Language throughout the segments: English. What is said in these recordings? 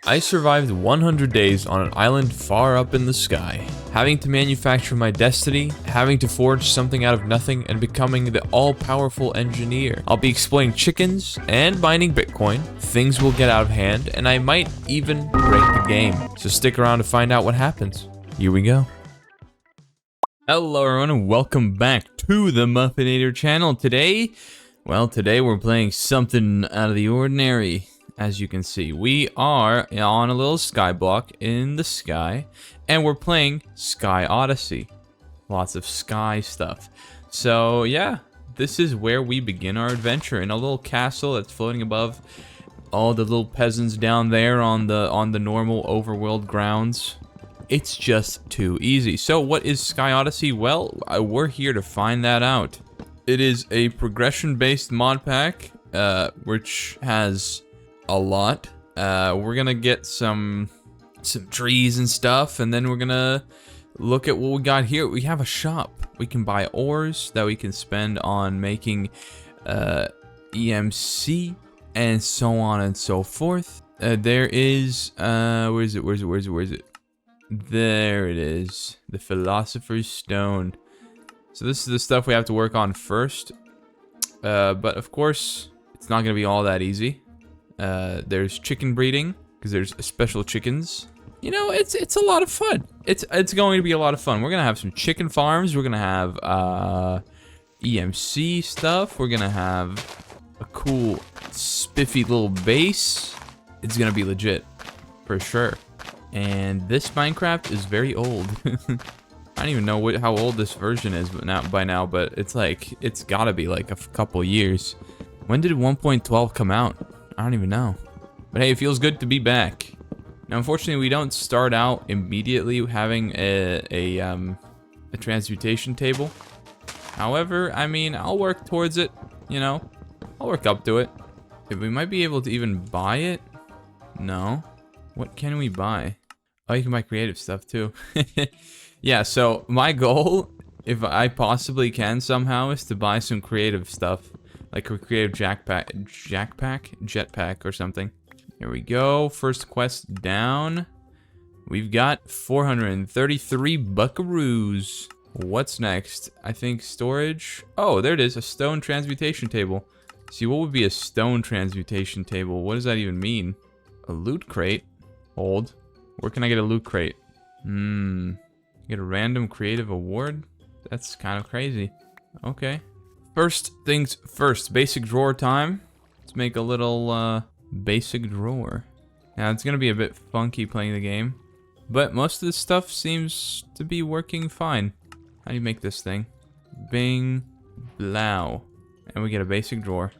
I survived 100 days on an island far up in the sky, having to manufacture my destiny, having to forge something out of nothing, and becoming the all-powerful engineer. I'll be exploiting chickens and mining Bitcoin. Things will get out of hand, and I might even break the game. So stick around to find out what happens. Here we go. Hello everyone and welcome back to the Muffinator channel. Today we're playing something out of the ordinary. As you can see, we are on a little sky block in the sky, and we're playing Sky Odyssey. Lots of sky stuff. So yeah, this is where we begin our adventure, in a little castle that's floating above all the little peasants down there on the normal overworld grounds. It's just too easy. So what is Sky Odyssey? Well, we're here to find that out. It is a progression-based mod pack, which has a lot. We're gonna get some trees and stuff, and then we're gonna look at what we got here. We have a shop. We can buy ores that we can spend on making EMC and so on and so forth. There is where is it? There it is. The Philosopher's Stone. So this is the stuff we have to work on first. But of course, it's not gonna be all that easy. There's chicken breeding, because there's special chickens. You know, it's a lot of fun. It's going to be a lot of fun. We're gonna have some chicken farms. We're gonna have EMC stuff. We're gonna have a cool, spiffy little base. It's gonna be legit, for sure. And this Minecraft is very old. I don't even know how old this version is by now, but it's like, it's gotta be like a couple years. When did 1.12 come out? I don't even know. But hey, it feels good to be back. Now, unfortunately, we don't start out immediately having a transmutation table. However, I mean, I'll work towards it, you know? I'll work up to it. We might be able to even buy it. No. What can we buy? Oh, you can buy creative stuff too. Yeah, so my goal, if I possibly can somehow, is to buy some creative stuff. Like a creative jetpack or something. Here we go. First quest down. We've got 433 buckaroos. What's next? I think storage. Oh, there it is. A stone transmutation table. See, what would be a stone transmutation table? What does that even mean? A loot crate. Hold. Where can I get a loot crate? Get a random creative award? That's kind of crazy. Okay. First things first, basic drawer time. Let's make a little basic drawer. Now it's gonna be a bit funky playing the game, but most of this stuff seems to be working fine. How do you make this thing? Bing, blow, and we get a basic drawer.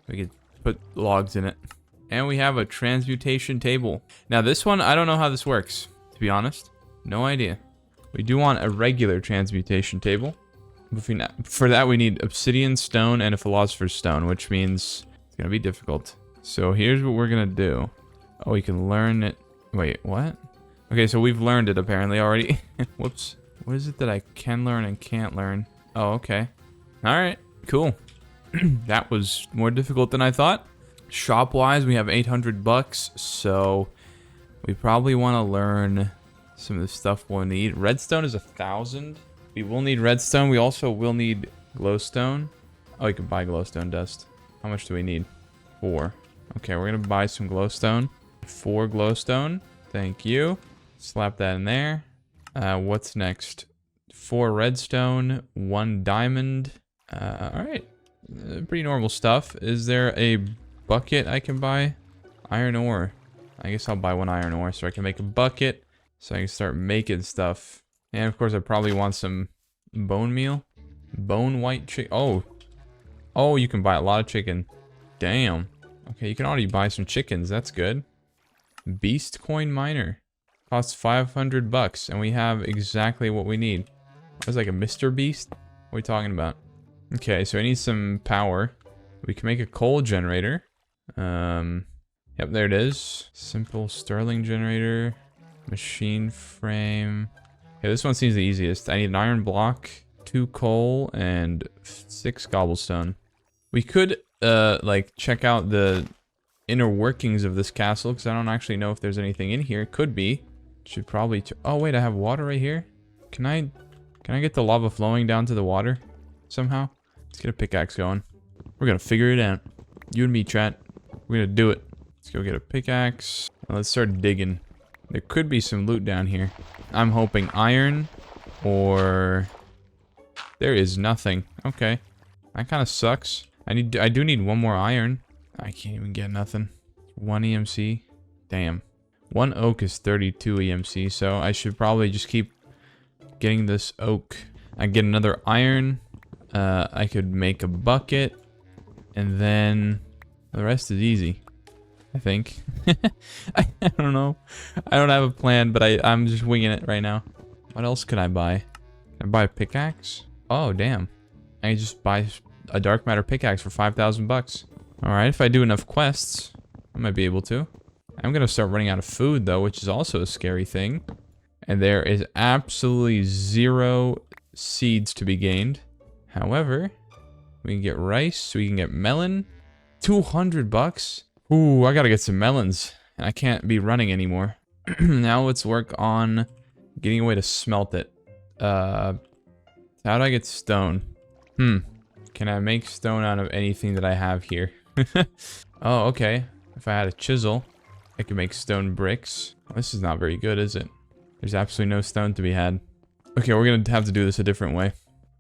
We can put logs in it, and we have a transmutation table. Now this one, I don't know how this works, to be honest. No idea. We do want a regular transmutation table. For that, we need obsidian stone and a philosopher's stone, which means it's gonna be difficult. So here's what we're gonna do. Oh, we can learn it. Wait, what? Okay, so we've learned it apparently already. Whoops. What is it that I can learn and can't learn? Oh, okay. All right, cool. That was more difficult than I thought. Shop-wise, we have 800 bucks, so we probably want to learn some of the stuff we'll need. Redstone is 1,000. We will need redstone. We also will need glowstone. Oh, you can buy glowstone dust. How much do we need? 4. Okay, we're gonna buy some glowstone. 4 glowstone. Thank you. Slap that in there. What's next? 4 redstone, 1 diamond. Alright. Pretty normal stuff. Is there a bucket I can buy? Iron ore. I guess I'll buy 1 iron ore so I can make a bucket, so I can start making stuff. And of course, I probably want some bone meal. Bone white chicken. Oh, you can buy a lot of chicken. Damn. Okay, you can already buy some chickens. That's good. Beast coin miner. Costs 500 bucks, and we have exactly what we need. That's like a Mr. Beast? What are we talking about? Okay, so I need some power. We can make a coal generator. Yep, there it is. Simple Stirling generator. Machine frame. Okay, this one seems the easiest. I need an iron block, 2 coal, and 6 cobblestone. We could, like, check out the inner workings of this castle because I don't actually know if there's anything in here. Could be. Should probably... Oh, wait, I have water right here. Can I get the lava flowing down to the water somehow? Let's get a pickaxe going. We're gonna figure it out. You and me, chat. We're gonna do it. Let's go get a pickaxe. Now let's start digging. There could be some loot down here. I'm hoping iron or... There is nothing. Okay. That kind of sucks. I do need one more iron. I can't even get nothing. 1 EMC. Damn. 1 oak is 32 EMC, so I should probably just keep getting this oak. I get another iron. I could make a bucket. And then the rest is easy. I think. I don't know. I don't have a plan, but I'm just winging it right now. What else could I buy? Can I buy a pickaxe? Oh, damn. I can just buy a dark matter pickaxe for 5,000 bucks. Alright, if I do enough quests, I might be able to. I'm gonna start running out of food, though, which is also a scary thing. And there is absolutely 0 seeds to be gained. However, we can get rice, we can get melon. 200 bucks? Ooh, I gotta get some melons. I can't be running anymore. Now let's work on getting a way to smelt it. How do I get stone? Can I make stone out of anything that I have here? Oh, okay. If I had a chisel, I could make stone bricks. This is not very good, is it? There's absolutely no stone to be had. Okay, we're gonna have to do this a different way.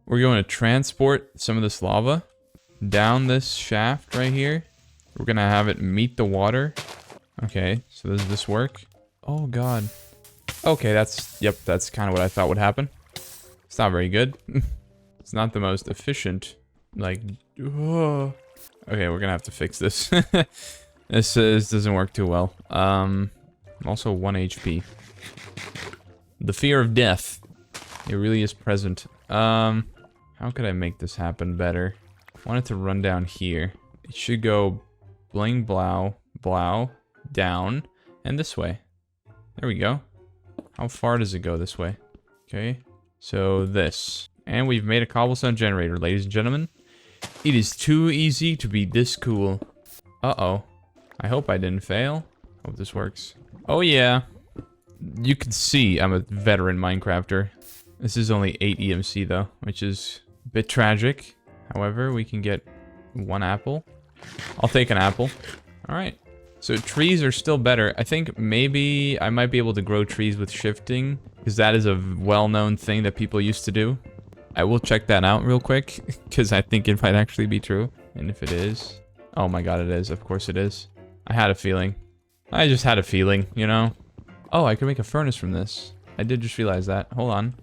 We're going to transport some of this lava down this shaft right here. We're gonna have it meet the water. Okay, so does this work? Oh god. Okay, that's kind of what I thought would happen. It's not very good. It's not the most efficient. Like, okay, we're gonna have to fix this. This doesn't work too well. Also 1 HP. The fear of death. It really is present. How could I make this happen better? I want it to run down here. It should go bling blow, blow, down, and this way. There we go. How far does it go this way? Okay, so this. And we've made a cobblestone generator, ladies and gentlemen. It is too easy to be this cool. Uh-oh. I hope I didn't fail. Hope this works. Oh yeah. You can see I'm a veteran Minecrafter. This is only 8 EMC though, which is a bit tragic. However, we can get 1 apple. I'll take an apple. Alright. So trees are still better. I think maybe I might be able to grow trees with shifting, because that is a well-known thing that people used to do. I will check that out real quick, because I think it might actually be true. And if it is... Oh my god, it is. Of course it is. I had a feeling. I just had a feeling, you know? Oh, I could make a furnace from this. I did just realize that. Hold on.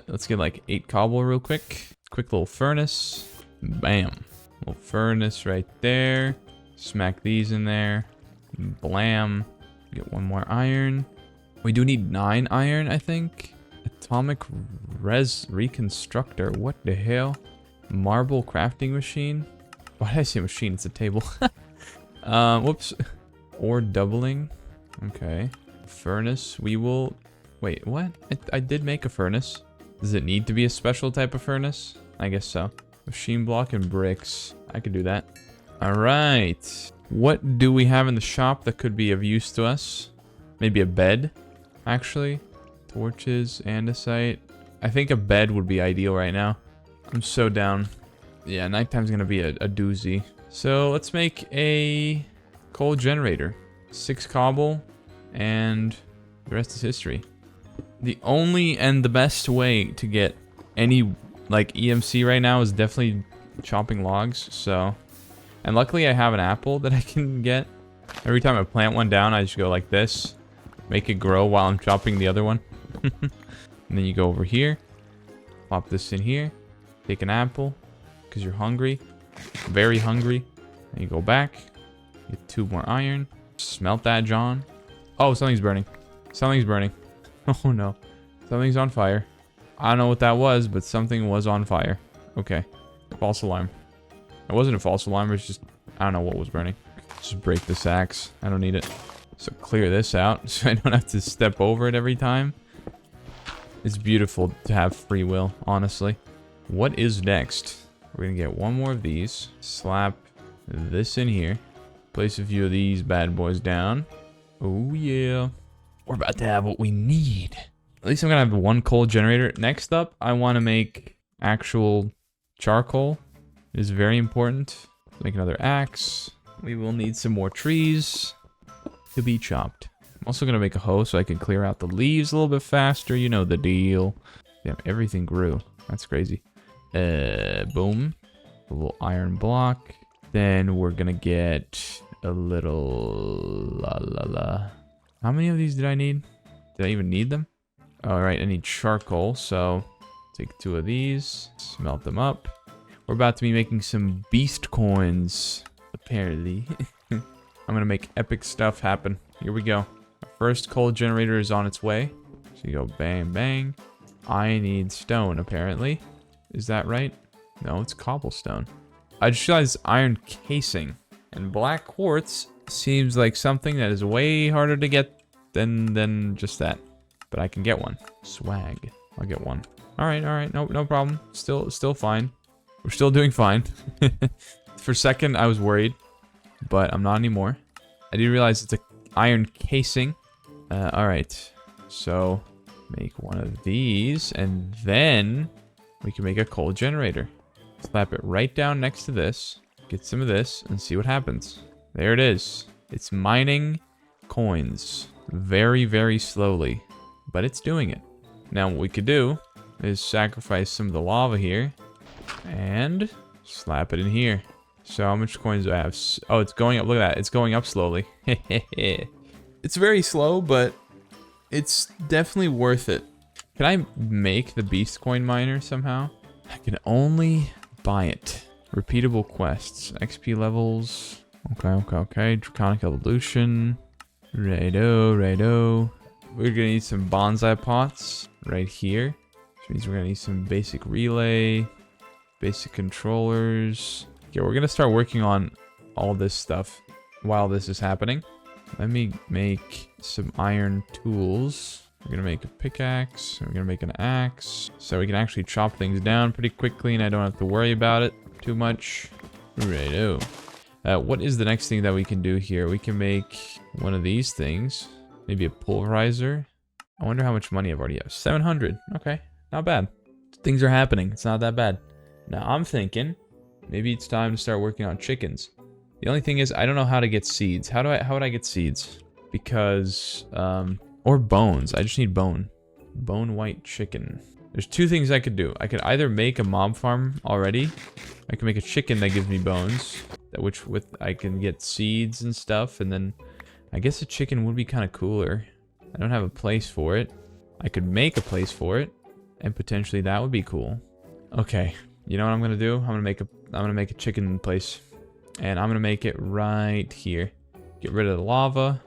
Let's get like 8 cobble real quick. Quick little furnace. Bam. Little furnace right there. Smack these in there. Blam. Get 1 more iron. We do need 9 iron, I think. Atomic reconstructor. What the hell? Marble crafting machine? Why did I say machine? It's a table. Whoops. Ore doubling. Okay. Furnace. We will... Wait, what? I did make a furnace. Does it need to be a special type of furnace? I guess so. Machine block and bricks. I could do that. Alright. What do we have in the shop that could be of use to us? Maybe a bed, actually. Torches, andesite. I think a bed would be ideal right now. I'm so down. Yeah, nighttime's gonna be a doozy. So let's make a coal generator. 6 cobble, and the rest is history. The only and the best way to get any like EMC right now is definitely chopping logs. So, and luckily I have an apple that I can get. Every time I plant one down, I just go like this, make it grow while I'm chopping the other one. And then you go over here, plop this in here, take an apple because you're hungry, very hungry. Then you go back, get 2 more iron, smelt that, John. Oh, something's burning. Something's burning. Oh no. Something's on fire. I don't know what that was, but something was on fire. Okay. False alarm. It wasn't a false alarm, it was just... I don't know what was burning. Just break this axe. I don't need it. So clear this out so I don't have to step over it every time. It's beautiful to have free will, honestly. What is next? We're gonna get 1 more of these. Slap this in here. Place a few of these bad boys down. Oh yeah. We're about to have what we need. At least I'm gonna have one coal generator. Next up, I want to make actual charcoal. It is very important. Make another axe. We will need some more trees to be chopped. I'm also gonna make a hoe so I can clear out the leaves a little bit faster. You know the deal. Damn, everything grew. That's crazy. Boom. A little iron block. Then we're gonna get a little How many of these did I need? Did I even need them? All right, I need charcoal, so take 2 of these, smelt them up. We're about to be making some beast coins, apparently. I'm gonna make epic stuff happen. Here we go. Our first coal generator is on its way. So you go bang, bang. I need stone, apparently. Is that right? No, it's cobblestone. I just realized iron casing. And black quartz seems like something that is way harder to get than just that. But I can get one. Swag. I'll get one. Alright, no problem. Still fine. We're still doing fine. For a second, I was worried. But I'm not anymore. I didn't realize it's an iron casing. Alright. So, make one of these. And then, we can make a coal generator. Slap it right down next to this. Get some of this and see what happens. There it is. It's mining coins. Very, very slowly. But it's doing it. Now what we could do is sacrifice some of the lava here. And slap it in here. So how much coins do I have? Oh, it's going up. Look at that. It's going up slowly. It's very slow, but it's definitely worth it. Can I make the beast coin miner somehow? I can only buy it. Repeatable quests. XP levels. Okay. Draconic evolution. Righto. We're gonna need some bonsai pots right here. Which means we're gonna need some basic relay. Basic controllers. Okay, we're gonna start working on all this stuff while this is happening. Let me make some iron tools. We're gonna make a pickaxe. We're gonna make an axe. So we can actually chop things down pretty quickly and I don't have to worry about it too much. Righto. What is the next thing that we can do here? We can make one of these things. Maybe a pulverizer. I wonder how much money I've already have. 700. Okay, not bad. Things are happening. It's not that bad. Now I'm thinking maybe it's time to start working on chickens. The only thing is I don't know how to get seeds. How would I get seeds? Because or bones. I just need bone. Bone white chicken. There's 2 things I could do. I could either make a mob farm already. I can make a chicken that gives me bones. Which with I can get seeds and stuff. And then I guess a chicken would be kind of cooler. I don't have a place for it. I could make a place for it. And potentially that would be cool. Okay. You know what I'm gonna do? I'm gonna make a chicken place. And I'm gonna make it right here. Get rid of the lava.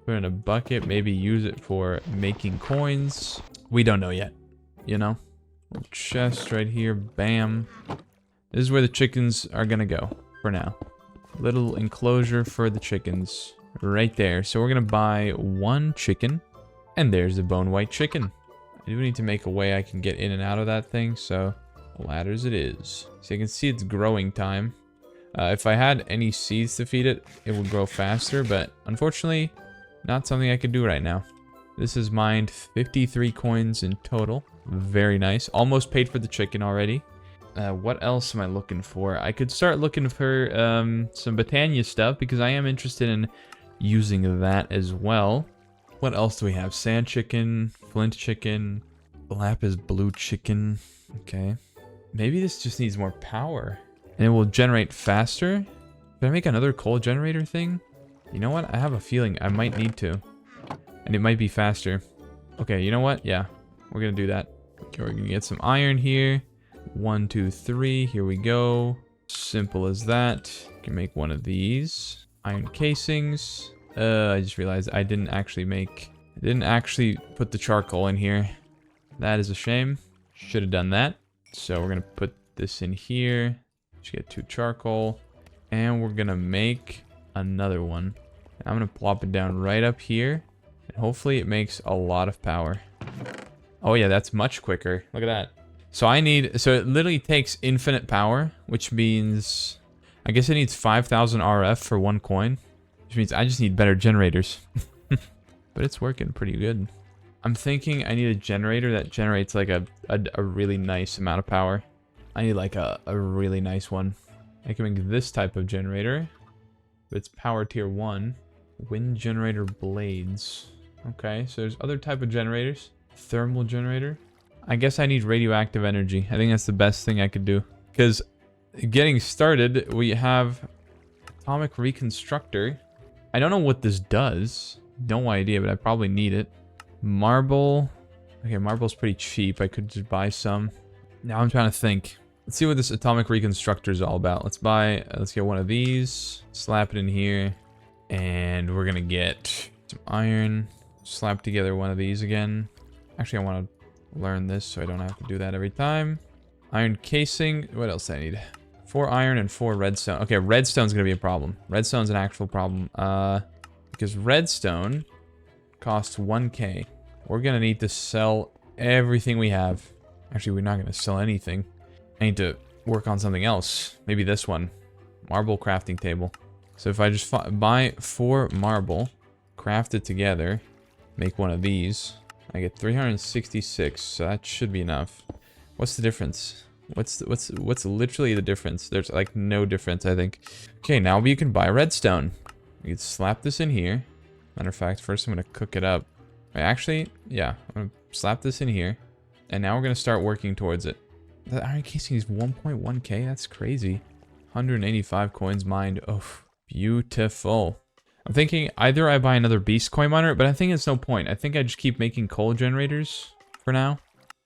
Put it in a bucket. Maybe use it for making coins. We don't know yet. You know? Little chest right here. Bam. This is where the chickens are gonna go. For now. Little enclosure for the chickens. Right there. So we're gonna buy 1 chicken. And there's the bone white chicken. I do need to make a way I can get in and out of that thing. So ladders it is. So you can see it's growing time. If I had any seeds to feed it, it would grow faster. But unfortunately, not something I could do right now. This has mined 53 coins in total. Very nice. Almost paid for the chicken already. What else am I looking for? I could start looking for some Botania stuff because I am interested in using that as well. What else do we have? Sand chicken, flint chicken, lapis blue chicken. Okay. Maybe this just needs more power. And it will generate faster? Can I make another coal generator thing? You know what? I have a feeling I might need to. And it might be faster. Okay, you know what? Yeah, we're gonna do that. Okay, we're gonna get some iron here. 1, 2, 3. Here we go. Simple as that. Can make one of these. Iron casings. I just realized I didn't actually put the charcoal in here. That is a shame. Should have done that. So we're gonna put this in here. Just get 2 charcoal. And we're gonna make another one. And I'm gonna plop it down right up here. And hopefully it makes a lot of power. Oh yeah, that's much quicker. Look at that. So it literally takes infinite power, which means I guess it needs 5,000 RF for 1 coin. Which means I just need better generators. But it's working pretty good. I'm thinking I need a generator that generates like a really nice amount of power. I need like a really nice one. I can make this type of generator. It's power tier 1. Wind generator blades. Okay, so there's other type of generators. Thermal generator. I guess I need radioactive energy. I think that's the best thing I could do. Because getting started, we have atomic reconstructor. I don't know what this does. No idea, but I probably need it. Marble. Okay, marble's pretty cheap. I could just buy some. Now I'm trying to think. Let's see what this atomic reconstructor is all about. Let's get one of these. Slap it in here. And we're gonna get some iron. Slap together one of these again. Actually, I want to learn this so I don't have to do that every time. Iron casing. What else do I need? 4 iron and 4 redstone. Okay, redstone's gonna be a problem. Redstone's an actual problem. Because redstone costs 1k. We're gonna need to sell everything we have. Actually, we're not gonna sell anything. I need to work on something else. Maybe this one. Marble crafting table. So if I just buy 4 marble, craft it together, make one of these, I get 366. So that should be enough. What's the difference? What's literally the difference? There's like no difference, I think. Okay, now you can buy redstone. You can slap this in here. Matter of fact, first I'm gonna cook it up. Actually, yeah, I'm gonna slap this in here. And now we're gonna start working towards it. The iron casing is 1.1k. That's crazy. 185 coins mined. Oh, beautiful. I'm thinking either I buy another beast coin miner, but I think it's no point. I think I just keep making coal generators for now.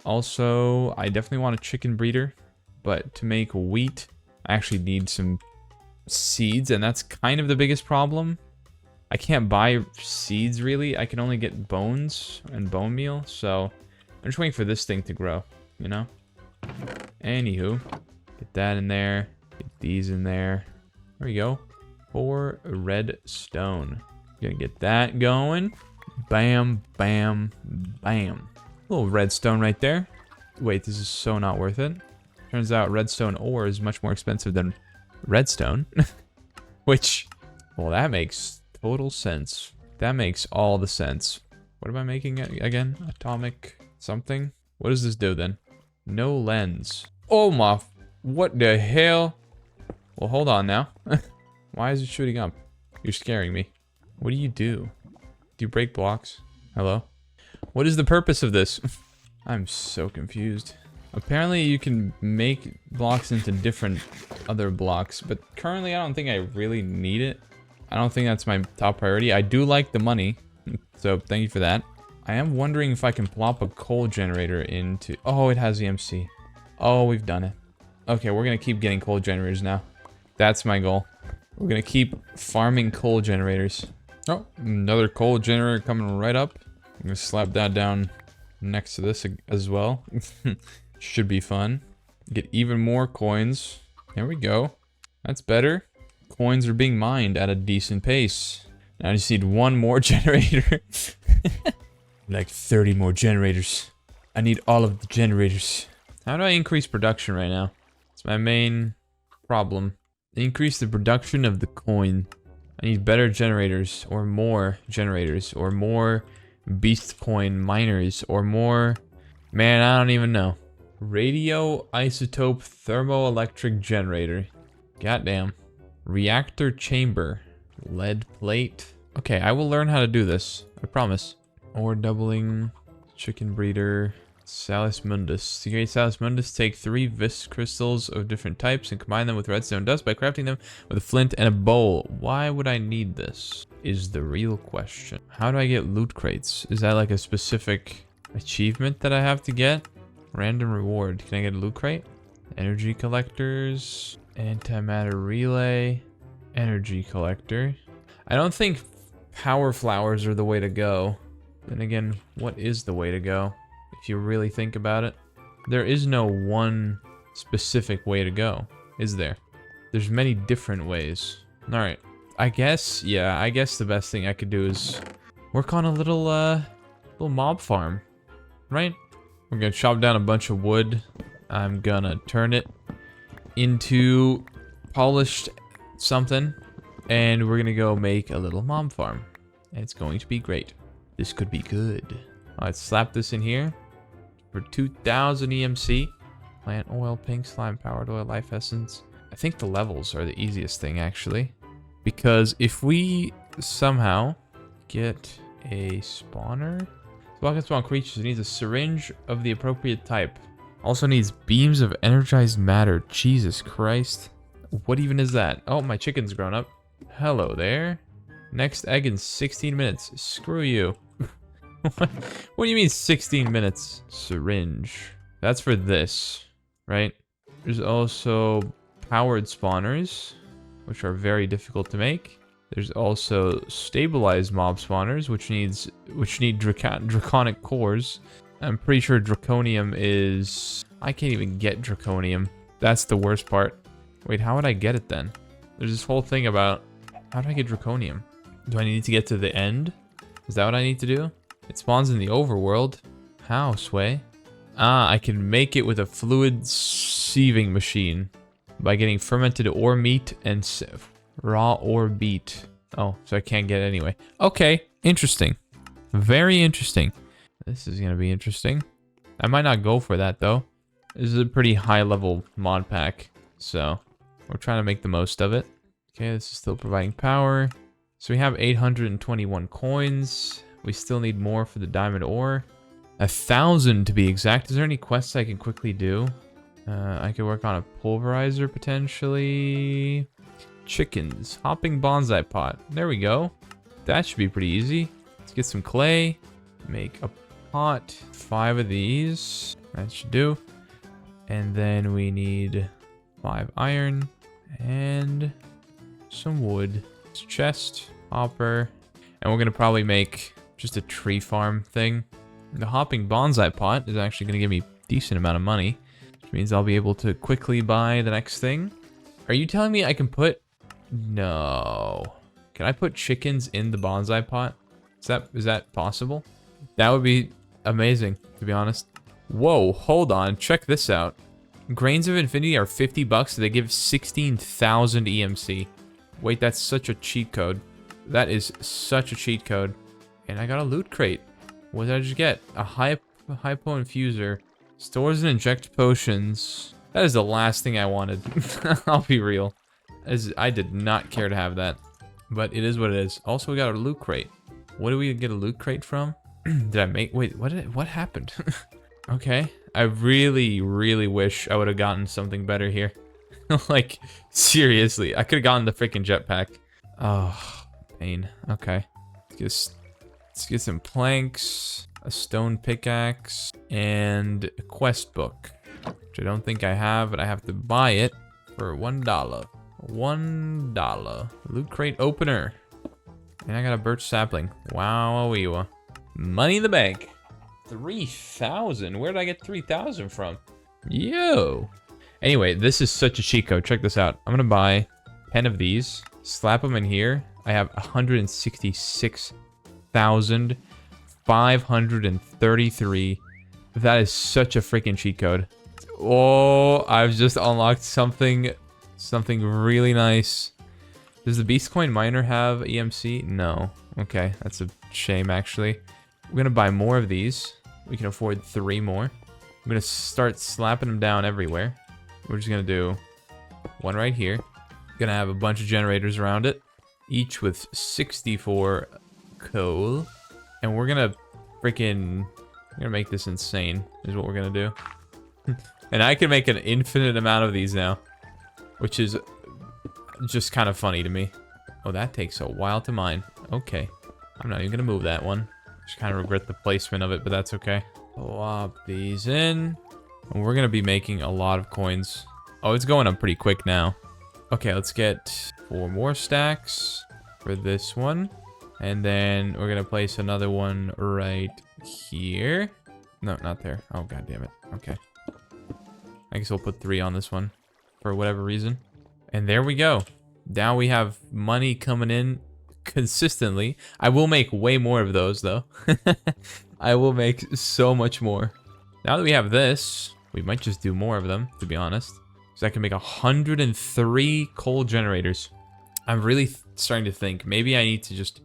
Also, I definitely want a chicken breeder, but to make wheat, I actually need some seeds, and that's kind of the biggest problem. I can't buy seeds really. I can only get bones and bone meal, so I'm just waiting for this thing to grow, you know? Anywho, get that in there, get these in there. There we go. 4 redstone. Gonna get that going. Bam, bam, bam. Little redstone right there. Wait, this is so not worth it. Turns out redstone ore is much more expensive than redstone. Which, well, that makes total sense. That makes all the sense. What am I making again? Atomic something? What does this do then? No lens. Oh my, what the hell? Well, hold on now. Why is it shooting up? You're scaring me. What do? Do you break blocks? Hello? What is the purpose of this? I'm so confused. Apparently you can make blocks into different other blocks, but currently I don't think I really need it. I don't think that's my top priority. I do like the money, so thank you for that. I am wondering if I can plop a coal generator into... Oh, it has EMC. Oh, we've done it. Okay, we're gonna keep getting coal generators now. That's my goal. We're gonna keep farming coal generators. Oh, another coal generator coming right up. I'm gonna slap that down next to this as well. Should be fun. Get even more coins. There we go. That's better. Coins are being mined at a decent pace. Now I just need one more generator. Like 30 more generators. I need all of the generators. How do I increase production right now? It's my main problem. Increase the production of the coin. I need better generators, or more generators, or more beast coin miners, or more... Man, I don't even know. Radioisotope thermoelectric generator. Goddamn. Reactor chamber. Lead plate. Okay, I will learn how to do this. I promise. Ore doubling. Chicken breeder. Salus Mundus. To create Salus Mundus, take 3 vis crystals of different types and combine them with redstone dust by crafting them with a flint and a bowl. Why would I need this? Is the real question. How do I get loot crates? Is that like a specific achievement that I have to get? Random reward. Can I get a loot crate? Energy collectors. Antimatter relay. Energy collector. I don't think power flowers are the way to go. Then again, what is the way to go? If you really think about it. There is no one specific way to go, is there? There's many different ways. Alright. I guess, yeah, I guess the best thing I could do is work on a little mob farm. Right? We're gonna chop down a bunch of wood. I'm gonna turn it into polished something. And we're gonna go make a little mom farm. And it's going to be great. This could be good. Let's slap this in here for 2,000 EMC. Plant oil, pink slime, powered oil, life essence. I think the levels are the easiest thing, actually. Because if we somehow get a spawner... Block and spawn creatures. It needs a syringe of the appropriate type. Also needs beams of energized matter. Jesus Christ. What even is that? Oh, my chicken's grown up. Hello there. Next egg in 16 minutes. Screw you. What do you mean 16 minutes? Syringe. That's for this, right? There's also powered spawners, which are very difficult to make. There's also stabilized mob spawners, which need draconic cores. I'm pretty sure draconium is... I can't even get draconium. That's the worst part. Wait, how would I get it then? There's this whole thing about... How do I get draconium? Do I need to get to the end? Is that what I need to do? It spawns in the overworld. How, Sway? Ah, I can make it with a fluid sieving machine by getting fermented ore meat and raw ore beet. Oh, so I can't get it anyway. Okay, interesting. Very interesting. This is gonna be interesting. I might not go for that though. This is a pretty high level mod pack, so we're trying to make the most of it. Okay, this is still providing power. So we have 821 coins. We still need more for the diamond ore. 1,000 to be exact. Is there any quests I can quickly do? I could work on a pulverizer potentially. Chickens. Hopping bonsai pot. There we go. That should be pretty easy. Let's get some clay. Make a pot. 5 of these. That should do. And then we need 5 iron. And some wood. Chest. Hopper. And we're going to probably make just a tree farm thing. The hopping bonsai pot is actually going to give me a decent amount of money. Which means I'll be able to quickly buy the next thing. Are you telling me I can put... No. Can I put chickens in the bonsai pot? Is that possible? That would be amazing, to be honest. Whoa, hold on. Check this out. Grains of Infinity are 50 bucks. They give 16,000 EMC. Wait, that's such a cheat code. That is such a cheat code. And I got a loot crate. What did I just get? A hypo infuser. Stores and inject potions. That is the last thing I wanted. I'll be real. I did not care to have that. But it is what it is. Also, we got a loot crate. What do we get a loot crate from? Did I make... Wait, what happened? Okay. I really, really wish I would have gotten something better here. Like, seriously. I could have gotten the freaking jetpack. Oh, pain. Okay. Let's get some planks, a stone pickaxe, and a quest book. Which I don't think I have, but I have to buy it for $1. $1. Loot crate opener. And I got a birch sapling. Wow, money in the bank. 3,000. Where did I get 3,000 from? Yo. Anyway, this is such a cheat code. Check this out. I'm gonna buy 10 of these. Slap them in here. I have 166,533. That is such a freaking cheat code. Oh, I've just unlocked something really nice. Does the Beast Coin Miner have EMC? No. Okay, that's a shame actually. We're gonna buy more of these. We can afford 3 more. I'm gonna start slapping them down everywhere. We're just gonna do one right here. Gonna have a bunch of generators around it, each with 64 coal. And we're gonna make this insane, is what we're gonna do. And I can make an infinite amount of these now, which is just kind of funny to me. Oh, that takes a while to mine. Okay. I'm not even gonna move that one. Just kind of regret the placement of it, but that's okay. Plop these in. And we're gonna be making a lot of coins. Oh, it's going up pretty quick now. Okay, let's get 4 more stacks for this one. And then we're gonna place another one right here. No, not there. Oh, god damn it. Okay. I guess we'll put 3 on this one for whatever reason. And there we go. Now we have money coming in consistently. I will make way more of those though. I will make so much more. Now that we have this, we might just do more of them, to be honest. So I can make 103 coal generators. I'm really starting to think maybe I need to just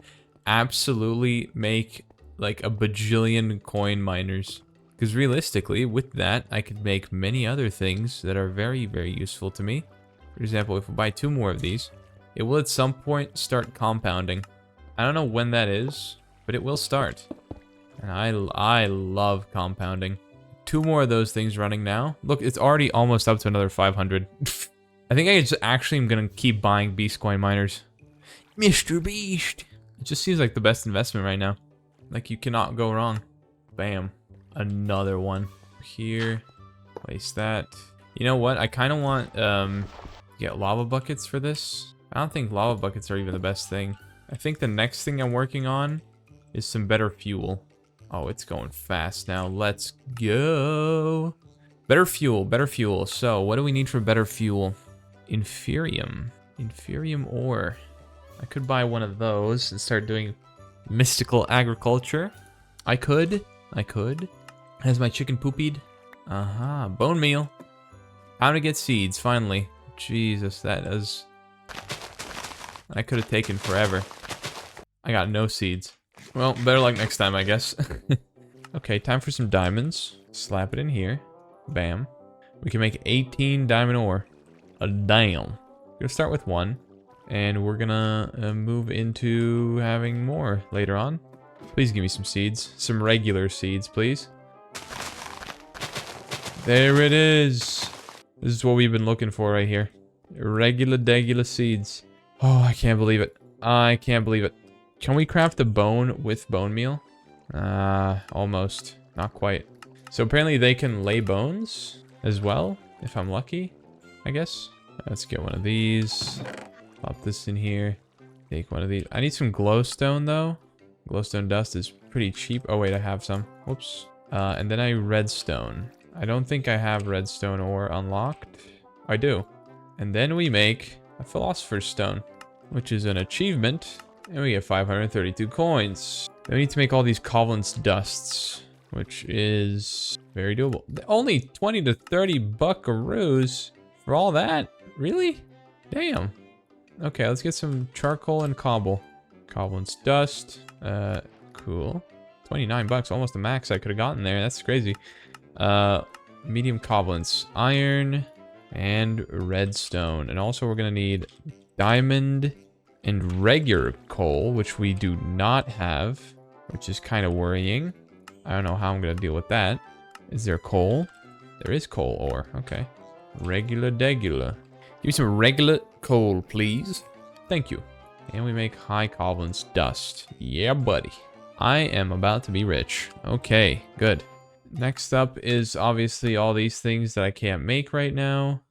absolutely make like a bajillion coin miners. Because realistically, with that, I could make many other things that are very, very useful to me. For example, if we buy 2 more of these, it will at some point start compounding. I don't know when that is, but it will start. And I love compounding. 2 more of those things running now. Look, it's already almost up to another 500. I think I just actually am going to keep buying Beast Coin miners. Mr. Beast! It just seems like the best investment right now. Like, you cannot go wrong. Bam. Another one. Here. Place that. You know what? I kind of want, get lava buckets for this. I don't think lava buckets are even the best thing. I think the next thing I'm working on is some better fuel. Oh, it's going fast now. Let's go. Better fuel, better fuel. So, what do we need for better fuel? Inferium. Inferium ore. I could buy one of those and start doing mystical agriculture. I could. Has my chicken poopied? Aha. Bone meal. How to get seeds, finally. Jesus, that is... I could have taken forever. I got no seeds. Well, better luck next time, I guess. Okay, time for some diamonds. Slap it in here. Bam. We can make 18 diamond ore. Damn. We're gonna start with 1. And we're gonna move into having more later on. Please give me some seeds. Some regular seeds, please. There it is. This is what we've been looking for right here. Regular seeds. Oh, I can't believe it. I can't believe it. Can we craft a bone with bone meal? Almost. Not quite. So apparently they can lay bones as well, if I'm lucky, I guess. Let's get one of these. Pop this in here. Take one of these. I need some glowstone, though. Glowstone dust is pretty cheap. Oh, wait, I have some. Whoops. And then redstone. I don't think I have redstone ore unlocked. I do. And then we make a philosopher's stone, which is an achievement. And we get 532 coins. Then we need to make all these Covalence dusts, which is very doable. Only 20 to 30 buckaroos for all that? Really? Damn. Okay, let's get some charcoal and cobble. Covalence dust. Cool. 29 bucks, almost the max I could have gotten there. That's crazy. Medium Covalence. Iron and redstone. And also we're gonna need diamond and regular coal, which we do not have, which is kind of worrying. I don't know how I'm gonna deal with that. Is there coal? There is coal ore. Okay. Regular. Give me some regular coal, please. Thank you. And we make high Covalence dust. Yeah, buddy. I am about to be rich. Okay, good. Next up is obviously all these things that I can't make right now.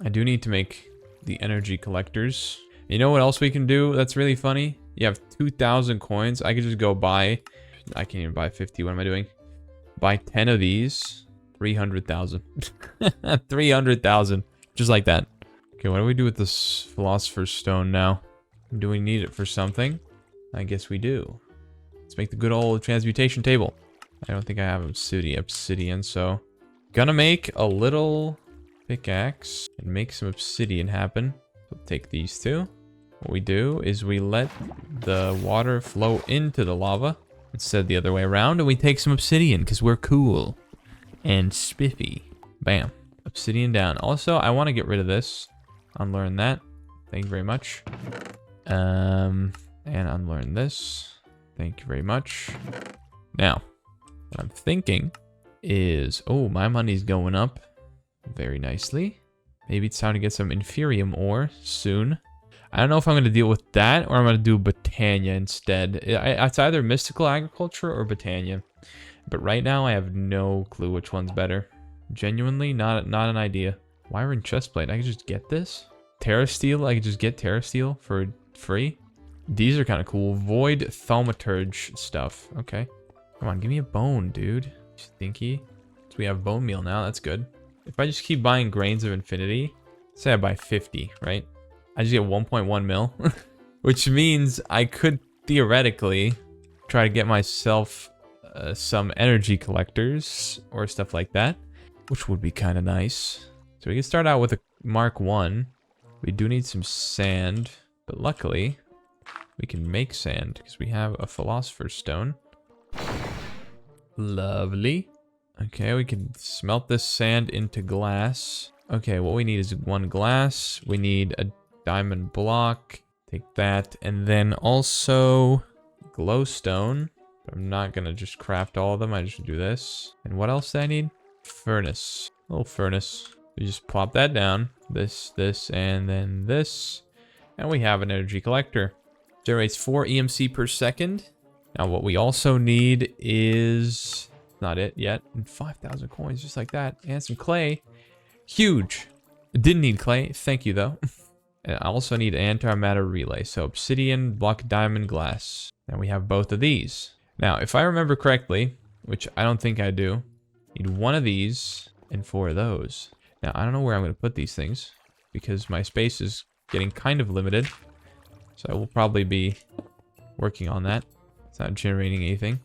I do need to make the energy collectors. You know what else we can do that's really funny? You have 2,000 coins. I could just go buy... I can't even buy 50. What am I doing? Buy 10 of these. 300,000. 300,000. Just like that. Okay, what do we do with this Philosopher's Stone now? Do we need it for something? I guess we do. Let's make the good old transmutation table. I don't think I have obsidian, so... Gonna make a little pickaxe and make some obsidian happen. So take these two. What we do is we let the water flow into the lava instead the other way around, and we take some obsidian because we're cool and spiffy. Bam. Obsidian down. Also, I want to get rid of this. Unlearn that. Thank you very much. And unlearn this. Thank you very much. Now, what I'm thinking is... Oh, my money's going up very nicely. Maybe it's time to get some inferium ore soon. I don't know if I'm going to deal with that or I'm going to do Botania instead. It's either mystical agriculture or Botania. But right now I have no clue which one's better. Genuinely, not an idea. Wire and chestplate. I could just get this. Terra steel. I could just get Terra steel for free. These are kind of cool. Void thaumaturge stuff. Okay. Come on, give me a bone, dude. Stinky. So we have bone meal now. That's good. If I just keep buying grains of infinity, say I buy 50, right? I just get 1.1 mil, which means I could theoretically try to get myself some energy collectors or stuff like that, which would be kind of nice. So we can start out with a Mark 1. We do need some sand, But luckily, we can make sand because we have a philosopher's stone. Lovely. Okay, we can smelt this sand into glass. Okay, what we need is 1 glass. We need a diamond block. Take that. And then also glowstone. I'm not gonna just craft all of them. I just do this. And what else do I need? Furnace. A little furnace. We just plop that down. This, and then this. And we have an energy collector. Generates 4 EMC per second. Now what we also need is... not it yet. And 5,000 coins just like that. And some clay. Huge. Didn't need clay. Thank you though. And I also need antimatter relay. So obsidian, block diamond, glass. And we have both of these. Now, if I remember correctly, which I don't think I do, need 1 of these and 4 of those. Now, I don't know where I'm going to put these things because my space is getting kind of limited. So I will probably be working on that. It's not generating anything.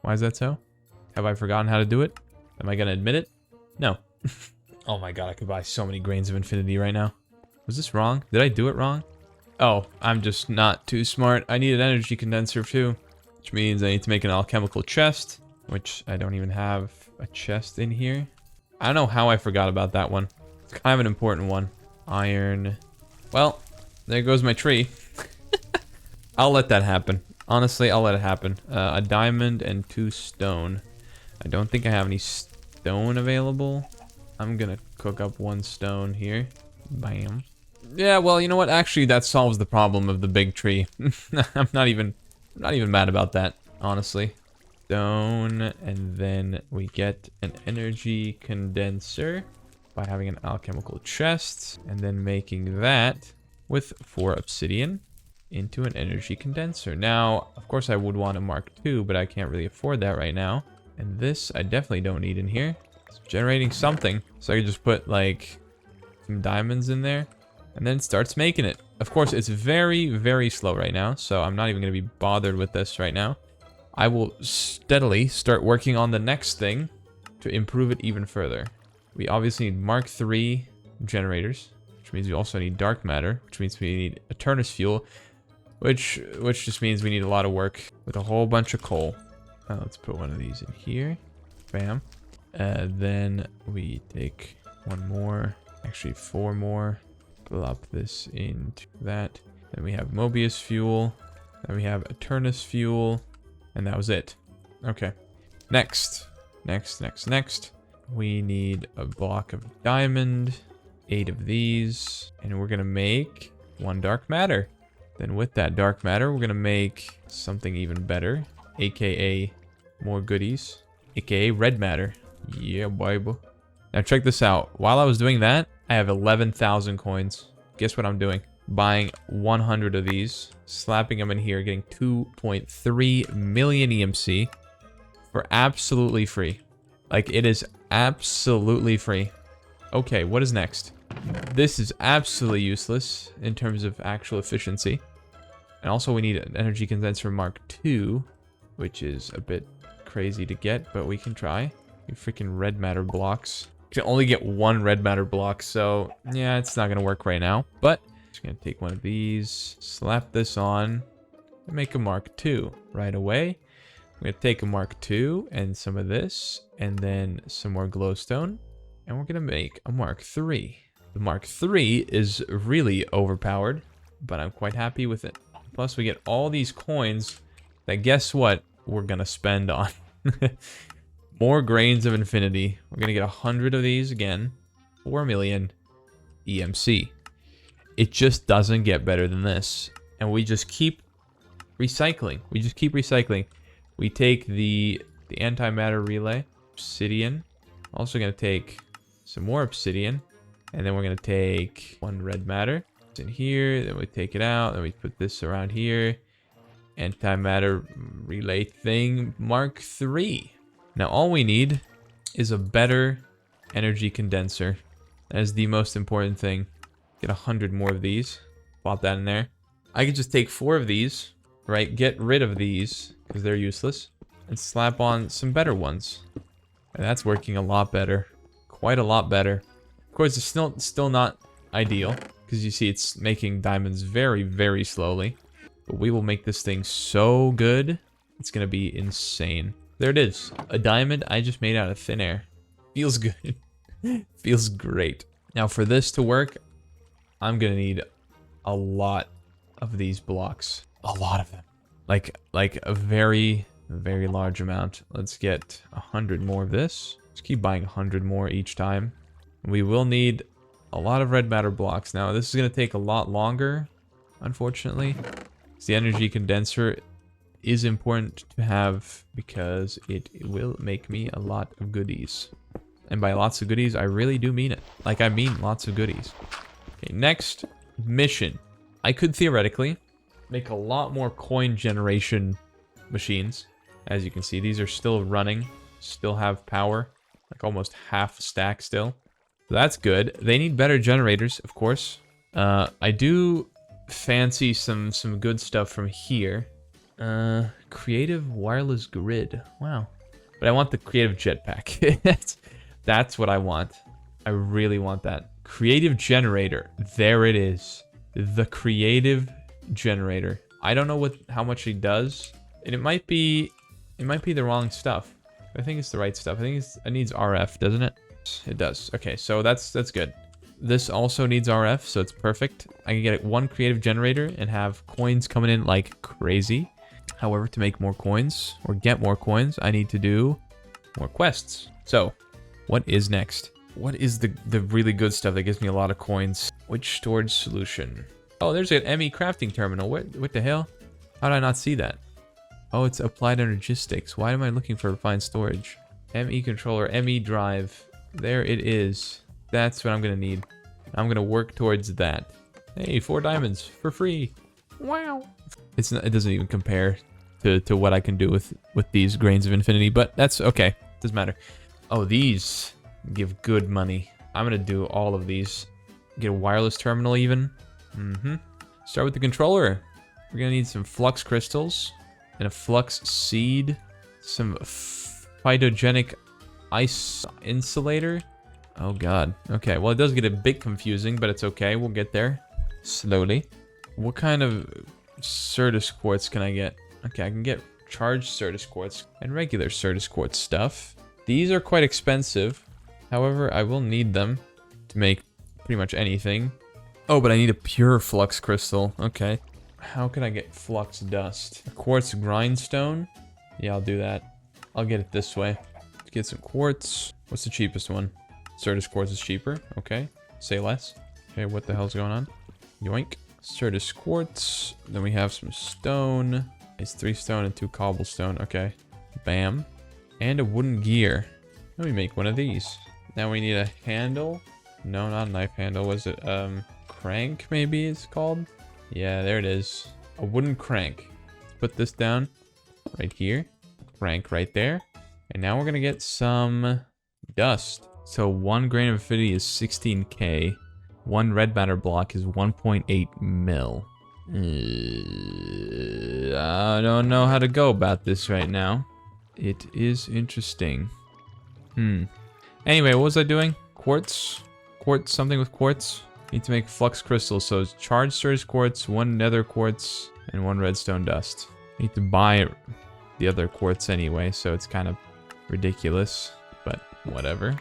Why is that so? Have I forgotten how to do it? Am I going to admit it? No. Oh my god, I could buy so many grains of infinity right now. Was this wrong? Did I do it wrong? Oh, I'm just not too smart. I need an energy condenser too. Which means I need to make an alchemical chest. Which I don't even have a chest in here. I don't know how I forgot about that one. It's kind of an important one. Iron. Well, there goes my tree. I'll let that happen. Honestly, I'll let it happen. A diamond and 2 stone. I don't think I have any stone available. I'm gonna cook up 1 stone here. Bam. Yeah, well, you know what? Actually, that solves the problem of the big tree. I'm not even mad about that, honestly. Stone, and then we get an energy condenser by having an alchemical chest, and then making that with 4 obsidian into an energy condenser. Now, of course, I would want a Mark II, but I can't really afford that right now. And this, I definitely don't need in here. It's generating something, so I can just put, like, some diamonds in there, and then it starts making it. Of course, it's very, very slow right now, so I'm not even going to be bothered with this right now. I will steadily start working on the next thing to improve it even further. We obviously need Mark III generators, which means we also need dark matter, which means we need Eternus fuel, which just means we need a lot of work with a whole bunch of coal. Let's put one of these in here. Bam. Then we take 1 more, actually 4 more. Plop this into that. Then we have Mobius fuel. Then we have Eternus fuel. And that was it. Okay. Next. We need a block of diamond. 8 of these. And we're going to make 1 dark matter. Then with that dark matter, we're going to make something even better. AKA more goodies. AKA red matter. Yeah, baby. Now check this out. While I was doing that, I have 11,000 coins. Guess what I'm doing? Buying 100 of these, slapping them in here, getting 2.3 million EMC for absolutely free. Like, it is absolutely free. Okay, what is next? This is absolutely useless in terms of actual efficiency. And also we need an energy condenser Mark II, which is a bit crazy to get, but we can try. Freaking red matter blocks. You can only get 1 red matter block, so yeah, it's not gonna work right now. But just gonna take 1 of these, slap this on, and make a Mark II right away. We're gonna take a Mark II and some of this, and then some more glowstone, and we're gonna make a Mark III. The Mark III is really overpowered, but I'm quite happy with it. Plus, we get all these coins that, guess what, we're gonna spend on. More grains of infinity. We're gonna get 100 of these again. 4 million EMC. It just doesn't get better than this. And we just keep recycling. We take the antimatter relay, obsidian. Also gonna take some more obsidian. And then we're gonna take 1 red matter. It's in here, then we take it out, then we put this around here. Antimatter relay thing, Mark III. Now all we need is a better energy condenser. That is the most important thing. Get 100 more of these. Plop that in there. I could just take 4 of these, right? Get rid of these, because they're useless. And slap on some better ones. And that's working a lot better. Quite a lot better. Of course, it's still not ideal, because because you see it's making diamonds very, very slowly. But we will make this thing so good. It's going to be insane. There it is. A diamond I just made out of thin air. Feels good. Feels great. Now for this to work, I'm going to need a lot of these blocks. A lot of them. Like a very, very large amount. Let's get 100 more of this. Just keep buying 100 more each time. We will need a lot of red matter blocks. Now this is going to take a lot longer, unfortunately. The energy condenser is important to have because it will make me a lot of goodies. And by lots of goodies, I really do mean it. Like, I mean lots of goodies. Okay, next mission. I could theoretically make a lot more coin generation machines. As you can see, these are still running, still have power, like almost half stack still. So that's good. They need better generators, of course. I do fancy some good stuff from here. Creative wireless grid. Wow. But I want the creative jetpack. That's what I want. I really want that. Creative generator. There it is. The creative generator. I don't know how much it does. And it might be the wrong stuff. I think it's the right stuff. I think it needs RF, doesn't it? It does. Okay, so that's good. This also needs RF, so it's perfect. I can get one creative generator and have coins coming in like crazy. However, to make more coins or get more coins, I need to do more quests. So, what is next? What is the really good stuff that gives me a lot of coins? Which storage solution? Oh, there's an ME crafting terminal. What the hell? How did I not see that? Oh, it's applied energistics. Why am I looking for refined storage? ME controller, ME drive. There it is. That's what I'm going to need. I'm going to work towards that. Hey, 4 diamonds for free. Wow. It doesn't even compare to what I can do with these grains of infinity, but that's okay. Doesn't matter. Oh, these give good money. I'm going to do all of these. Get a wireless terminal even. Start with the controller. We're going to need some flux crystals and a flux seed. Some phytogenic ice insulator. Oh god. Okay, well it does get a bit confusing, but it's okay. We'll get there slowly. What kind of Certus quartz can I get? Okay, I can get charged Certus quartz and regular Certus quartz stuff. These are quite expensive. However, I will need them to make pretty much anything. Oh, but I need a pure flux crystal. Okay. How can I get flux dust? A quartz grindstone? Yeah, I'll do that. I'll get it this way. Let's get some quartz. What's the cheapest one? Certus quartz is cheaper. Okay. Say less. Okay, what the hell's going on? Yoink. Certus quartz. Then we have some stone. It's 3 stone and 2 cobblestone. Okay. Bam. And a wooden gear. Let me make one of these. Now we need a handle. No, not a knife handle. Was it, crank maybe it's called? Yeah, there it is. A wooden crank. Let's put this down right here. Crank right there. And now we're gonna get some dust. So 1 grain of infinity is 16k. 1 red matter block is 1.8 mil. I don't know how to go about this right now. It is interesting. Anyway, what was I doing? Quartz? Quartz, something with quartz? Need to make flux crystals. So it's charged Certus quartz, 1 nether quartz, and 1 redstone dust. Need to buy the other quartz anyway, so it's kind of ridiculous, but whatever.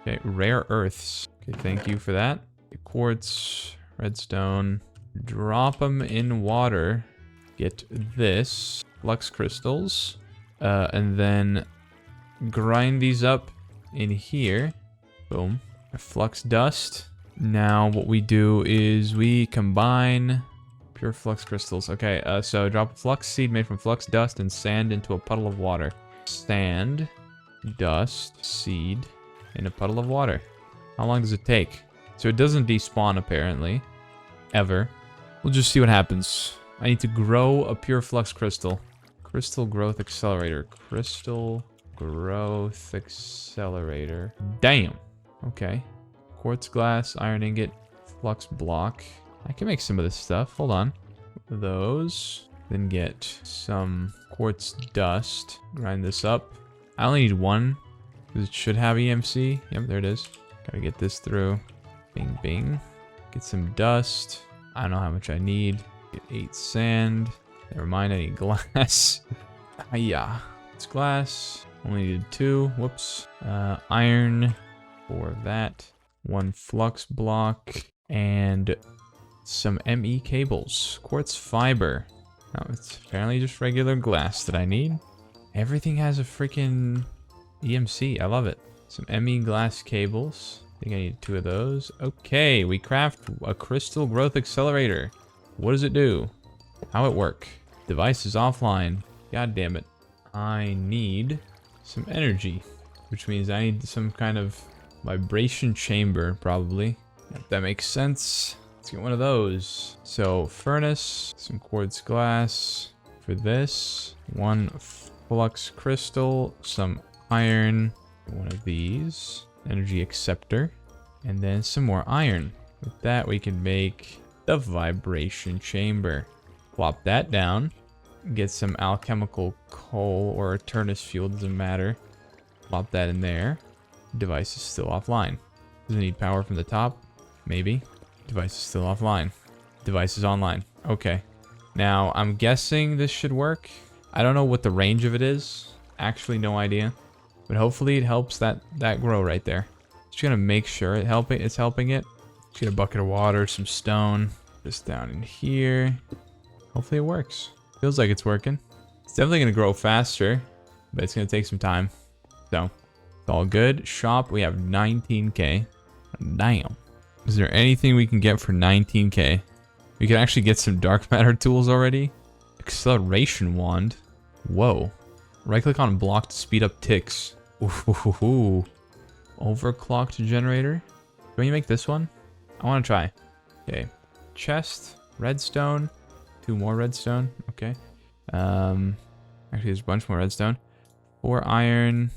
Okay, rare earths. Okay, thank you for that. Quartz, redstone. Drop them in water. Get this. Flux crystals. And then grind these up in here. Boom. Flux dust. Now what we do is we combine pure flux crystals. Okay, so drop a flux seed made from flux dust and sand into a puddle of water. Sand, dust, seed, in a puddle of water. How long does it take? So it doesn't despawn apparently. Ever. We'll just see what happens. I need to grow a pure flux crystal. Crystal growth accelerator. Crystal growth accelerator. Damn. Okay. Quartz glass, iron ingot, flux block. I can make some of this stuff. Hold on. Those. Then get some quartz dust. Grind this up. I only need 1. Because it should have EMC. Yep, there it is. Gotta get this through. Bing, bing. Get some dust. I don't know how much I need. Get 8 sand. Never mind, I need glass. Yeah. It's glass. Only needed 2. Whoops. Iron for that. 1 flux block. And some ME cables. Quartz fiber. Oh, it's apparently just regular glass that I need. Everything has a freaking EMC. I love it. Some ME glass cables. I think I need 2 of those. Okay, we craft a crystal growth accelerator. What does it do? How it work? Device is offline. God damn it. I need some energy, which means I need some kind of vibration chamber, probably. If that makes sense. Let's get one of those. So, furnace, some quartz glass for this. 1 flux crystal, some iron, one of these. Energy acceptor, and then some more iron. With that, we can make the vibration chamber. Plop that down. Get some alchemical coal or Eternus fuel, doesn't matter. Plop that in there. Device is still offline. Does it need power from the top? Maybe. Device is still offline. Device is online. Okay. Now, I'm guessing this should work. I don't know what the range of it is. Actually, no idea. But hopefully it helps that grow right there. Just gonna make sure it's helping it. Just get a bucket of water, some stone. This down in here. Hopefully it works. Feels like it's working. It's definitely gonna grow faster, but it's gonna take some time. So, it's all good. Shop, we have 19k. Damn. Is there anything we can get for 19k? We can actually get some dark matter tools already. Acceleration wand. Whoa. Right click on block to speed up ticks. Ooh. Overclocked generator. Can you make this one? I want to try. Okay. Chest. Redstone. 2 more redstone. Okay. Actually, there's a bunch more redstone. 4 iron.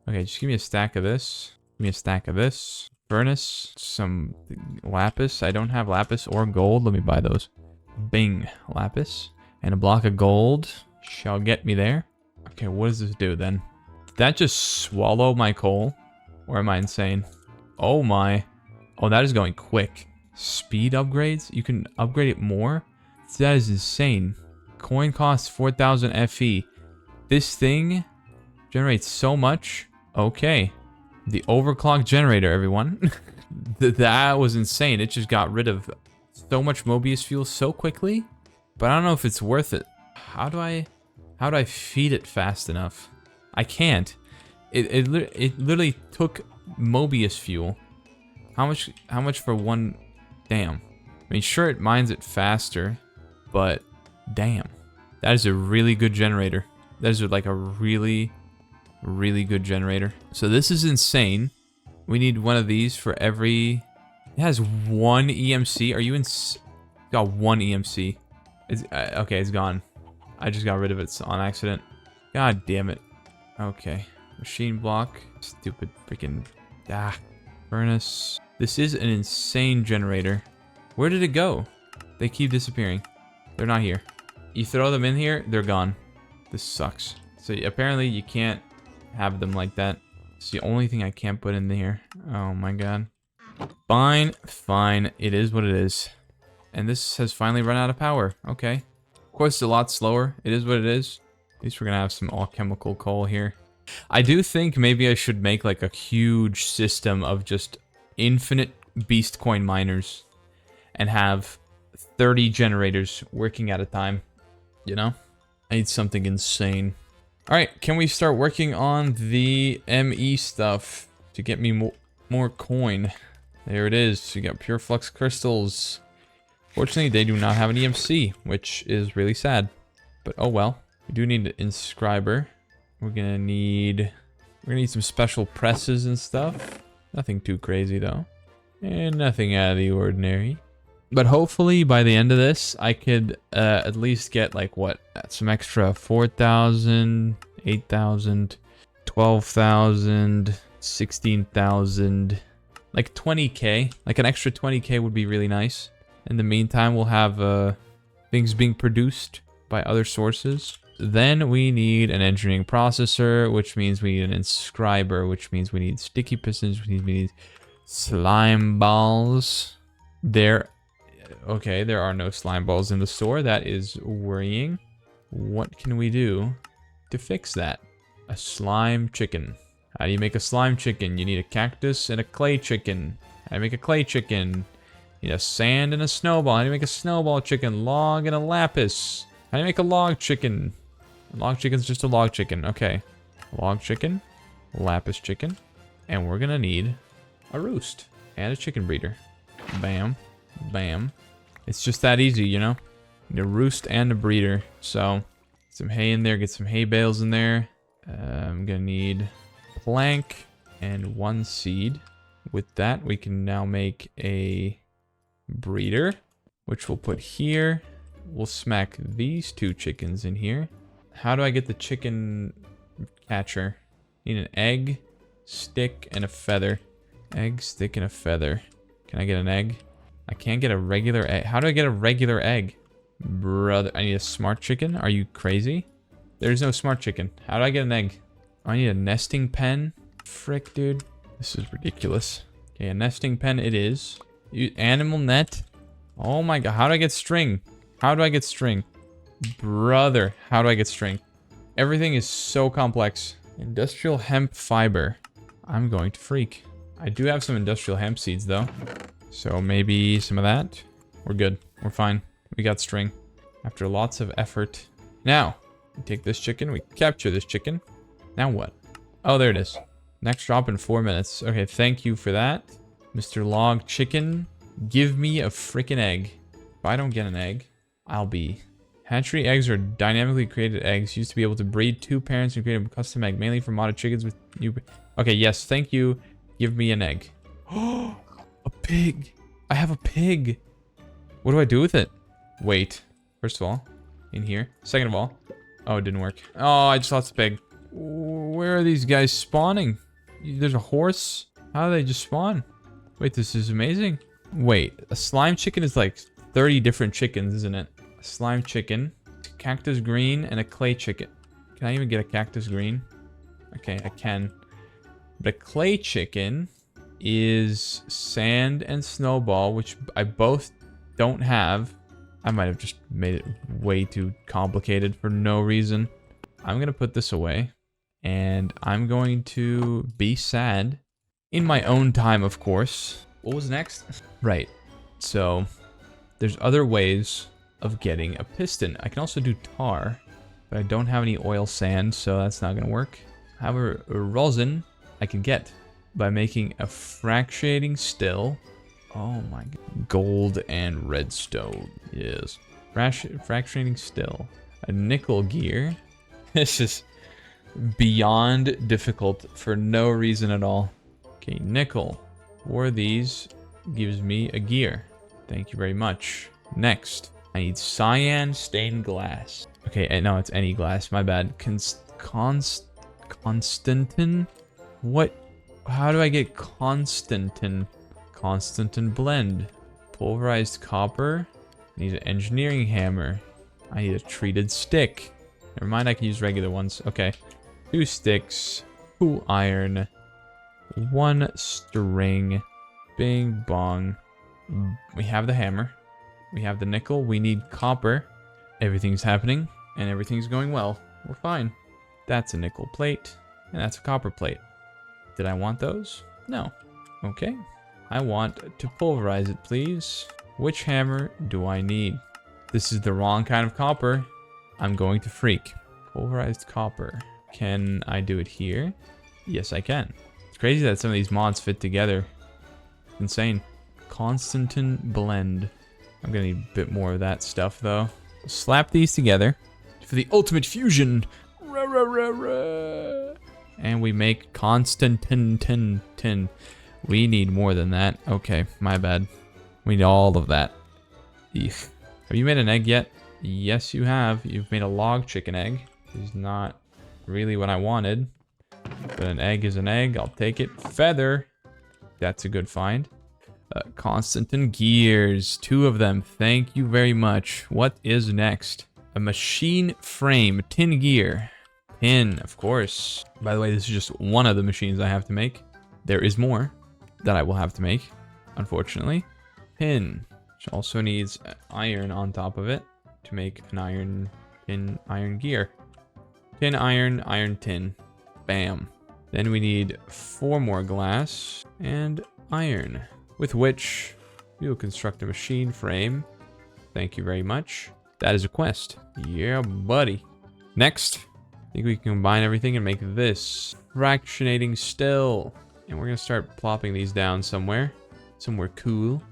Okay, just give me a stack of this. Give me a stack of this. Furnace. Some lapis. I don't have lapis or gold. Let me buy those. Bing. Lapis. And a block of gold shall get me there. Okay, what does this do then? Did that just swallow my coal? Or am I insane? Oh my. Oh, that is going quick. Speed upgrades? You can upgrade it more? That is insane. Coin costs 4,000 FE. This thing generates so much. Okay. The overclock generator, everyone. That was insane. It just got rid of so much Mobius fuel so quickly. But I don't know if it's worth it. How do I feed it fast enough? I can't. It literally took Mobius fuel. How much for one? Damn. I mean, sure, it mines it faster, but damn, that is a really good generator. That is like a really good generator. So this is insane. We need one of these for every. It has 1 EMC. Are you in? Got 1 EMC. It's okay. It's gone. I just got rid of it on accident. God damn it. Okay. Machine block. Stupid freaking. Furnace. This is an insane generator. Where did it go? They keep disappearing. They're not here. You throw them in here, they're gone. This sucks. So apparently you can't have them like that. It's the only thing I can't put in here. Oh my god. Fine. It is what it is. And this has finally run out of power. Okay. Of course, it's a lot slower. It is what it is. At least we're gonna have some alchemical coal here. I do think maybe I should make like a huge system of just infinite beast coin miners and have 30 generators working at a time. You know? I need something insane. Alright, can we start working on the ME stuff to get me more coin? There it is. We got pure flux crystals. Fortunately, they do not have an EMC, which is really sad. But oh well. We do need an inscriber. We're gonna need some special presses and stuff. Nothing too crazy though. And nothing out of the ordinary. But hopefully by the end of this, I could at least get like what? Some extra 4,000, 8,000, 12,000, 16,000, like 20k. Like an extra 20k would be really nice. In the meantime, we'll have things being produced by other sources. Then we need an engineering processor, which means we need an inscriber, which means we need sticky pistons, which means we need slime balls. There... Okay, there are no slime balls in the store. That is worrying. What can we do to fix that? A slime chicken. How do you make a slime chicken? You need a cactus and a clay chicken. How do you make a clay chicken? You need a sand and a snowball. How do you make a snowball chicken? Log and a lapis. How do you make a log chicken? A log chicken's just a log chicken. Okay. Log chicken, lapis chicken, and we're gonna need a roost and a chicken breeder. Bam. Bam. It's just that easy, you know? Need a roost and a breeder. So, get some hay in there, get some hay bales in there. I'm gonna need a plank and 1 seed. With that, we can now make a breeder, which we'll put here. We'll smack these 2 chickens in here. How do I get the chicken catcher? Need an egg, stick, and a feather. Egg, stick, and a feather. Can I get an egg? I can't get a regular egg. How do I get a regular egg? Brother, I need a smart chicken? Are you crazy? There's no smart chicken. How do I get an egg? I need a nesting pen. Frick, dude. This is ridiculous. Okay, a nesting pen it is. Animal net. Oh my god. How do I get string? How do I get string? Brother, how do I get string? Everything is so complex. Industrial hemp fiber. I'm going to freak. I do have some industrial hemp seeds though. So maybe some of that. We're good. We're fine. We got string. After lots of effort. Now, we take this chicken. We capture this chicken. Now what? Oh, there it is. Next drop in 4 minutes. Okay, thank you for that. Mr. Log Chicken, give me a freaking egg. If I don't get an egg, I'll be... Hatchery eggs are dynamically created eggs used to be able to breed 2 parents and create a custom egg, mainly for modded chickens with new... Okay, yes, thank you. Give me an egg. Oh, a pig. I have a pig. What do I do with it? Wait. First of all, in here. Second of all, oh, it didn't work. Oh, I just lost a pig. Where are these guys spawning? There's a horse. How do they just spawn? Wait, this is amazing. Wait, a slime chicken is like 30 different chickens, isn't it? A slime chicken, cactus green, and a clay chicken. Can I even get a cactus green? Okay, I can. But a clay chicken is sand and snowball, which I both don't have. I might have just made it way too complicated for no reason. I'm going to put this away. And I'm going to be sad. In my own time, of course. What was next? Right. So, there's other ways of getting a piston. I can also do tar. But I don't have any oil sand, so that's not going to work. However, rosin I can get by making a fractuating still. Oh my god. Gold and redstone. Yes. Fractuating still. A nickel gear. This is beyond difficult for no reason at all. Okay, nickel. 4 of these gives me a gear. Thank you very much. Next, I need cyan stained glass. Okay, no, it's any glass. My bad. Constantin? What? How do I get Constantin? Constantin blend. Pulverized copper. I need an engineering hammer. I need a treated stick. Never mind, I can use regular ones. Okay. 2 sticks. 2 iron. 1 string. Bing bong. We have the hammer. We have the nickel. We need copper. Everything's happening. And everything's going well. We're fine. That's a nickel plate. And that's a copper plate. Did I want those? No. Okay. I want to pulverize it, please. Which hammer do I need? This is the wrong kind of copper. I'm going to freak. Pulverized copper. Can I do it here? Yes, I can. It's crazy that some of these mods fit together. Insane. Constantin blend. I'm gonna need a bit more of that stuff, though. Slap these together for the ultimate fusion. Rah, rah, rah, rah. And we make Constantin. We need more than that. Okay, my bad. We need all of that. Eek. Have you made an egg yet? Yes, you have. You've made a log chicken egg. It's not really what I wanted. But an egg is an egg. I'll take it. Feather. That's a good find. Constantin gears. 2 of them. Thank you very much. What is next? A machine frame. Tin gear. Tin, of course. By the way, this is just one of the machines I have to make. There is more that I will have to make, unfortunately. tin, which also needs iron on top of it to make an iron gear. Tin, iron, tin. Bam. Then we need 4 more glass and iron, with which we will construct a machine frame. Thank you very much. That is a quest. Yeah, buddy. Next, I think we can combine everything and make this fractionating still. And we're gonna start plopping these down somewhere cool.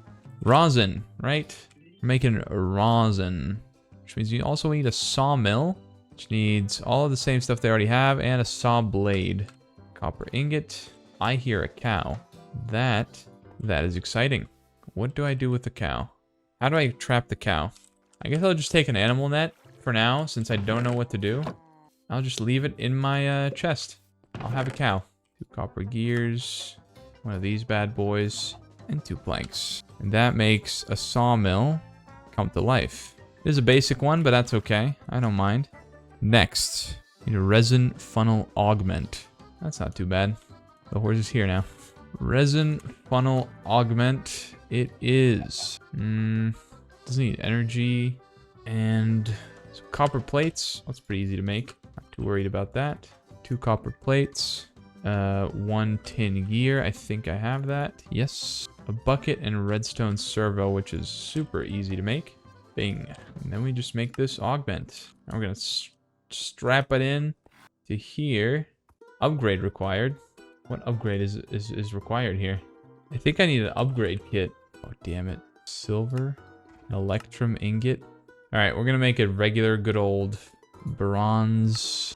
Rosin, right? We're making rosin, which means you also need a sawmill, which needs all of the same stuff they already have, and a saw blade. Copper ingot. I hear a cow. That is exciting. What do I do with the cow? How do I trap the cow? I guess I'll just take an animal net for now, since I don't know what to do. I'll just leave it in my chest. I'll have a cow. 2 copper gears, 1 of these bad boys, and 2 planks. And that makes a sawmill come to life. It is a basic one, but that's okay. I don't mind. Next, need a resin funnel augment. That's not too bad. The horse is here now. Resin funnel augment it is. Doesn't need energy. And some copper plates. That's pretty easy to make. Not too worried about that. 2 copper plates. 1 tin gear. I think I have that. Yes. A bucket and a redstone servo, which is super easy to make. Bing. And then we just make this augment. And we're going to strap it in to here. Upgrade required. What upgrade is required here? I think I need an upgrade kit. Oh, damn it. Silver. An electrum ingot. All right, we're going to make a regular good old bronze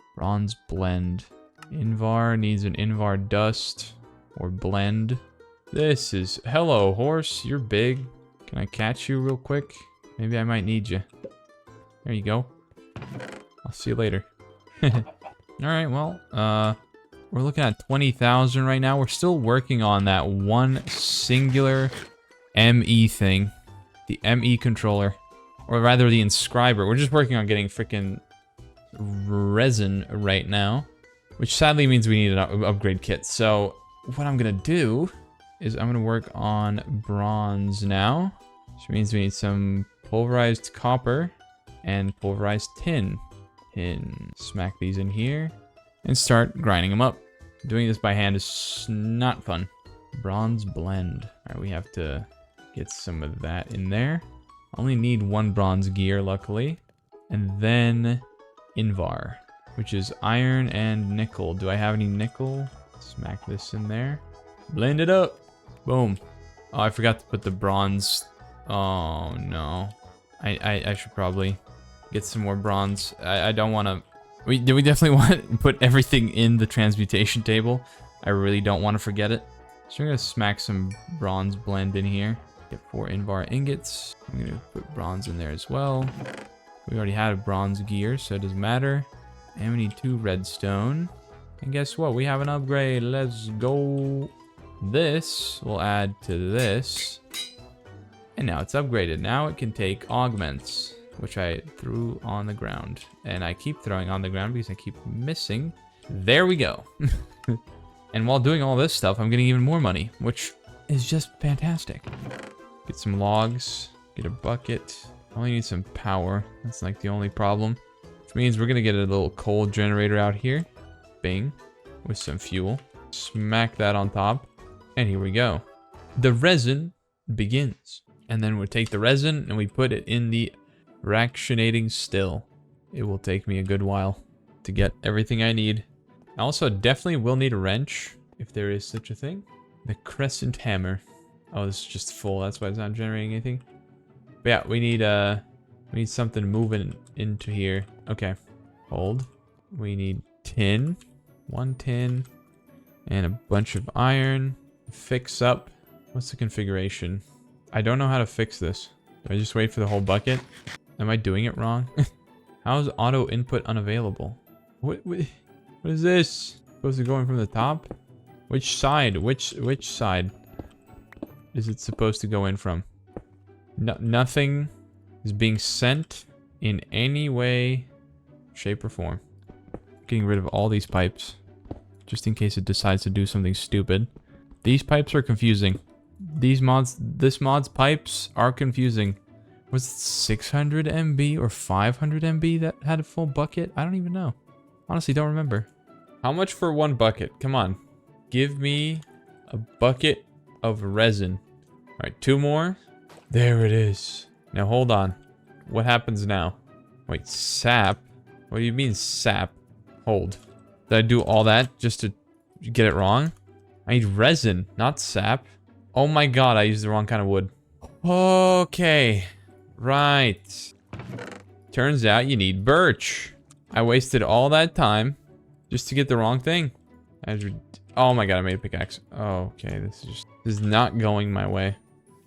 blend. Invar needs an Invar dust or blend. This is... Hello, horse. You're big. Can I catch you real quick? Maybe I might need you. There you go. I'll see you later. Alright, well, we're looking at 20,000 right now. We're still working on that one singular ME thing. The ME controller. Or rather, the inscriber. We're just working on getting freaking resin right now. Which sadly means we need an upgrade kit. So, what I'm going to do is I'm going to work on bronze now. Which means we need some pulverized copper and pulverized tin. Smack these in here and start grinding them up. Doing this by hand is not fun. Bronze blend. All right, we have to get some of that in there. Only need 1 bronze gear, luckily. And then Invar, which is iron and nickel. Do I have any nickel? Smack this in there. Blend it up. Boom. Oh, I forgot to put the bronze. Oh, no. I should probably get some more bronze. I don't want to... We definitely want to put everything in the transmutation table. I really don't want to forget it. So I'm going to smack some bronze blend in here. Get 4 Invar ingots. I'm going to put bronze in there as well. We already had a bronze gear, so it doesn't matter. And we need 2 redstone. And guess what? We have an upgrade. Let's go. This will add to this. And now it's upgraded. Now it can take augments, which I threw on the ground. And I keep throwing on the ground because I keep missing. There we go. And while doing all this stuff, I'm getting even more money, which is just fantastic. Get some logs, get a bucket. I only need some power. That's like the only problem. Which means we're gonna get a little coal generator out here. Bing. With some fuel. Smack that on top. And here we go. The resin begins. And then we take the resin and we put it in the fractionating still. It will take me a good while to get everything I need. I also definitely will need a wrench, if there is such a thing. The crescent hammer. Oh, this is just full. That's why it's not generating anything. But yeah, we need something moving into here. Okay, hold. We need tin. 1 tin. And a bunch of iron. Fix up. What's the configuration? I don't know how to fix this. Do I just wait for the whole bucket? Am I doing it wrong? How is auto input unavailable? What is this? Supposed to go in from the top? Which side? Which side is it supposed to go in from? Nothing is being sent in any way, shape, or form. Getting rid of all these pipes, just in case it decides to do something stupid. These pipes are confusing. This mod's pipes are confusing. Was it 600 MB or 500 MB that had a full bucket? I don't even know. Honestly, don't remember. How much for one bucket? Come on. Give me a bucket of resin. All right, 2 more. There it is. Now, hold on. What happens now? Wait, sap? What do you mean, sap? Hold. Did I do all that just to get it wrong? I need resin, not sap. Oh my god, I used the wrong kind of wood. Okay. Right. Turns out you need birch. I wasted all that time just to get the wrong thing. Oh my god, I made a pickaxe. Oh, okay, this is not going my way.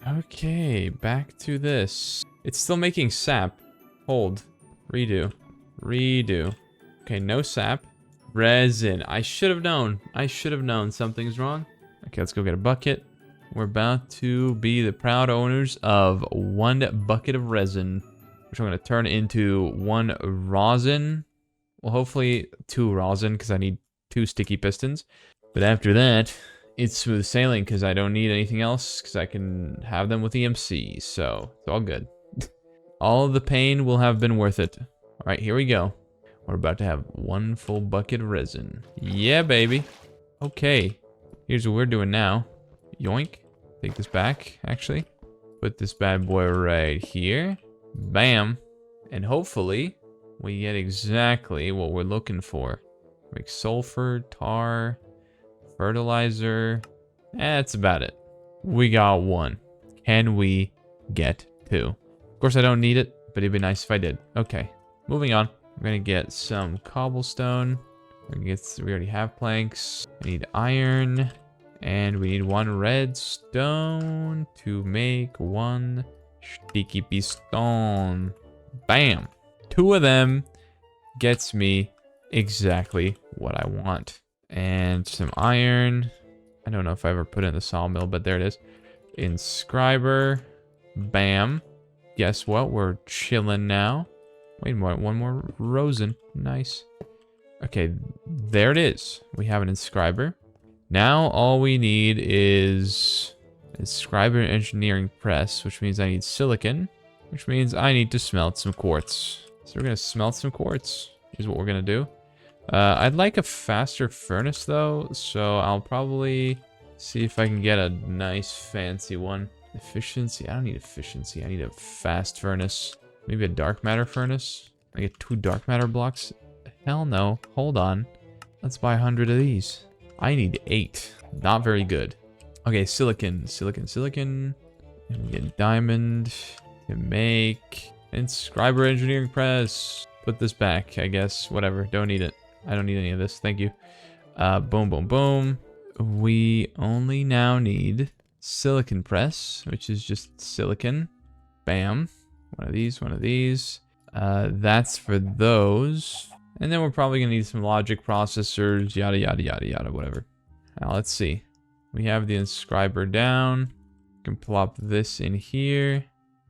Okay, back to this. It's still making sap. Hold. Redo. Redo. Okay, no sap. Resin. I should have known. I should have known something's wrong. Okay, let's go get a bucket. We're about to be the proud owners of 1 bucket of resin, which I'm going to turn into 1 rosin. Well, hopefully 2 rosin, because I need 2 sticky pistons. But after that, it's smooth sailing, because I don't need anything else, because I can have them with EMC, so it's all good. All of the pain will have been worth it. All right, here we go. We're about to have 1 full bucket of resin. Yeah, baby. Okay, here's what we're doing now. Yoink. Take this back, actually. Put this bad boy right here. Bam. And hopefully, we get exactly what we're looking for. Make sulfur, tar, fertilizer. That's about it. We got 1. Can we get 2? Of course, I don't need it, but it'd be nice if I did. Okay, moving on. We're gonna get some cobblestone. We already have planks. We need iron. And we need 1 redstone to make 1 sticky piston. Bam! 2 of them gets me exactly what I want. And some iron. I don't know if I ever put it in the sawmill, but there it is. Inscriber. Bam. Guess what? We're chilling now. Wait a minute. 1 more rosin. Nice. Okay, there it is. We have an inscriber. Now all we need is inscriber engineering press, which means I need silicon, which means I need to smelt some quartz. So we're gonna smelt some quartz. Is what we're gonna do. I'd like a faster furnace though, so I'll probably see if I can get a nice fancy one. Efficiency? I don't need efficiency. I need a fast furnace. Maybe a dark matter furnace. I get 2 dark matter blocks. Hell no. Hold on. Let's buy 100 of these. I need 8. Not very good. Okay, silicon. And we get diamond to make inscriber engineering press. Put this back, I guess. Whatever. Don't need it. I don't need any of this. Thank you. Boom, boom, boom. We only now need silicon press, which is just silicon. Bam. One of these. That's for those. And then we're probably going to need some logic processors, yada, yada, yada, yada, whatever. Now, let's see. We have the inscriber down. We can plop this in here and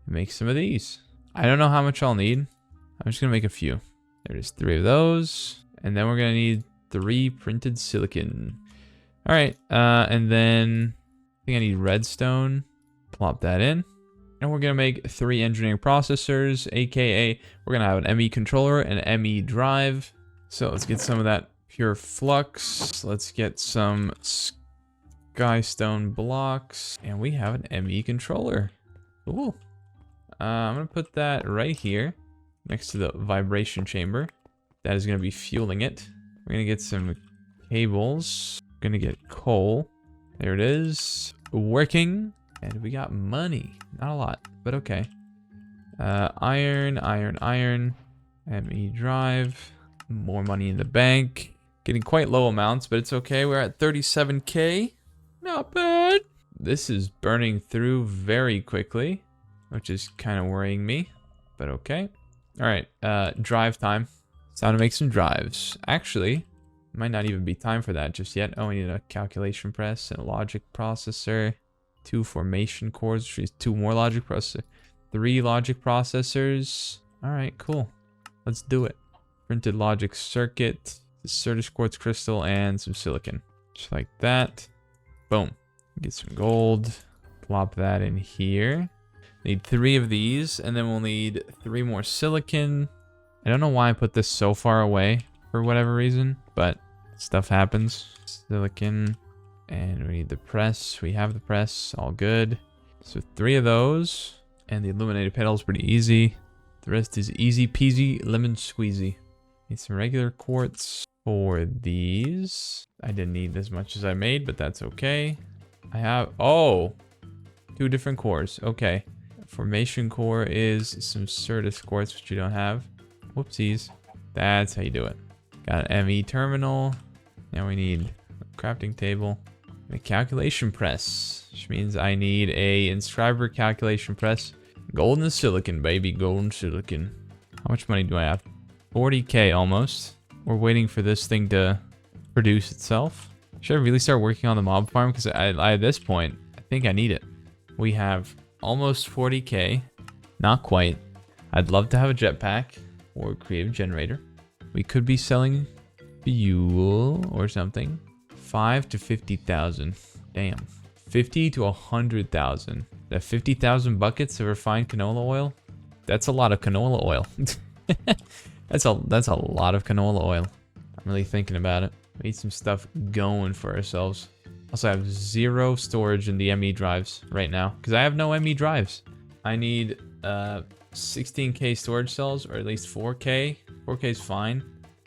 make some of these. I don't know how much I'll need. I'm just going to make a few. There's 3 of those. And then we're going to need 3 printed silicon. All right. And then I think I need redstone. Plop that in. And we're going to make 3 engineering processors, aka we're going to have an ME controller and an ME drive. So let's get some of that pure flux. Let's get some skystone blocks. And we have an ME controller. Cool. I'm going to put that right here next to the vibration chamber. That is going to be fueling it. We're going to get some cables. Going to get coal. There it is. Working. And we got money. Not a lot, but okay. Iron. ME drive. More money in the bank. Getting quite low amounts, but it's okay. We're at 37K. Not bad. This is burning through very quickly, which is kind of worrying me, but okay. All right, drive time. It's time to make some drives. Actually, might not even be time for that just yet. Oh, we need a calculation press and a logic processor. 2 formation cores, which is 2 more logic processors. 3 logic processors. All right, cool. Let's do it. Printed logic circuit, the Certus quartz crystal, and some silicon. Just like that. Boom. Get some gold. Plop that in here. Need 3 of these, and then we'll need 3 more silicon. I don't know why I put this so far away for whatever reason, but stuff happens. Silicon, and we need the press. We have the press, all good. So 3 of those, and the illuminated panel is pretty easy. The rest is easy peasy lemon squeezy. Need some regular quartz for these. I didn't need as much as I made, but that's okay. I have, oh, 2 different cores. Okay. Formation core is some Certus quartz, which you don't have. Whoopsies. That's how you do it. Got an ME terminal. Now we need a crafting table. And a calculation press, which means I need a inscriber calculation press. Golden silicon, baby. Golden silicon. How much money do I have? 40K almost. We're waiting for this thing to produce itself. Should I really start working on the mob farm? Because at this point, I think I need it. We have almost 40K. Not quite. I'd love to have a jetpack or a creative generator. We could be selling fuel or something. 5 to 50,000. Damn. 50 to 100,000. That 50,000 buckets of refined canola oil. That's a lot of canola oil. That's a lot of canola oil. I'm really thinking about it. We need some stuff going for ourselves. Also, I have 0 storage in the ME drives right now because I have no ME drives. I need 16K storage cells, or at least 4K. 4K is fine,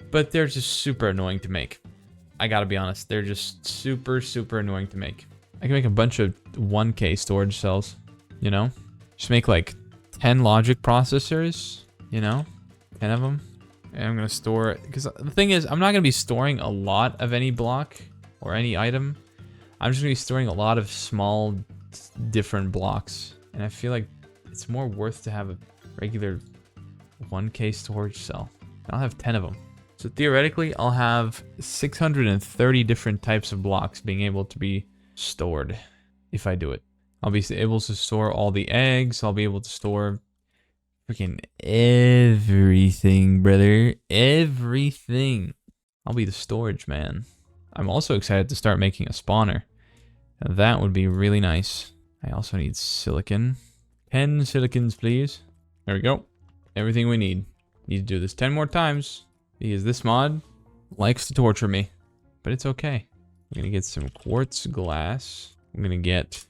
but they're just super annoying to make. I gotta be honest, they're just super annoying to make. I can make a bunch of 1K storage cells, you know? Just make like 10 logic processors, you know? 10 of them. And I'm gonna store it, because the thing is, I'm not gonna be storing a lot of any block or any item. I'm just gonna be storing a lot of small, different blocks. And I feel like it's more worth to have a regular 1K storage cell. I'll have 10 of them. So theoretically, I'll have 630 different types of blocks being able to be stored if I do it. I'll be able to store all the eggs. I'll be able to store freaking everything, brother. Everything. I'll be the storage man. I'm also excited to start making a spawner. That would be really nice. I also need silicon. 10 silicons, please. There we go. Everything we need. Need to do this 10 more times because this mod likes to torture me, but it's okay. I'm gonna get some quartz glass. I'm gonna get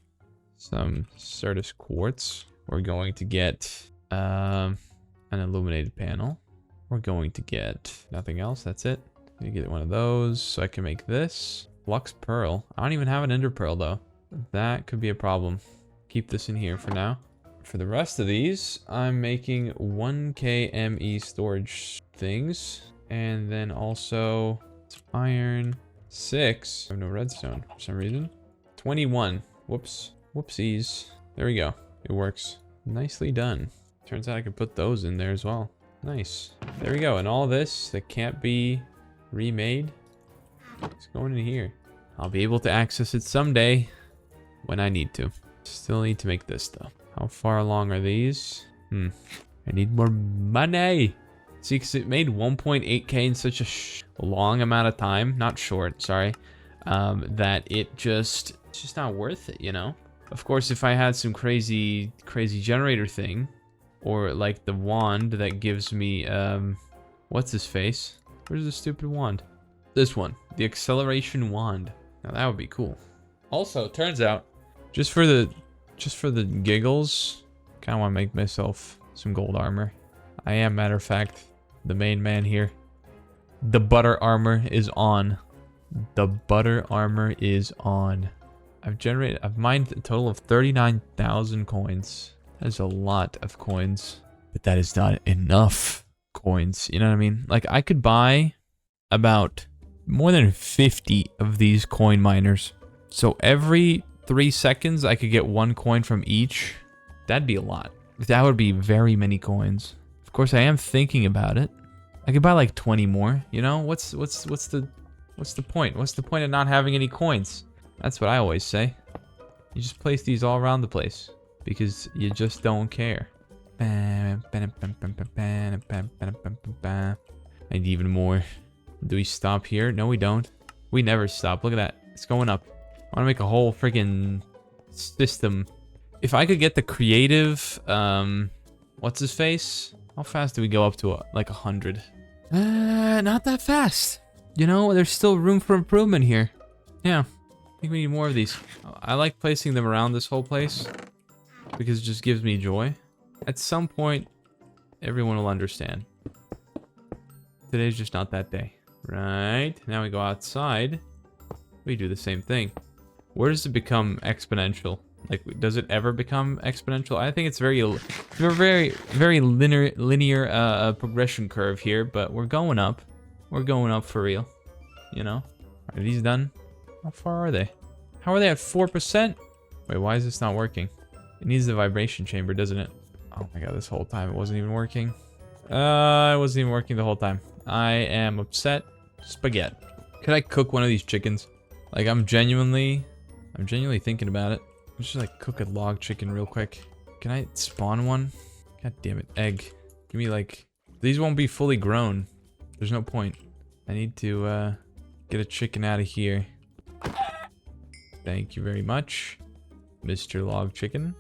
some Certus quartz. We're going to get an illuminated panel. We're going to get nothing else. That's it. I'm gonna get one of those so I can make this. Flux pearl. I don't even have an ender pearl though. That could be a problem. Keep this in here for now. For the rest of these, I'm making 1K ME storage things. And then also iron 6. I have no redstone for some reason. 21. Whoops. Whoopsies. There we go. It works. Nicely done. Turns out I could put those in there as well. Nice. There we go. And all this that can't be remade, it's going in here. I'll be able to access it someday when I need to. Still need to make this though. How far along are these? I need more money. See, because it made 1.8K in such a long amount of time. Not short, sorry. That it's just not worth it, you know? Of course, if I had some crazy generator thing, or like the wand that gives me, what's his face? Where's the stupid wand? This one, the acceleration wand. Now that would be cool. Also, turns out, just for the giggles, kind of want to make myself some gold armor. I am, matter of fact, the main man here. The butter armor is on. The butter armor is on. I've mined a total of 39,000 coins. That is a lot of coins, but that is not enough coins. You know what I mean? Like, I could buy about more than 50 of these coin miners. So every 3 seconds, I could get 1 coin from each. That'd be a lot. That would be very many coins. Of course, I am thinking about it. I could buy like 20 more. You know, what's the point? What's the point of not having any coins? That's what I always say. You just place these all around the place because you just don't care. I need even more. Do we stop here? No, we don't. We never stop. Look at that. It's going up. I want to make a whole freaking system If I could get the creative, what's his face? How fast do we go up to like 100? Not that fast. You know, there's still room for improvement here. Yeah, I think we need more of these. I like placing them around this whole place because it just gives me joy. At some point, everyone will understand. Today's just not that day. Right, now we go outside. We do the same thing. Where does it become exponential? Like, does it ever become exponential? I think it's very linear progression curve here, but we're going up. We're going up for real. You know? Are these done? How far are they? How are they at 4%? Wait, why is this not working? It needs the vibration chamber, doesn't it? Oh my god, this whole time it wasn't even working. It wasn't even working the whole time. I am upset. Spaghetti. Could I cook one of these chickens? Like, I'm genuinely thinking about it. Let's just like cook a log chicken real quick. Can I spawn one? God damn it. Egg. Give me like... These won't be fully grown. There's no point. I need to get a chicken out of here. Thank you very much, Mr. Log Chicken.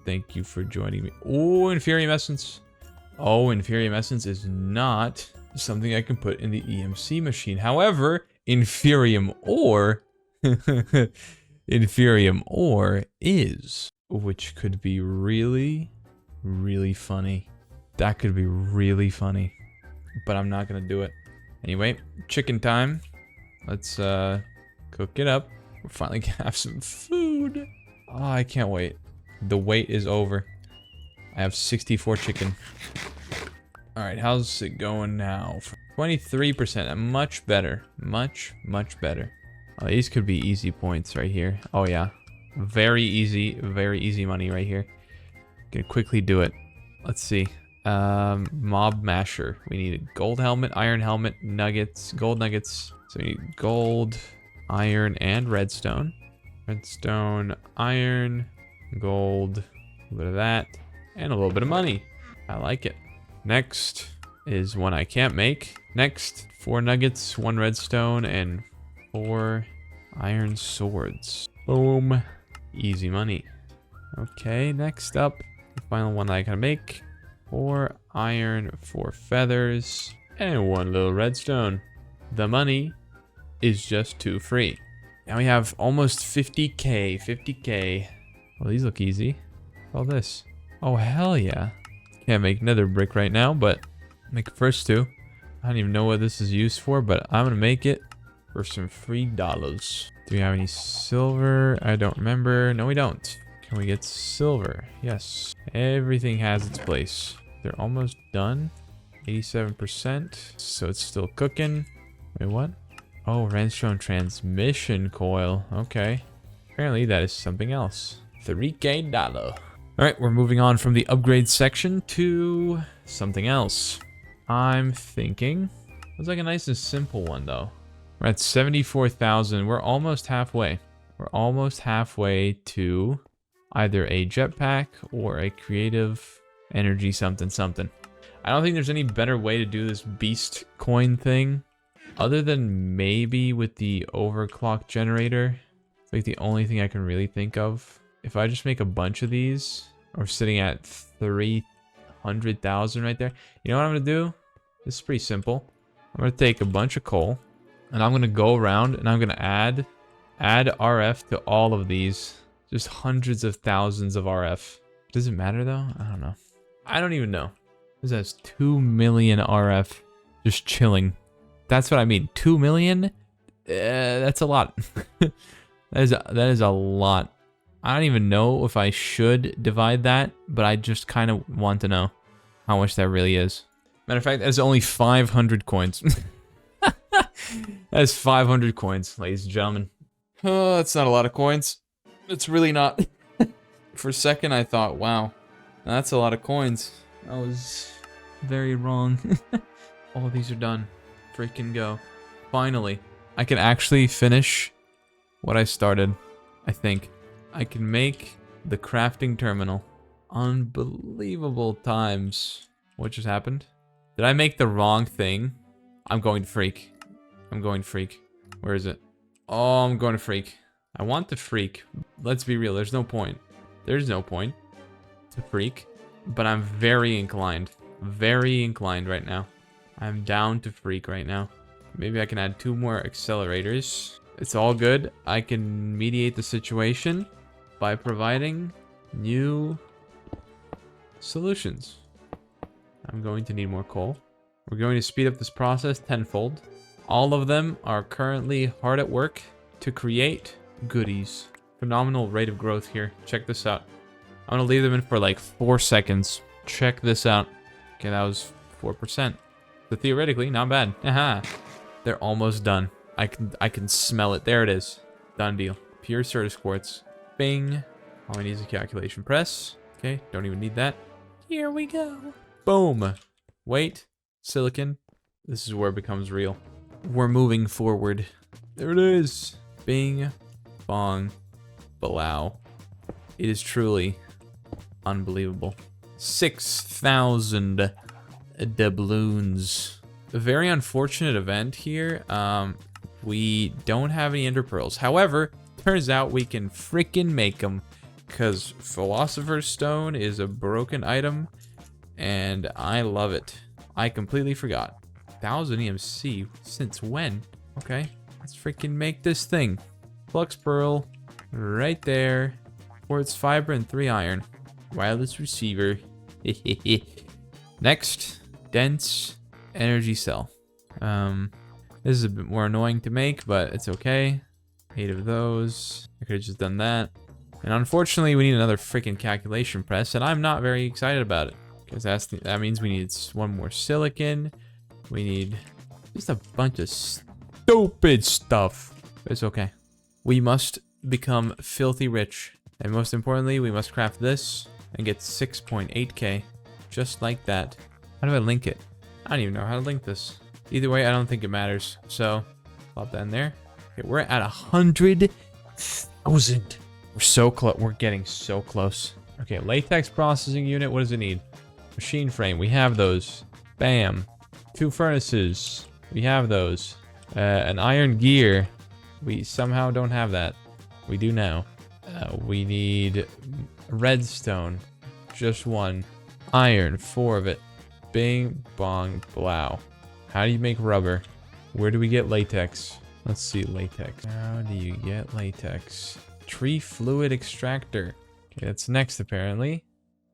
Thank you for joining me. Oh, Inferium Essence. Oh, Inferium Essence is not something I can put in the EMC machine. However, Inferium Ore... Inferium Ore is, which could be really, really funny. That could be really funny, but I'm not gonna do it. Anyway, chicken time. Let's cook it up. We're finally gonna have some food. Oh, I can't wait. The wait is over. I have 64 chicken. All right, how's it going now? 23%, much better, much better. Oh, these could be easy points right here. Oh yeah, very easy money right here. Gonna quickly do it. Let's see. Mob masher. We need a gold helmet, iron helmet, nuggets, gold nuggets. So we need gold, iron, and redstone. Redstone, iron, gold, a bit of that, and a little bit of money. I like it. Next is one I can't make. Next, 4 nuggets, 1 redstone, and 4 iron swords. Boom. Easy money. Okay, next up, the final one that I can make. 4 iron, 4 feathers, and 1 little redstone. The money is just too free. Now we have almost 50k, 50k. Well, these look easy. All this. Oh, hell yeah. Can't make nether brick right now, but make the first 2. I don't even know what this is used for, but I'm gonna make it for some free dollars. Do we have any silver? I don't remember. No, we don't. Can we get silver? Yes. Everything has its place. They're almost done. 87%. So it's still cooking. Wait, what? Oh, redstone transmission coil. Okay. Apparently that is something else. $3K. Alright, we're moving on from the upgrade section to something else. I'm thinking... Looks like a nice and simple one, though. We're at 74,000. We're almost halfway. We're almost halfway to either a jetpack or a creative energy something something. I don't think there's any better way to do this beast coin thing other than maybe with the overclock generator. It's like the only thing I can really think of. If I just make a bunch of these, we're sitting at 300,000 right there. You know what I'm gonna do? This is pretty simple. I'm gonna take a bunch of coal and I'm gonna go around and I'm gonna add RF to all of these. Just hundreds of thousands of RF. Does it matter though? I don't know. I don't even know. This has 2 million RF just chilling. That's what I mean. 2 million? That's a lot. that is a lot. I don't even know if I should divide that, but I just kind of want to know how much that really is. Matter of fact, that's only 500 coins. That's 500 coins, ladies and gentlemen. Oh, that's not a lot of coins. It's really not. For a second, I thought, wow, that's a lot of coins. I was very wrong. All these are done. Freaking go. Finally, I can actually finish what I started, I think. I can make the crafting terminal. Unbelievable times. What just happened? Did I make the wrong thing? I'm going to freak. I'm going to freak. Where is it? Oh, I'm going to freak. I want to freak. Let's be real. There's no point. There's no point to freak. But I'm very inclined. Very inclined right now. I'm down to freak right now. Maybe I can add 2 more accelerators. It's all good. I can mediate the situation by providing new solutions. I'm going to need more coal. We're going to speed up this process tenfold. All of them are currently hard at work to create goodies. Phenomenal rate of growth here. Check this out. I'm gonna leave them in for like 4 seconds. Check this out. Okay, that was 4%. So theoretically, not bad. Aha. They're almost done. I can smell it. There it is. Done deal. Pure Certus quartz. Bing. All we need is a calculation press. Okay, don't even need that. Here we go. Boom. Wait. Silicon. This is where it becomes real. We're moving forward. There it is. Bing. Bong. Blow. It is truly unbelievable. 6,000 doubloons. A very unfortunate event here. We don't have any ender pearls. However, turns out we can freaking make them, because Philosopher's Stone is a broken item, and I love it. I completely forgot. 1,000 EMC? Since when? Okay, let's freaking make this thing. Flux pearl, right there. Quartz fiber and 3 iron. Wireless receiver. Next, dense energy cell. This is a bit more annoying to make, but it's okay. 8 of those. I could have just done that. And unfortunately, we need another freaking calculation press, and I'm not very excited about it. Because that means we need 1 more silicon. We need just a bunch of stupid stuff. But it's okay. We must become filthy rich. And most importantly, we must craft this and get 6.8k. Just like that. How do I link it? I don't even know how to link this. Either way, I don't think it matters. So, plop that in there. Okay, we're at 100,000. We're so close. We're getting so close. Okay, latex processing unit. What does it need? Machine frame. We have those. Bam. 2 furnaces. We have those. An iron gear. We somehow don't have that. We do now. We need redstone. Just 1. Iron. 4 of it. Bing, bong, blow. How do you make rubber? Where do we get latex? Let's see, latex. How do you get latex? Tree fluid extractor. Okay, that's next apparently.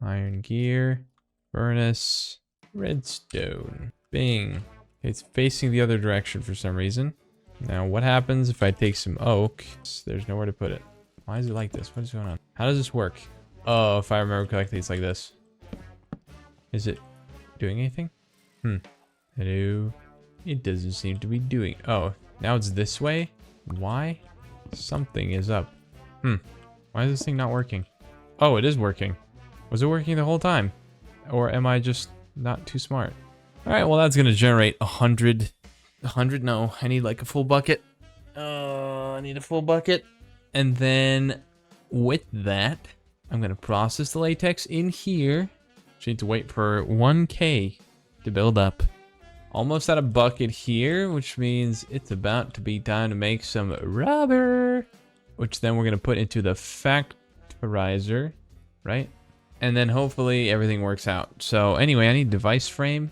Iron gear. Furnace. Redstone. Bing. It's facing the other direction for some reason. Now, what happens if I take some oak? There's nowhere to put it. Why is it like this? What is going on? How does this work? Oh, if I remember correctly, it's like this. Is it doing anything? Hello? It doesn't seem to be doing... Oh, now it's this way? Why? Something is up. Why is this thing not working? Oh, it is working. Was it working the whole time? Or am I just not too smart? Alright, well that's gonna generate 100... 100? No, I need like a full bucket. Oh, I need a full bucket. And then with that, I'm gonna process the latex in here. Just need to wait for 1k to build up. Almost at a bucket here, which means it's about to be time to make some rubber, which then we're gonna put into the factorizer, right? And then hopefully everything works out. So anyway, I need device frame.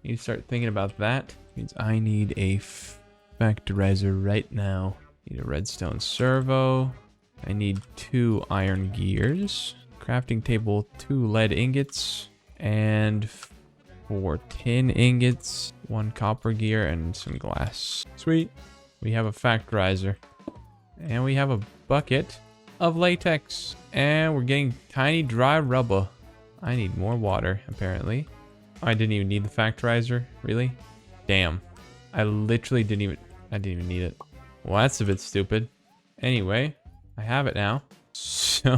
Need to start thinking about that. Means I need a factorizer right now. Need a redstone servo. I need 2 iron gears. Crafting table, 2 lead ingots. And 4 tin ingots. 1 copper gear and some glass. Sweet. We have a factorizer. And we have a bucket of latex. And we're getting tiny dry rubber. I need more water, apparently. Oh, I didn't even need the factorizer. Really? Damn. I literally didn't even need it. Well, that's a bit stupid. Anyway, I have it now. So,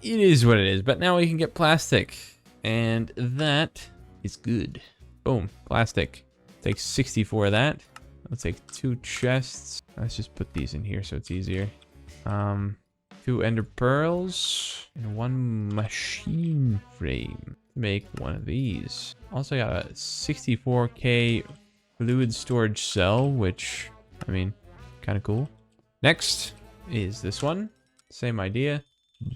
it is what it is. But now we can get plastic. And that is good. Boom. Plastic. Take 64 of that. Let's take 2 chests. Let's just put these in here so it's easier. 2 ender pearls. And 1 machine frame. Make 1 of these. Also got a 64k fluid storage cell, which, I mean, kind of cool. Next is this one. Same idea.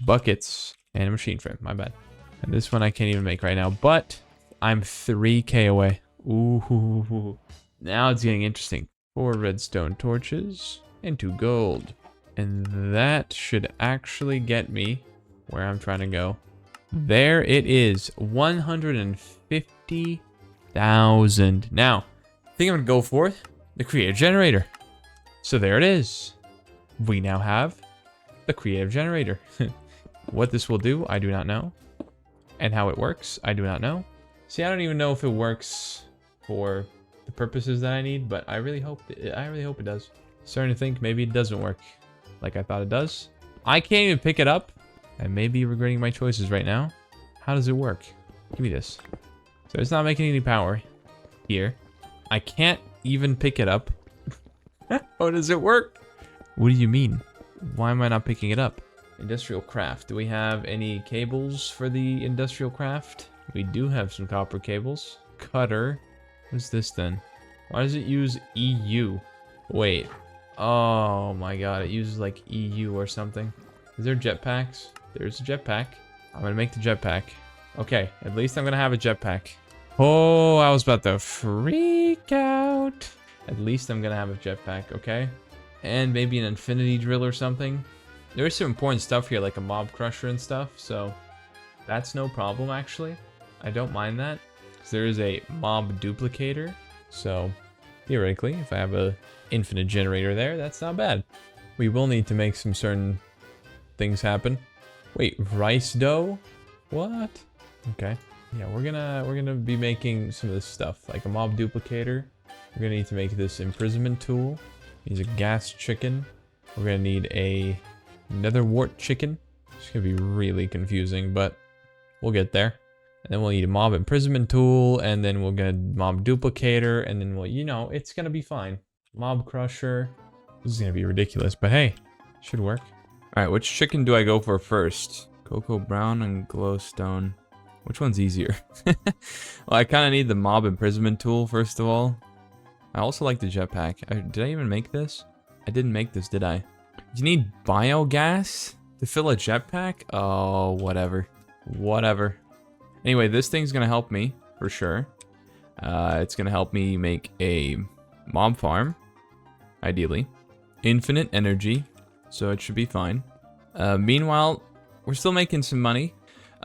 buckets, and a machine frame. My bad. And this one I can't even make right now, but I'm 3K away. Ooh. Now it's getting interesting. 4 redstone torches and 2 gold. And that should actually get me where I'm trying to go. There it is. 150,000. Now, I think I'm going to go for the creative generator. So there it is. We now have the creative generator. What this will do, I do not know. And how it works, I do not know. See, I don't even know if it works for the purposes that I need, but I really hope it does. Starting to think maybe it doesn't work like I thought it does. I can't even pick it up. I may be regretting my choices right now. How does it work? Give me this. So it's not making any power here. I can't even pick it up. How does it work? What do you mean? Why am I not picking it up? Industrial craft. Do we have any cables for the industrial craft? We do have some copper cables. Cutter. What's this then? Why does it use EU? Wait. Oh my god, it uses like EU or something. Is there jetpacks? There's a jetpack. I'm gonna make the jetpack. Okay, at least I'm gonna have a jetpack. Oh, I was about to freak out. At least I'm gonna have a jetpack, okay? And maybe an infinity drill or something. There's some important stuff here, like a mob crusher and stuff, so that's no problem actually. I don't mind that. Because there is a mob duplicator, so theoretically, if I have a infinite generator there, that's not bad. We will need to make some certain things happen. Wait, rice dough? What? Okay. Yeah, we're gonna be making some of this stuff, like a mob duplicator. We're gonna need to make this imprisonment tool. Use a gas chicken. We're gonna need a nether wart chicken. It's gonna be really confusing, but we'll get there. And then we'll need a mob imprisonment tool, and then we'll get a mob duplicator, and then we'll, you know, it's gonna be fine. Mob crusher. This is gonna be ridiculous, but hey, should work. All right, which chicken do I go for first? Cocoa brown and glowstone. Which one's easier? Well, I kind of need the mob imprisonment tool first of all. I also like the jetpack. Did I even make this? I didn't make this, did I? You need biogas to fill a jetpack? Oh, whatever. Whatever. Anyway, this thing's gonna help me, for sure. It's gonna help me make a mob farm, ideally. Infinite energy, so it should be fine. Meanwhile, we're still making some money.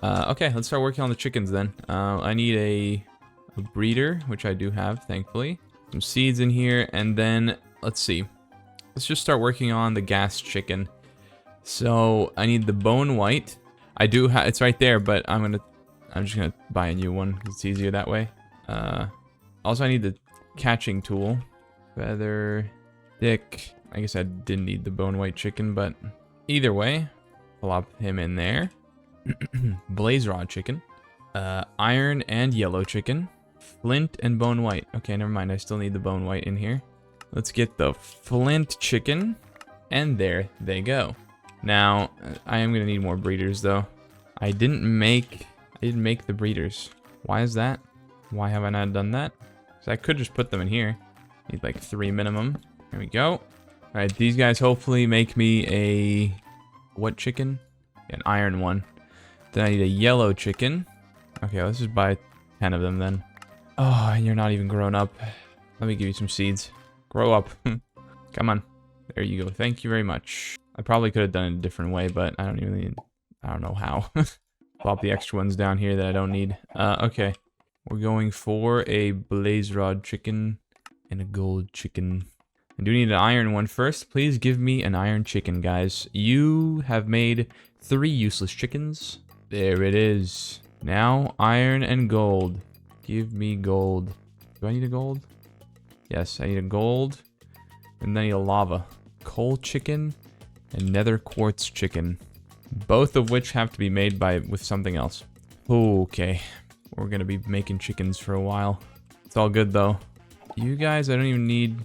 Okay, let's start working on the chickens then. I need a breeder, which I do have, thankfully. Some seeds in here, and then, let's see. Let's just start working on the gas chicken. So, I need the bone white. I do have, it's right there, but I'm just gonna buy a new one, because it's easier that way. Also, I need the catching tool. Feather, stick. I guess I didn't need the bone white chicken, but either way, plop him in there. Blaze rod chicken. Iron and yellow chicken. Flint and bone white. Okay, never mind. I still need the bone white in here. Let's get the flint chicken. And there they go. Now, I am going to need more breeders, though. I didn't make the breeders. Why is that? Why have I not done that? So I could just put them in here. Need like 3 minimum. There we go. Alright, these guys hopefully make me a... what chicken? An iron one. Then I need a yellow chicken. Okay, let's just buy 10 of them then. Oh, and you're not even grown up. Let me give you some seeds. Grow up. Come on. There you go. Thank you very much. I probably could have done it a different way, but I don't know how. Plop the extra ones down here that I don't need. Okay. We're going for a blaze rod chicken and a gold chicken. I do need an iron one first. Please give me an iron chicken, guys. You have made 3 useless chickens. There it is. Now, iron and gold. Give me gold. Do I need a gold? Yes, I need a gold. And then I need a lava. Coal chicken and nether quartz chicken. Both of which have to be made with something else. Okay. We're gonna be making chickens for a while. It's all good though. You guys, I don't even need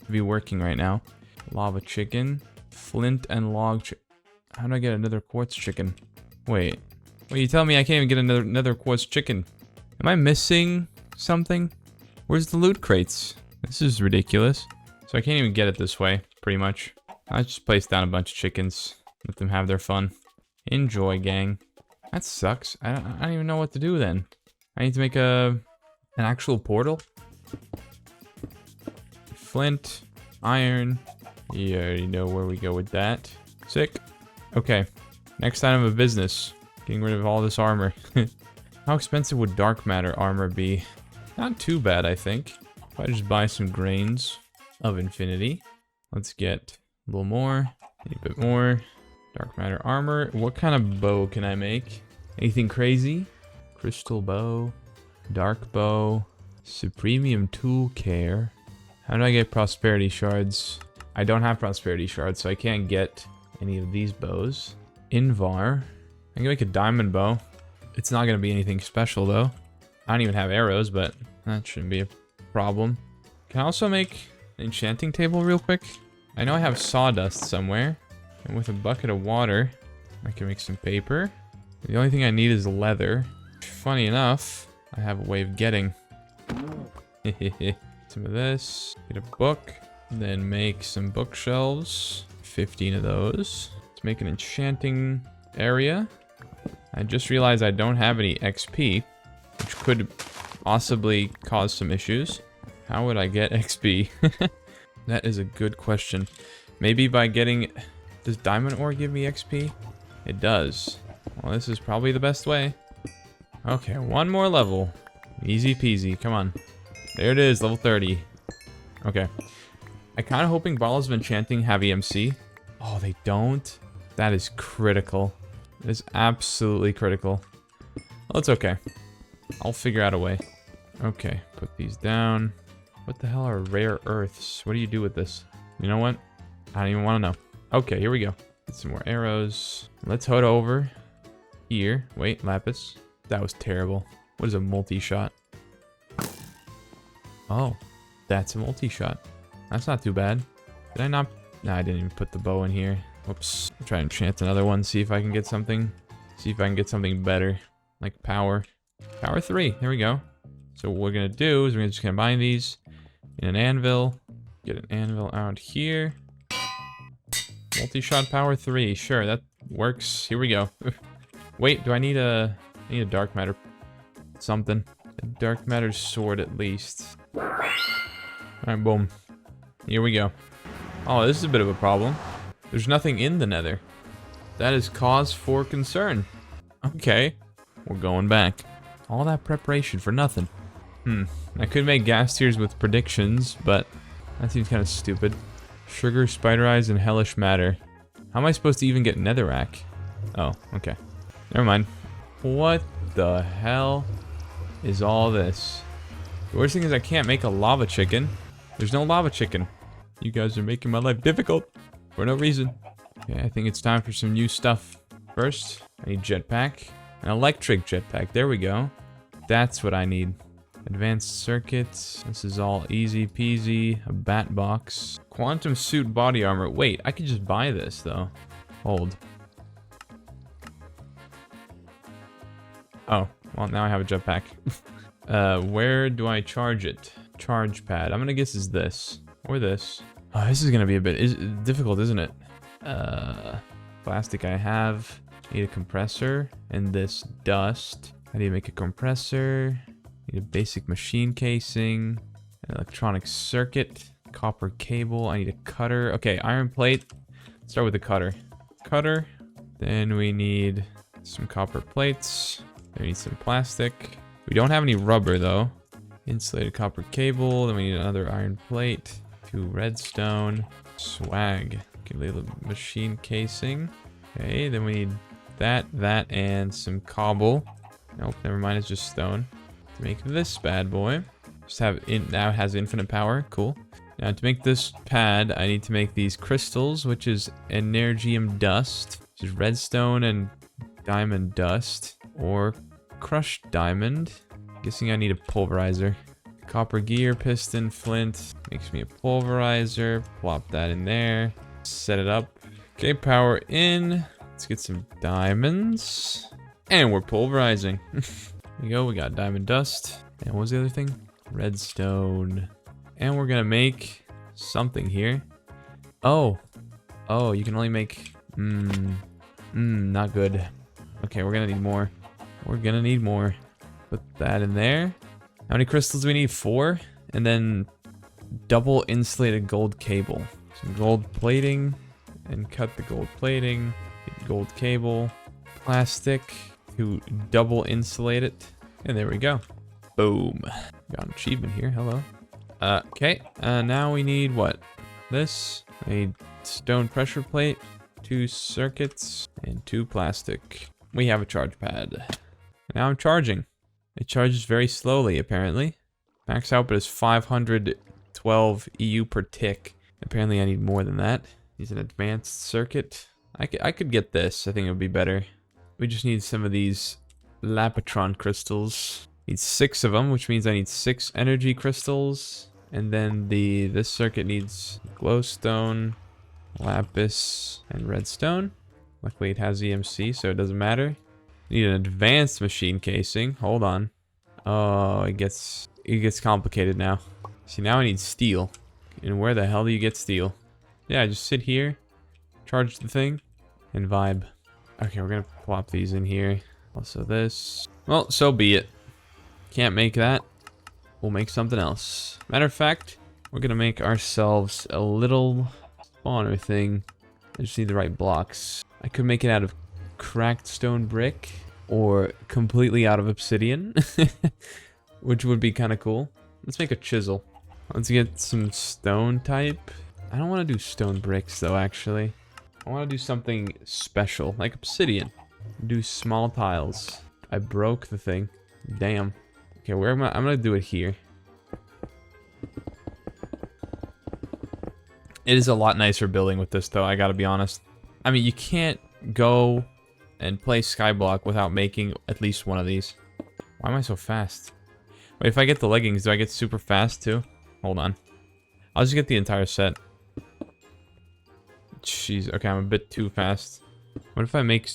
to be working right now. Lava chicken. Flint and log how do I get another quartz chicken? Wait. Well, you tell me I can't even get another quartz chicken. Am I missing something? Where's the loot crates? This is ridiculous. So I can't even get it this way, pretty much. I just place down a bunch of chickens. Let them have their fun. Enjoy, gang. That sucks. I don't even know what to do then. I need to make an actual portal. Flint, iron. You already know where we go with that. Sick. Okay. Next item of business. Getting rid of all this armor. How expensive would dark matter armor be? Not too bad, I think. If I just buy some grains of infinity. Let's get a little more. A bit more. Dark matter armor. What kind of bow can I make? Anything crazy? Crystal bow. Dark bow. Supremium tool care. How do I get prosperity shards? I don't have prosperity shards, so I can't get any of these bows. Invar. I can make a diamond bow. It's not going to be anything special, though. I don't even have arrows, but that shouldn't be a problem. Can I also make an enchanting table real quick? I know I have sawdust somewhere. And with a bucket of water, I can make some paper. The only thing I need is leather. Funny enough, I have a way of getting some of this. Get a book. Then make some bookshelves. 15 of those. Let's make an enchanting area. I just realized I don't have any XP, which could possibly cause some issues. How would I get XP? That is a good question. Maybe by getting... Does diamond ore give me XP? It does. Well, this is probably the best way. Okay, one more level. Easy peasy. Come on. There it is, level 30. Okay. I'm kind of hoping Bottles of Enchanting have EMC. Oh, they don't? That is critical. It is absolutely critical. Well, it's okay. I'll figure out a way. Okay, put these down. What the hell are rare earths? What do you do with this? You know what? I don't even want to know. Okay, here we go. Get some more arrows. Let's head over here. Wait, lapis. That was terrible. What is a multi-shot? Oh, that's a multi-shot. That's not too bad. Did I not? Nah, I didn't even put the bow in here. Whoops. I'll try and enchant another one. See if I can get something. See if I can get something better. Like power. Power 3. There we go. So what we're going to do is we're just going to combine these in an anvil. Get an anvil out here. Multi-shot power 3. Sure, that works. Here we go. Wait, do I need a dark matter something? A dark matter sword at least. Alright, boom. Here we go. Oh, this is a bit of a problem. There's nothing in the nether. That is cause for concern. Okay. We're going back. All that preparation for nothing. I could make gas tiers with predictions, but that seems kind of stupid. Sugar, spider eyes, and hellish matter. How am I supposed to even get netherrack? Oh, okay. Never mind. What the hell is all this? The worst thing is I can't make a lava chicken. There's no lava chicken. You guys are making my life difficult for no reason. Okay, I think it's time for some new stuff. First, I need jetpack. An electric jetpack. There we go. That's what I need. Advanced circuits. This is all easy peasy. A bat box. Quantum suit body armor. Wait, I could just buy this though. Hold. Oh, well now I have a jetpack. Where do I charge it? Charge pad. I'm gonna guess is this. Or this. Oh, this is gonna be a bit difficult, isn't it? Plastic I have. Need a compressor. And this dust. I need to make a compressor. Need a basic machine casing. An electronic circuit. Copper cable. I need a cutter. Okay, iron plate. Let's start with the cutter. Cutter. Then we need some copper plates. Then we need some plastic. We don't have any rubber though. Insulated copper cable. Then we need another iron plate. 2 redstone. Swag. Okay, little machine casing. Okay, then we need that, and some cobble. Nope, never mind, it's just stone. To make this bad boy. Just have now it has infinite power. Cool. Now to make this pad, I need to make these crystals, which is energium dust, which is redstone and diamond dust, or crushed diamond. Guessing I need a pulverizer. Copper gear, piston, flint. Makes me a pulverizer. Plop that in there. Set it up. Okay, power in. Let's get some diamonds. And we're pulverizing. There you go, we got diamond dust. And what was the other thing? Redstone. And we're gonna make something here. Oh, you can only make... Not good. Okay, we're gonna need more. We're gonna need more. Put that in there. How many crystals do we need? 4? And then double insulated gold cable. Some gold plating. And cut the gold plating. Get gold cable. Plastic to double insulate it. And there we go. Boom. Got an achievement here. Hello. Okay. Now we need what? This. I need stone pressure plate. 2 circuits. And 2 plastic. We have a charge pad. Now I'm charging. It charges very slowly, apparently. Max output is 512 EU per tick. Apparently I need more than that. Needs an advanced circuit. I could get this. I think it would be better. We just need some of these Lapatron crystals. Need 6 of them, which means I need 6 energy crystals. And then this circuit needs glowstone, lapis, and redstone. Luckily it has EMC, so it doesn't matter. Need an advanced machine casing. Hold on. Oh, it gets complicated now. See, now I need steel. And where the hell do you get steel? Yeah, just sit here, charge the thing, and vibe. Okay, we're gonna plop these in here. Also this. Well, so be it. Can't make that. We'll make something else. Matter of fact, we're gonna make ourselves a little spawner thing. I just need the right blocks. I could make it out of cracked stone brick or completely out of obsidian, which would be kind of cool. Let's make a chisel. Let's get some stone type. I don't want to do stone bricks though, actually. I want to do something special, like obsidian. Do small tiles. I broke the thing. Damn. Okay, where am I? I'm gonna do it here. It is a lot nicer building with this though, I gotta be honest. I mean, you can't go and play Skyblock without making at least one of these. Why am I so fast? Wait, if I get the leggings, do I get super fast too? Hold on. I'll just get the entire set. Jeez, okay, I'm a bit too fast. What if I make...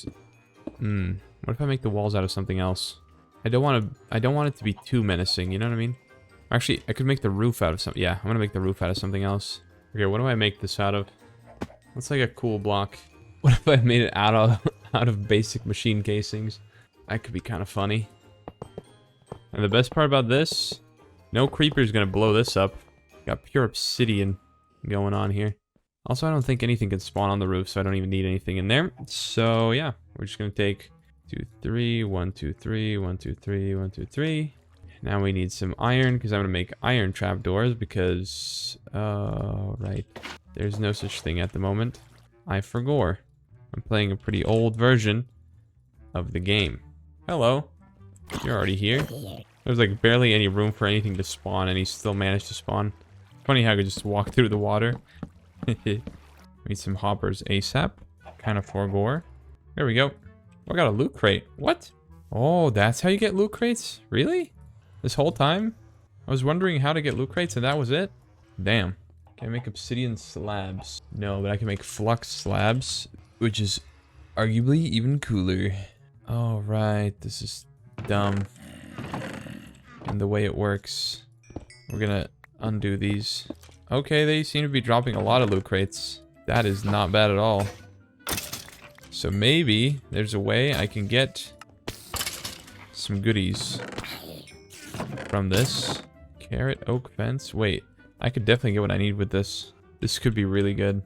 what if I make the walls out of something else? I don't want it to be too menacing, you know what I mean? Actually, I could make the roof out of something. Yeah, I'm gonna make the roof out of something else. Okay, what do I make this out of? What's like a cool block? What if I made it out of basic machine casings? That could be kind of funny. And the best part about this, no creeper's gonna blow this up. Got pure obsidian going on here. Also, I don't think anything can spawn on the roof, so I don't even need anything in there. So yeah, we're just gonna take 2, 3, 1, 2, 3, 1, 2, 3, 1, 2, 3. Now we need some iron, because I'm gonna make iron trapdoors, because right, there's no such thing at the moment. I forgot. I'm playing a pretty old version of the game. Hello. You're already here. There's like barely any room for anything to spawn, and he still managed to spawn. Funny how I could just walk through the water. Need some hoppers ASAP. Kind of forgot. There we go. Oh, I got a loot crate. What? Oh, that's how you get loot crates? Really? This whole time? I was wondering how to get loot crates, and that was it? Damn. Can I make obsidian slabs? No, but I can make flux slabs, which is arguably even cooler. Oh, right. This is dumb. And the way it works. We're gonna undo these. Okay, they seem to be dropping a lot of loot crates. That is not bad at all. So maybe there's a way I can get some goodies from this. Carrot oak fence. Wait, I could definitely get what I need with this. This could be really good.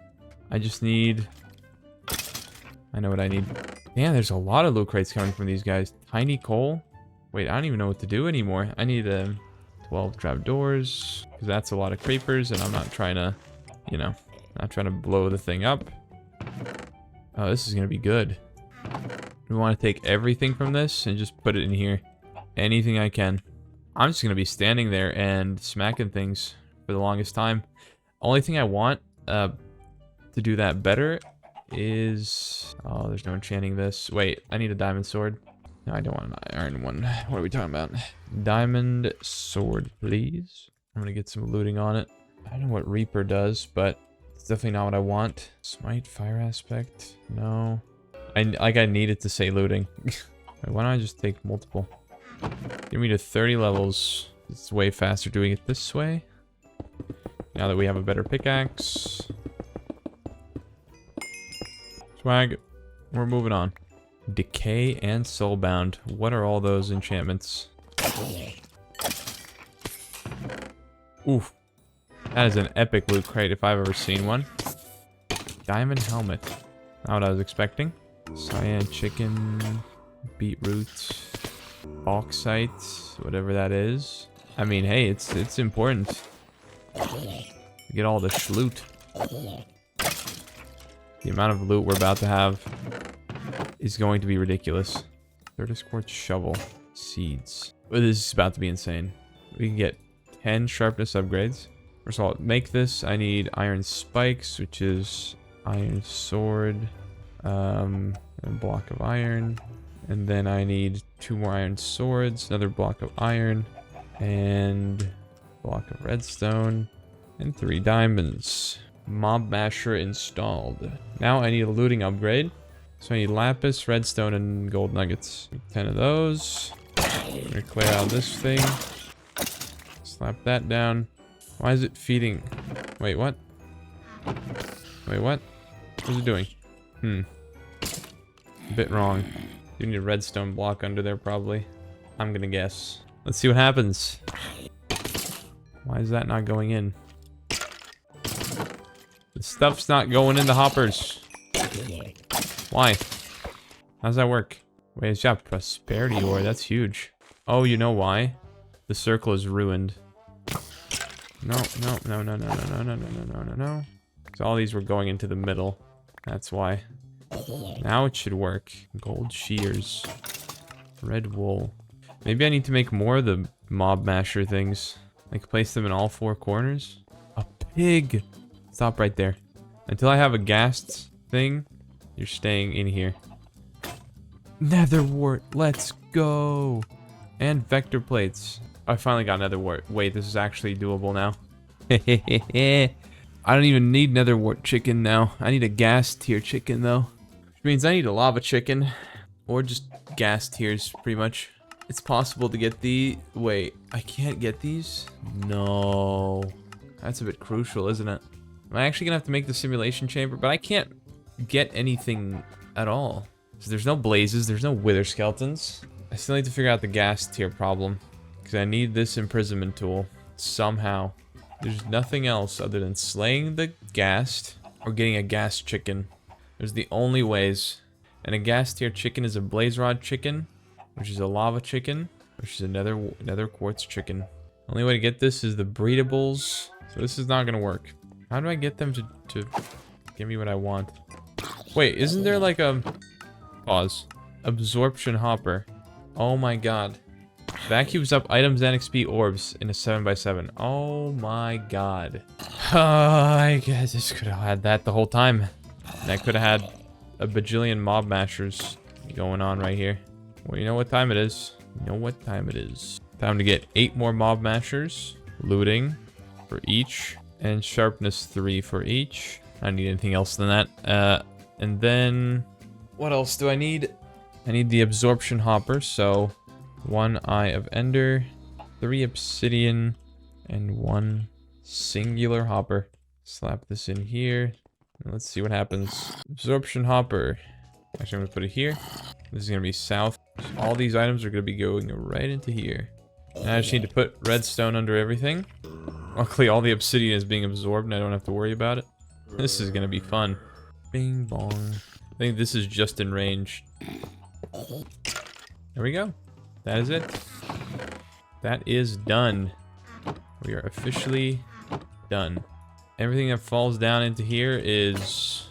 I just need... I know what I need. Damn, there's a lot of loot crates coming from these guys. Tiny coal. Wait, I don't even know what to do anymore. I need 12 trapdoors, because that's a lot of creepers, and I'm not trying to, you know, not trying to blow the thing up. Oh, this is gonna be good. We want to take everything from this and just put it in here. Anything I can. I'm just gonna be standing there and smacking things for the longest time. Only thing I want to do that better is... Oh, there's no enchanting this. Wait, I need a diamond sword. No, I don't want an iron one. What are we talking about? Diamond sword, please. I'm gonna get some looting on it. I don't know what Reaper does, but it's definitely not what I want. Smite, fire aspect. No. I need it to say looting. Wait, why don't I just take multiple? Give me to 30 levels. It's way faster doing it this way. Now that we have a better pickaxe. Swag. we're moving on. Decay and Soulbound. What are all those enchantments? Oof. That is an epic loot crate if I've ever seen one. Diamond helmet. Not what I was expecting. Cyan chicken. Beetroot. Bauxite. Whatever that is. I mean, hey, it's important. Get all the loot. The amount of loot we're about to have is going to be ridiculous. 30 quartz shovel. Seeds. Well, this is about to be insane. We can get 10 sharpness upgrades. First of all, make this. I need iron spikes, which is iron sword. A block of iron. And then I need 2 more iron swords, another block of iron, and a block of redstone, and 3 diamonds. Mob masher installed. Now I need a looting upgrade. So I need lapis, redstone, and gold nuggets. 10 of those. I'm gonna clear out this thing. Slap that down. Why is it feeding? Wait, what? Wait, what? What's it doing? A bit wrong. You need a redstone block under there, probably. I'm gonna guess. Let's see what happens. Why is that not going in? The stuff's not going in the hoppers. Why? How's that work? Wait, it's got prosperity ore. That's huge. Oh, you know why? The circle is ruined. No. So all these were going into the middle. That's why. Now it should work. Gold shears. Red wool. Maybe I need to make more of the mob masher things. Like place them in all 4 corners. A pig! Stop right there. Until I have a ghast thing, you're staying in here. Nether wart, let's go! And vector plates. I finally got nether wart. Wait, this is actually doable now. I don't even need nether wart chicken now. I need a ghast tier chicken though. Which means I need a lava chicken. Or just ghast tiers, pretty much. It's possible to get the... Wait, I can't get these? No. That's a bit crucial, isn't it? I'm actually gonna have to make the simulation chamber, but I can't get anything at all. So there's no blazes, there's no wither skeletons. I still need to figure out the ghast tier problem. Because I need this imprisonment tool. Somehow. There's nothing else other than slaying the ghast or getting a ghast chicken. There's the only ways. And a ghast tier chicken is a blaze rod chicken, which is a lava chicken, which is another quartz chicken. Only way to get this is the breedables. So this is not gonna work. How do I get them to give me what I want? Wait, isn't there like a... Pause. Absorption hopper. Oh my god. Vacuums up items and XP orbs in a 7x7. Oh my god. I guess I just could have had that the whole time. And I could have had a bajillion mob mashers going on right here. Well, you know what time it is. You know what time it is. Time to get 8 more mob mashers. Looting for each. And sharpness 3 for each. I don't need anything else than that. And then... What else do I need? I need the absorption hopper, so... 1 eye of ender, 3 obsidian, and 1 singular hopper. Slap this in here. And let's see what happens. Absorption hopper. Actually, I'm gonna put it here. This is gonna be south. All these items are gonna be going right into here. And I just need to put redstone under everything. Luckily, all the obsidian is being absorbed and I don't have to worry about it. This is gonna be fun. Bing bong. I think this is just in range. There we go. That is it. That is done. We are officially done. Everything that falls down into here is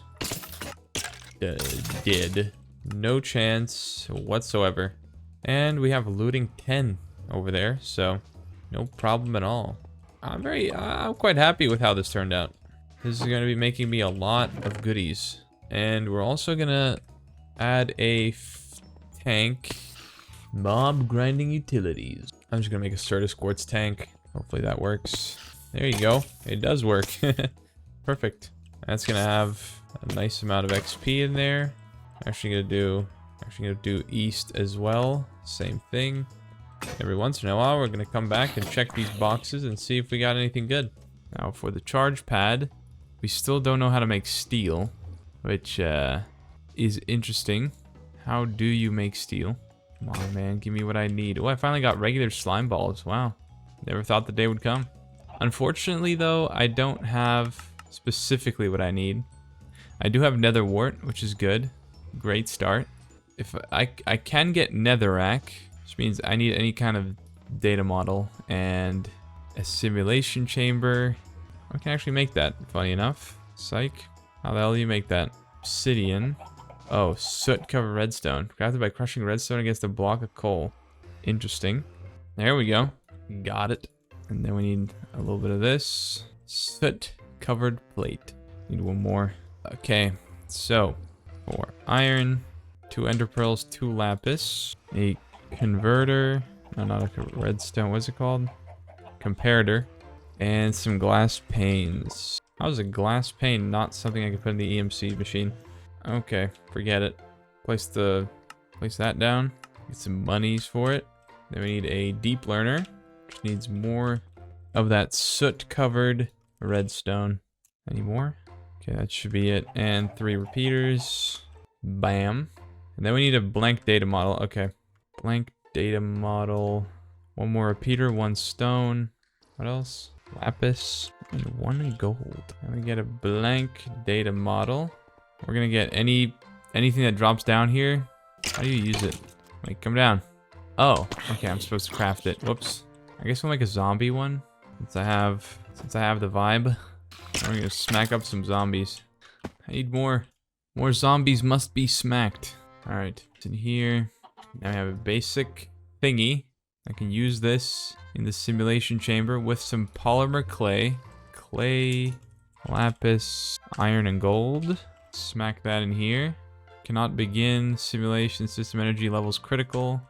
dead. No chance whatsoever. And we have looting 10 over there, so no problem at all. I'm quite happy with how this turned out. This is going to be making me a lot of goodies. And we're also going to add a tank. Mob grinding utilities. I'm just gonna make a Certus quartz tank. Hopefully that works. There you go. It does work. Perfect. That's gonna have a nice amount of XP in there. Actually gonna do east as well. Same thing. Every once in a while, we're gonna come back and check these boxes and see if we got anything good. Now for the charge pad, we still don't know how to make steel, which is interesting. How do you make steel? Come on, man. Give me what I need. Oh, I finally got regular slime balls. Wow. Never thought the day would come. Unfortunately, though, I don't have specifically what I need. I do have nether wart, which is good. Great start. If I can get netherrack, which means I need any kind of data model and a simulation chamber. I can actually make that, funny enough. Psych. How the hell do you make that? Obsidian. Oh, soot covered redstone. Crafted by crushing redstone against a block of coal. Interesting. There we go. Got it. And then we need a little bit of this. Soot covered plate. Need one more. Okay, so 4 iron, 2 ender pearls, 2 lapis, a converter. No, not a redstone. What's it called? Comparator. And some glass panes. How is a glass pane not something I can put in the EMC machine? Okay, forget it. Place that down. Get some monies for it. Then we need a deep learner, which needs more of that soot-covered redstone. Any more? Okay, that should be it. And 3 repeaters. Bam. And then we need a blank data model. Okay, blank data model. 1 more repeater, 1 stone. What else? Lapis and 1 gold. And we get a blank data model. We're gonna get anything that drops down here. How do you use it? Wait, come down. Oh, okay, I'm supposed to craft it. Whoops. I guess we'll make a zombie one. Since I have the vibe. We're gonna smack up some zombies. I need more. More zombies must be smacked. Alright, it's in here. Now I have a basic thingy. I can use this in the simulation chamber with some polymer clay. Clay, lapis, iron, and gold. Smack that in here. Cannot begin. Simulation system energy levels critical.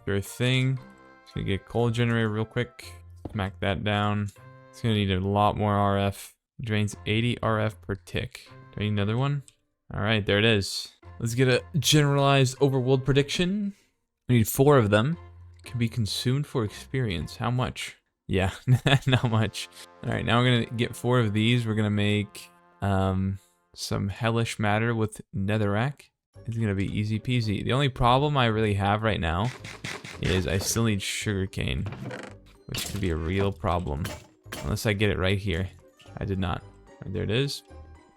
Sure thing. Just gonna get a coal generator real quick. Smack that down. It's gonna need a lot more RF. Drains 80 RF per tick. Do I need another one? Alright, there it is. Let's get a generalized overworld prediction. I need 4 of them. Can be consumed for experience. How much? Yeah, not much. Alright, now we're gonna get 4 of these. We're gonna make some hellish matter with netherrack. It's gonna be easy peasy. The only problem I really have right now is I still need sugarcane, which could be a real problem. Unless I get it right here. I did not. Right, there it is.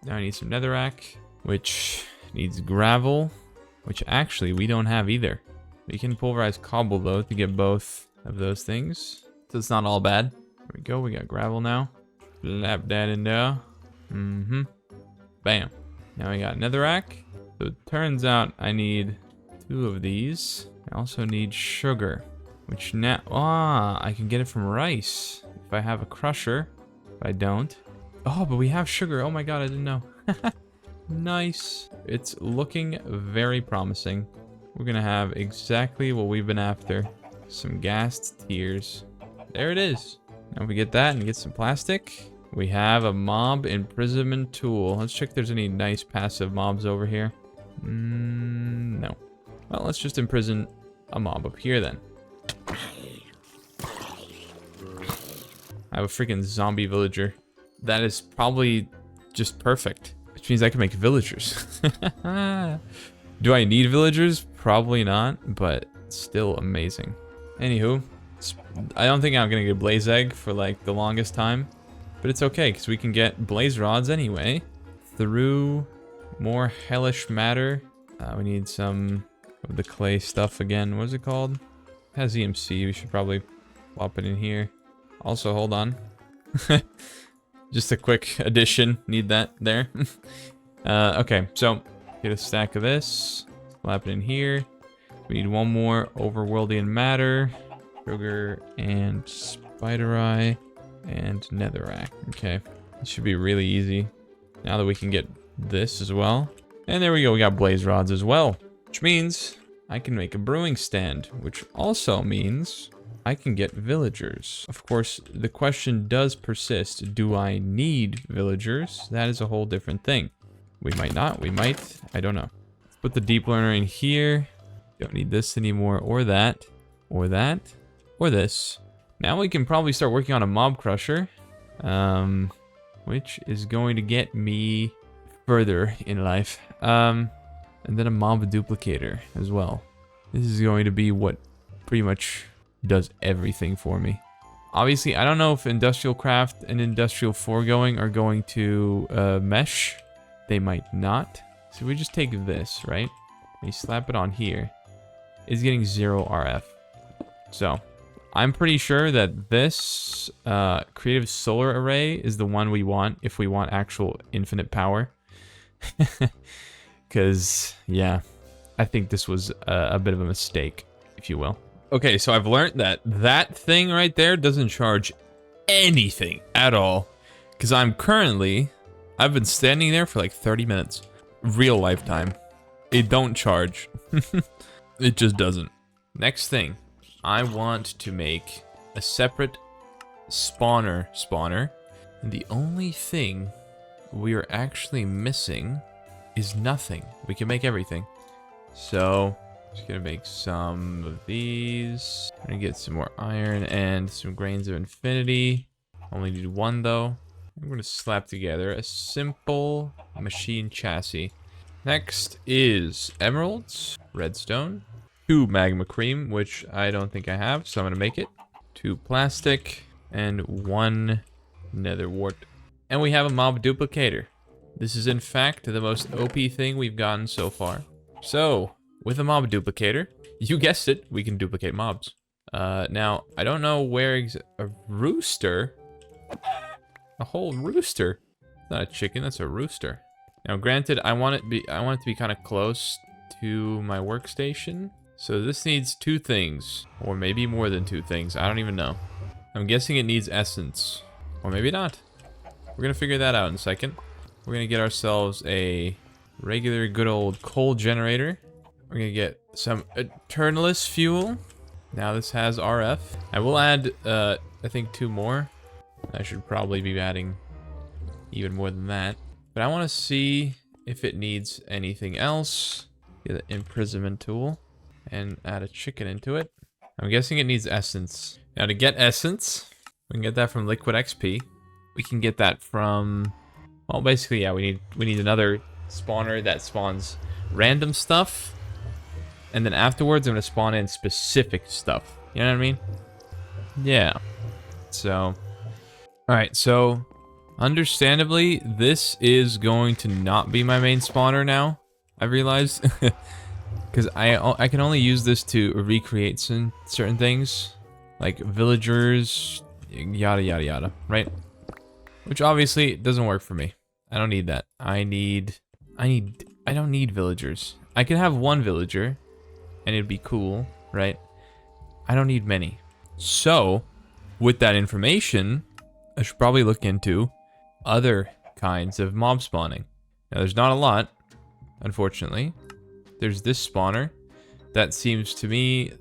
Now I need some netherrack, which needs gravel, which actually we don't have either. We can pulverize cobble though to get both of those things. So it's not all bad. There we go, we got gravel now. Slap that in there. Bam. Now we got netherrack. So it turns out I need 2 of these. I also need sugar, which now, I can get it from rice if I have a crusher. If I don't. Oh, but we have sugar. Oh my god, I didn't know. Nice. It's looking very promising. We're gonna have exactly what we've been after. Some gassed tears. There it is. Now if we get that and get some plastic, we have a mob imprisonment tool. Let's check if there's any nice passive mobs over here. No. Well, let's just imprison a mob up here then. I have a freaking zombie villager. That is probably just perfect. Which means I can make villagers. Do I need villagers? Probably not, but still amazing. Anywho, I don't think I'm gonna get a blaze egg for like the longest time. But it's okay, because we can get blaze rods anyway. Through more hellish matter. We need some of the clay stuff again. What is it called? It has EMC. We should probably plop it in here. Also, hold on. Just a quick addition. Need that there. Okay, so get a stack of this. Slap it in here. We need 1 more overworldian matter. Sugar and spider eye. And netherrack. Okay, it should be really easy. Now that we can get this as well. And there we go, we got blaze rods as well. Which means I can make a brewing stand. Which also means I can get villagers. Of course, the question does persist. Do I need villagers? That is a whole different thing. We might not, we might. I don't know. Let's put the deep learner in here. Don't need this anymore, or that, or that, or this. Now we can probably start working on a mob crusher, which is going to get me further in life. and then a mob duplicator as well. This is going to be what pretty much does everything for me. Obviously, I don't know if industrial craft and industrial foregoing are going to mesh. They might not. So we just take this, right? We slap it on here. It's getting 0 RF. So I'm pretty sure that this creative solar array is the one we want if we want actual infinite power. Because, yeah, I think this was a bit of a mistake, if you will. Okay, so I've learned that that thing right there doesn't charge anything at all. Because I've been standing there for like 30 minutes. Real lifetime. It don't charge. It just doesn't. Next thing. I want to make a separate spawner. And the only thing we are actually missing is nothing. We can make everything. So, just gonna make some of these. I'm gonna get some more iron and some grains of infinity. Only need one though. I'm gonna slap together a simple machine chassis. Next is emeralds, redstone, 2 magma cream, which I don't think I have, so I'm gonna make it. 2 plastic, and 1 nether wart. And we have a mob duplicator. This is in fact the most OP thing we've gotten so far. So, with a mob duplicator, you guessed it, we can duplicate mobs. Now, I don't know where a rooster? A whole rooster? It's not a chicken, that's a rooster. Now, granted, I want it to be kind of close to my workstation. So this needs 2 things, or maybe more than 2 things. I don't even know. I'm guessing it needs essence, or maybe not. We're gonna figure that out in a second. We're gonna get ourselves a regular good old coal generator. We're gonna get some Eternalist fuel. Now this has RF. I will add, I think 2 more. I should probably be adding even more than that. But I want to see if it needs anything else. Get an imprisonment tool and add a chicken into it. I'm guessing it needs essence. Now to get essence, we can get that from liquid XP. We can get that from, well, basically, yeah, we need another spawner that spawns random stuff. And then afterwards, I'm gonna spawn in specific stuff. You know what I mean? Yeah. So, all right, so understandably, this is going to not be my main spawner now, I realized. Because I can only use this to recreate certain things. Like villagers, yada yada yada, right? Which obviously doesn't work for me. I don't need that. I don't need villagers. I can have 1 villager, and it'd be cool, right? I don't need many. So, with that information, I should probably look into other kinds of mob spawning. Now, there's not a lot, unfortunately. There's this spawner that seems to me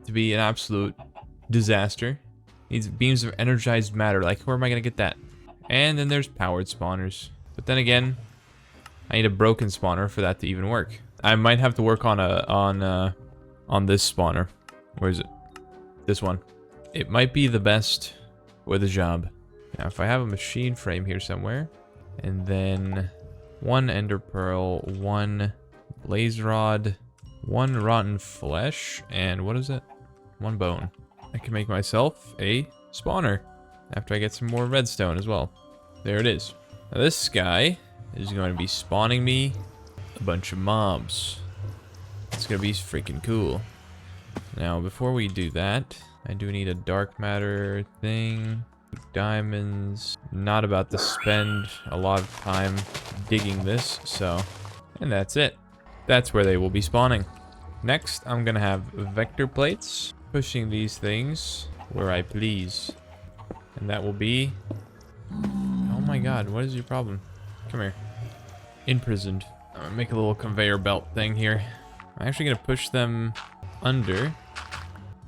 to be an absolute disaster. Needs beams of energized matter. Like, where am I gonna get that? And then there's powered spawners. But then again, I need a broken spawner for that to even work. I might have to work on this spawner. Where is it? This one. It might be the best for the job. Now, if I have a machine frame here somewhere, and then 1 ender pearl, 1 blaze rod, 1 rotten flesh, and what is it? 1 bone. I can make myself a spawner after I get some more redstone as well. There it is. Now this guy is going to be spawning me a bunch of mobs. It's going to be freaking cool. Now, before we do that, I do need a dark matter thing. Diamonds. Not about to spend a lot of time digging this, so... And that's it. That's where they will be spawning. Next, I'm gonna have vector plates. Pushing these things where I please. And that will be... Oh my god, what is your problem? Come here. Imprisoned. I'm gonna make a little conveyor belt thing here. I'm actually gonna push them under.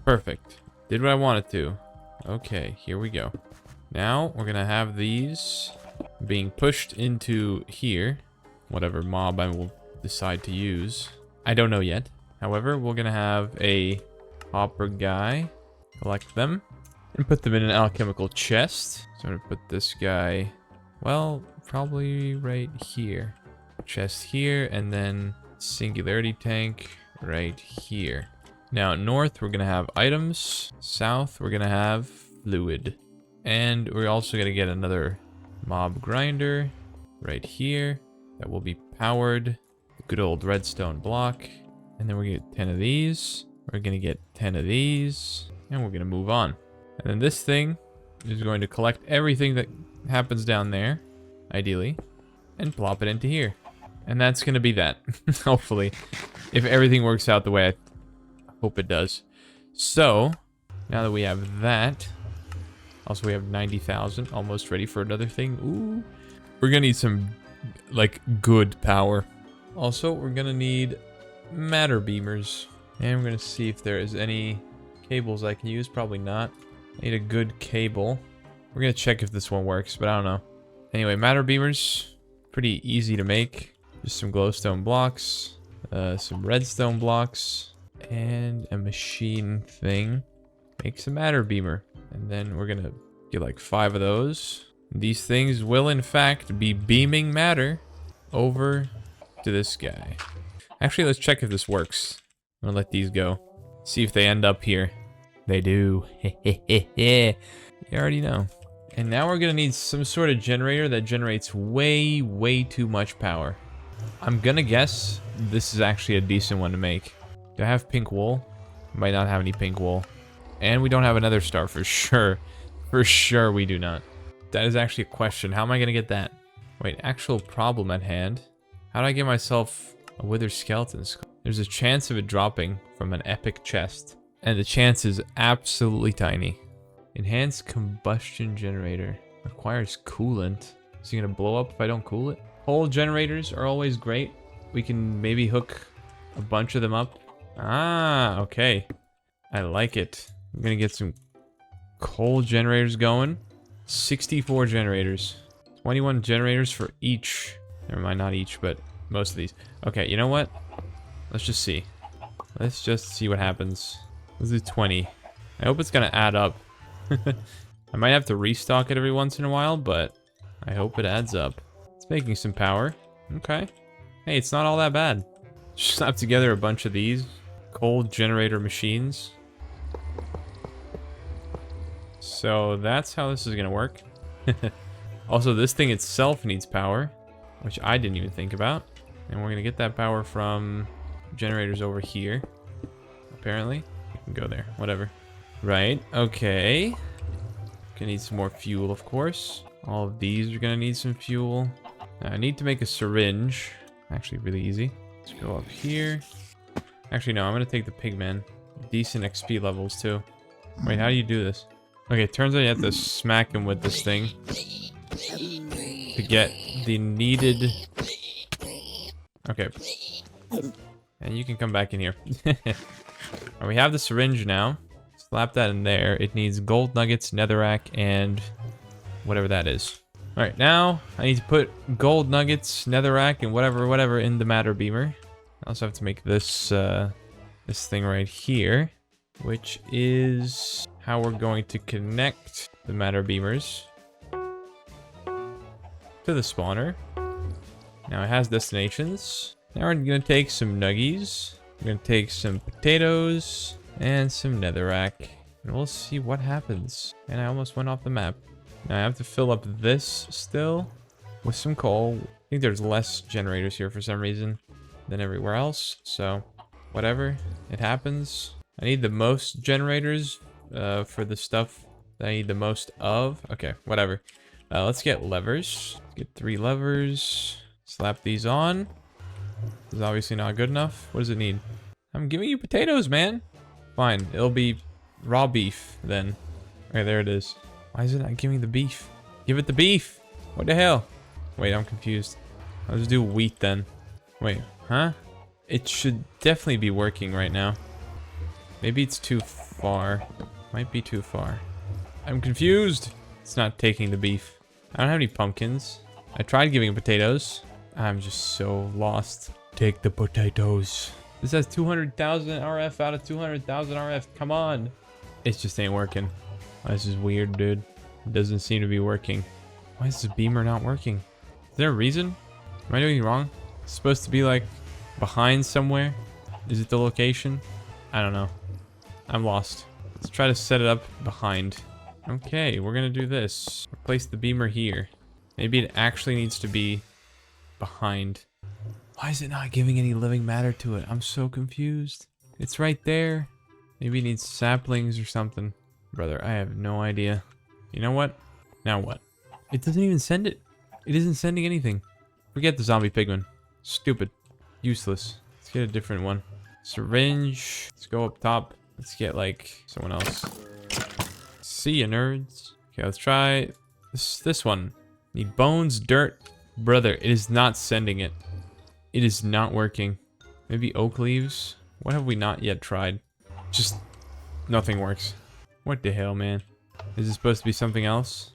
Perfect. Did what I wanted to. Okay, here we go. Now, we're gonna have these being pushed into here. Whatever mob I will decide to use. I don't know yet. However, we're gonna have a hopper guy collect them and put them in an alchemical chest. So I'm gonna put this guy, well, probably right here. Chest here, and then Singularity tank right here. Now, north, we're going to have items. South, we're going to have fluid. And we're also going to get another mob grinder right here that will be powered. Good old redstone block. And then we're going to get 10 of these. We're going to get 10 of these. And we're going to move on. And then this thing is going to collect everything that happens down there, ideally, and plop it into here. And that's going to be that, hopefully, if everything works out the way I hope it does. So, now that we have that, also we have 90,000, almost ready for another thing. Ooh, we're going to need some, like, good power. Also, we're going to need matter beamers. And we're going to see if there is any cables I can use. Probably not. I need a good cable. We're going to check if this one works, but I don't know. Anyway, matter beamers, pretty easy to make. Just some glowstone blocks, some redstone blocks, and a machine thing. Makes a matter beamer. And then we're going to get like 5 of those. These things will, in fact, be beaming matter over to this guy. Actually, let's check if this works. I'm going to let these go. See if they end up here. They do. You already know. And now we're going to need some sort of generator that generates way, way too much power. I'm going to guess this is actually a decent one to make. Do I have pink wool? Might not have any pink wool. And we don't have another star for sure. For sure we do not. That is actually a question. How am I going to get that? Wait, actual problem at hand. How do I get myself a withered skeleton skull? There's a chance of it dropping from an epic chest. And the chance is absolutely tiny. Enhanced combustion generator. Requires coolant. Is it going to blow up if I don't cool it? Coal generators are always great. We can maybe hook a bunch of them up. Ah, okay. I like it. I'm going to get some coal generators going. 64 generators. 21 generators for each. Never mind, not each, but most of these. Okay, you know what? Let's just see. Let's just see what happens. Let's do 20. I hope it's going to add up. I might have to restock it every once in a while, but I hope it adds up. It's making some power. Okay. Hey, it's not all that bad. Just slap together a bunch of these coal generator machines. So that's how this is going to work. Also, this thing itself needs power, which I didn't even think about. And we're going to get that power from generators over here. Apparently. We can go there. Whatever. Right. Okay. Gonna need some more fuel, of course. All of these are gonna need some fuel. Now, I need to make a syringe. Actually, really easy. Let's go up here. Actually, no. I'm gonna take the pigman. Decent XP levels, too. Wait, how do you do this? Okay, turns out you have to smack him with this thing to get the needed... Okay. And you can come back in here. We have the syringe now. Slap that in there. It needs gold nuggets, netherrack, and whatever that is. Alright, now I need to put gold nuggets, netherrack, and whatever in the matter beamer. I also have to make this this thing right here, which is how we're going to connect the matter beamers to the spawner. Now it has destinations. Now we're going to take some nuggies. We're going to take some potatoes and some netherrack. And we'll see what happens. And I almost went off the map. Now I have to fill up this still with some coal. I think there's less generators here for some reason than everywhere else. So whatever, it happens. I need the most generators for the stuff that I need the most of. Okay, whatever. Let's get levers. Get 3 levers. Slap these on. This is obviously not good enough. What does it need? I'm giving you potatoes, man. Fine, it'll be raw beef then. Okay, there it is. Why is it not giving the beef? Give it the beef! What the hell? Wait, I'm confused. I'll just do wheat then. Wait, huh? It should definitely be working right now. Maybe it's too far. Might be too far. I'm confused! It's not taking the beef. I don't have any pumpkins. I tried giving potatoes. I'm just so lost. Take the potatoes. This has 200,000 RF out of 200,000 RF. Come on. It just ain't working. Oh, this is weird, dude. It doesn't seem to be working. Why is this beamer not working? Is there a reason? Am I doing wrong? It's supposed to be like Behind somewhere? Is it the location? I don't know. I'm lost. Let's try to set it up behind. Okay, we're gonna do this. Replace the beamer here. Maybe it actually needs to be behind. Why is it not giving any living matter to it? I'm so confused. It's right there. Maybe it needs saplings or something. Brother, I have no idea. You know what? Now what? It doesn't even send it. It isn't sending anything. Forget the zombie pigman. Stupid. Useless. Let's get a different one. Syringe. Let's go up top. Let's get like someone else. See ya, nerds. Okay, let's try this one. Need bones, dirt. Brother, it is not sending it. It is not working. Maybe oak leaves? What have we not yet tried? Just nothing works. What the hell, man? Is it supposed to be something else?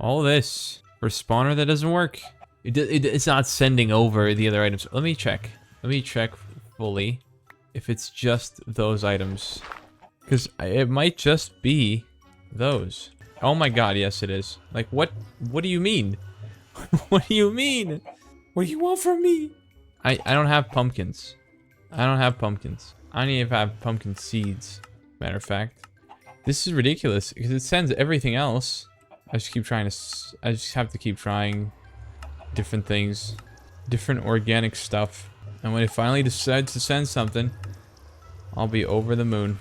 All this for a spawner that doesn't work. It's not sending over the other items. Let me check. Let me check fully if it's just those items. Because it might just be those. Oh my god, yes it is. Like, what do you mean? What do you mean? What do you want from me? I don't have pumpkins. I don't have pumpkins. I don't even have pumpkin seeds. Matter of fact. This is ridiculous because it sends everything else. I just have to keep trying different things. Different organic stuff. And when it finally decides to send something, I'll be over the moon.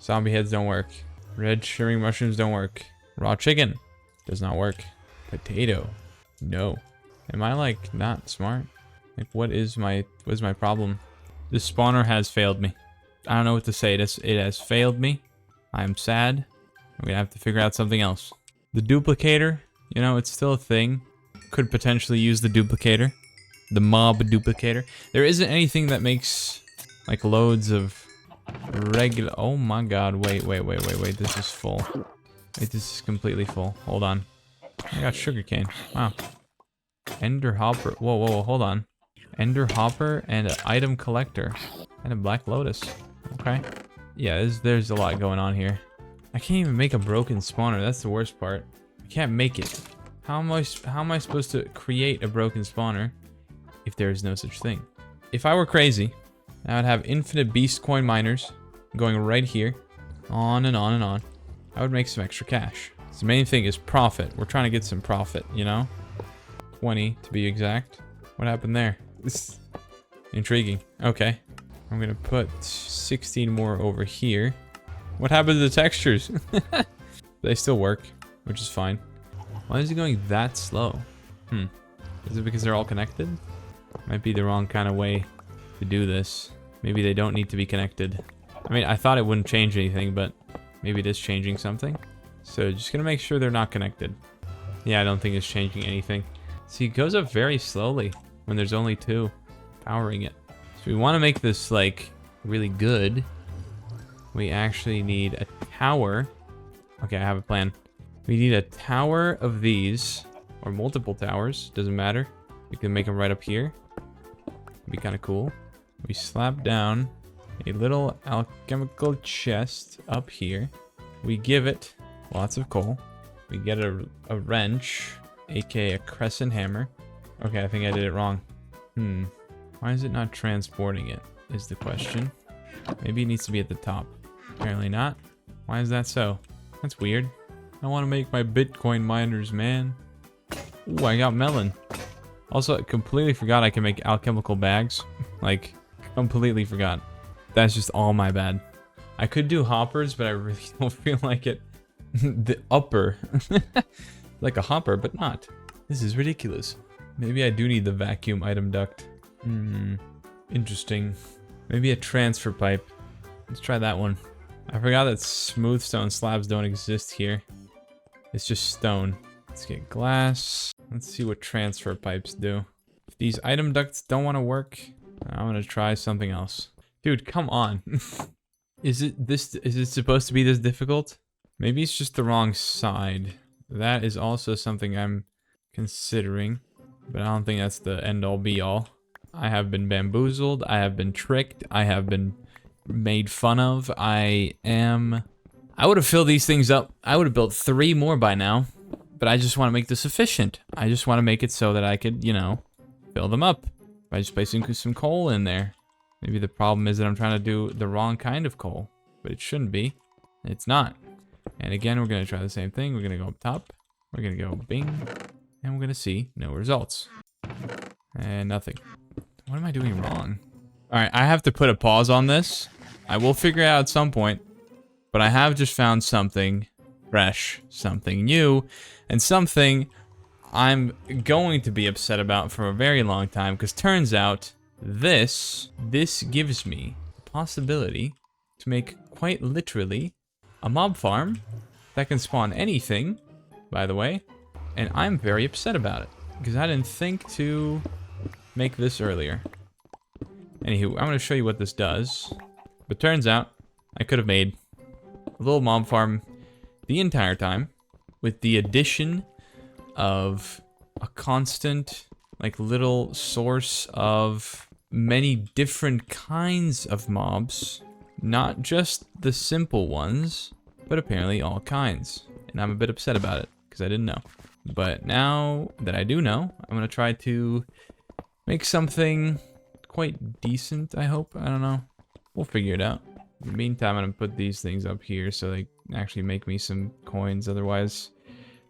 Zombie heads don't work. Red shimmering mushrooms don't work. Raw chicken does not work. Potato, no. Am I like not smart? Like what is my problem? This spawner has failed me. I don't know what to say. It has failed me. I am sad. I'm gonna have to figure out something else. The duplicator, you know, it's still a thing. Could potentially use the duplicator. The mob duplicator. There isn't anything that makes like loads of regular. Oh my god, wait. This is full. Wait, this is completely full. Hold on. I got sugarcane. Wow. Ender hopper. Whoa, hold on. Ender hopper and an item collector. And a black lotus. Okay. Yeah, there's a lot going on here. I can't even make a broken spawner. That's the worst part. I can't make it. How am I supposed to create a broken spawner if there is no such thing? If I were crazy, I would have infinite beast coin miners going right here, on and on and on. I would make some extra cash. So the main thing is profit. We're trying to get some profit, you know? 20 to be exact. What happened there? This is intriguing. Okay. I'm gonna put 16 more over here. What happened to the textures? They still work, which is fine. Why is it going that slow? Is it because they're all connected? Might be the wrong kind of way to do this. Maybe they don't need to be connected. I mean, I thought it wouldn't change anything, but maybe it is changing something. So just gonna make sure they're not connected. Yeah, I don't think it's changing anything. See, it goes up very slowly when there's only two powering it. So we want to make this like really good. We actually need a tower. Okay, I have a plan. We need a tower of these, or multiple towers, doesn't matter. We can make them right up here. Be kind of cool. We slap down a little alchemical chest up here. We give it lots of coal. We get a wrench, aka a crescent hammer. Okay, I think I did it wrong. Why is it not transporting it, is the question. Maybe it needs to be at the top. Apparently not. Why is that so? That's weird. I want to make my Bitcoin miners, man. Ooh, I got melon. Also, I completely forgot I can make alchemical bags. Like, completely forgot. That's just all my bad. I could do hoppers, but I really don't feel like it. The upper. Like a hopper, but not. This is ridiculous. Maybe I do need the vacuum item duct. Interesting. Maybe a transfer pipe. Let's try that one. I forgot that smooth stone slabs don't exist here. It's just stone. Let's get glass. Let's see what transfer pipes do. If these item ducts don't want to work, I'm gonna try something else. Dude, come on. Is it supposed to be this difficult? Maybe it's just the wrong side. That is also something I'm considering, but I don't think that's the end all be all. I have been bamboozled. I have been tricked. I have been made fun of. I would have filled these things up. I would have built 3 more by now, but I just want to make this efficient. I just want to make it so that I could, you know, fill them up. by just placing some coal in there. Maybe the problem is that I'm trying to do the wrong kind of coal, but it shouldn't be. It's not. And again, we're going to try the same thing. We're going to go up top. We're going to go bing, and we're going to see no results. And nothing. What am I doing wrong? All right, I have to put a pause on this. I will figure it out at some point, but I have just found something fresh, something new, and something I'm going to be upset about for a very long time, because turns out this gives me the possibility to make quite literally a mob farm that can spawn anything, by the way, and I'm very upset about it because I didn't think to make this earlier. Anywho, I'm going to show you what this does, but turns out I could have made a little mob farm the entire time with the addition of a constant, like, little source of many different kinds of mobs, not just the simple ones, but apparently all kinds. And I'm a bit upset about it because I didn't know. But now that I do know, I'm gonna try to make something quite decent, I hope. I don't know. We'll figure it out. In the meantime, I'm gonna put these things up here so they actually make me some coins. Otherwise,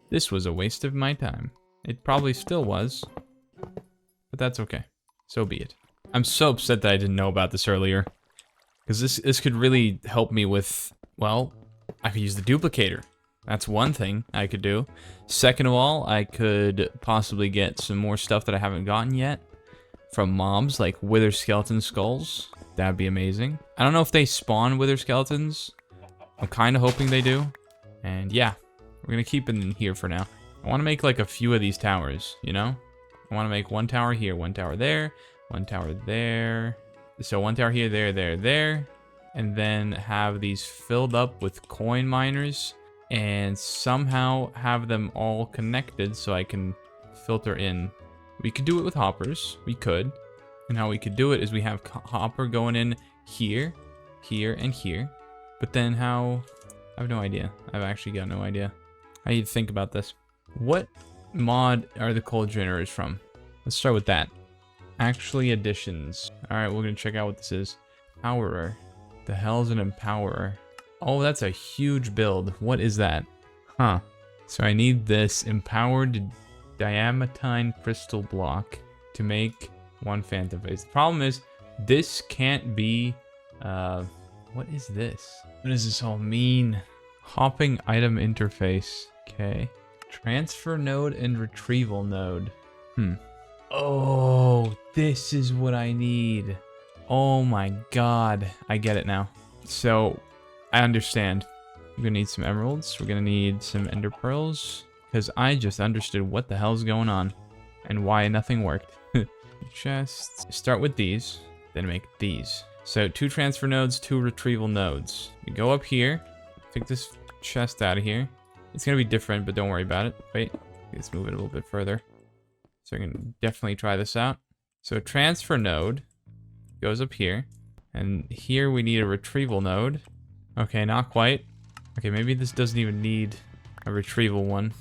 this was a waste of my time. It probably still was, but that's okay. So be it. I'm so upset that I didn't know about this earlier, because this could really help me with, well, I could use the duplicator. That's one thing I could do. Second of all, I could possibly get some more stuff that I haven't gotten yet from mobs, like wither skeleton skulls. That'd be amazing. I don't know if they spawn wither skeletons. I'm kind of hoping they do. And yeah, we're gonna keep it in here for now. I want to make like a few of these towers, you know? I want to make one tower here, one tower there, one tower there. So one tower here, there. And then have these filled up with coin miners and somehow have them all connected so I can filter in. We could do it with hoppers. We could. And how we could do it is we have hopper going in here, here, and here. But then how... I have no idea. I've actually got no idea. I need to think about this. What mod are the coal generators from? Let's start with that. Actually, additions. Alright, we're gonna check out what this is. Empowerer. The hell's an empowerer? Oh, that's a huge build. What is that? Huh. So I need this empowered diamantine crystal block to make one phantom face. The problem is, this can't be... what is this? What does this all mean? Hopping item interface. Okay. Transfer node and retrieval node. Oh, this is what I need. Oh my god. I get it now. So, I understand. We're gonna need some emeralds. We're gonna need some ender pearls. Because I just understood what the hell's going on. And why nothing worked. Just start with these. Then make these. So, 2 transfer nodes, 2 retrieval nodes. We go up here. Take this chest out of here. It's gonna be different, but don't worry about it. Wait, let's move it a little bit further. So I can definitely try this out. So transfer node goes up here. And here we need a retrieval node. Okay, not quite. Okay, maybe this doesn't even need a retrieval one.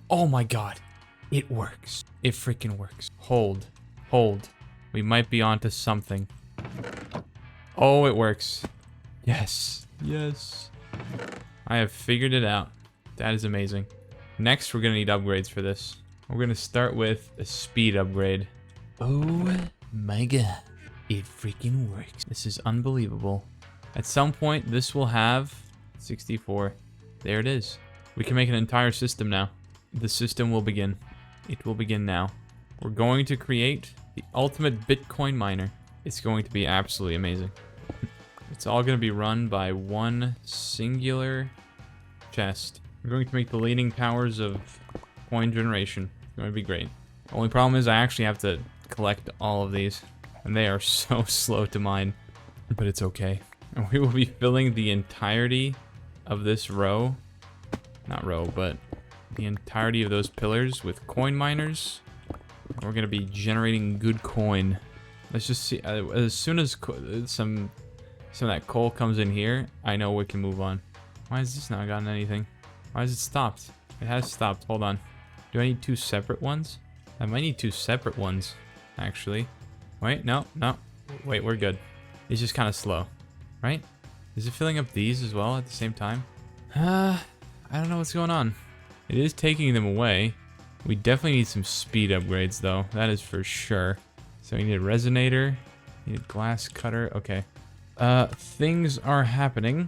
Oh my god. It works. It freaking works. Hold. Hold. We might be onto something. Oh, it works. Yes. Yes. I have figured it out. That is amazing. Next, we're gonna need upgrades for this. We're gonna start with a speed upgrade. Oh my god. It freaking works. This is unbelievable. At some point, this will have 64. There it is. We can make an entire system now. The system will begin. It will begin now. We're going to create the ultimate Bitcoin miner. It's going to be absolutely amazing. It's all going to be run by one singular chest. We're going to make the leaning towers of coin generation. It's going to be great. The only problem is I actually have to collect all of these. And they are so slow to mine. But it's okay. And we will be filling the entirety of this row. Not row, but the entirety of those pillars with coin miners. We're going to be generating good coin. Let's just see. As soon as some of that coal comes in here, I know we can move on. Why has this not gotten anything? Why has it stopped? It has stopped. Hold on. Do I need 2 separate ones? I might need 2 separate ones, actually. Wait, no, no. Wait, we're good. It's just kind of slow, right? Is it filling up these as well at the same time? I don't know what's going on. It is taking them away. We definitely need some speed upgrades though. That is for sure. So we need a resonator. Need a glass cutter. Okay. Things are happening.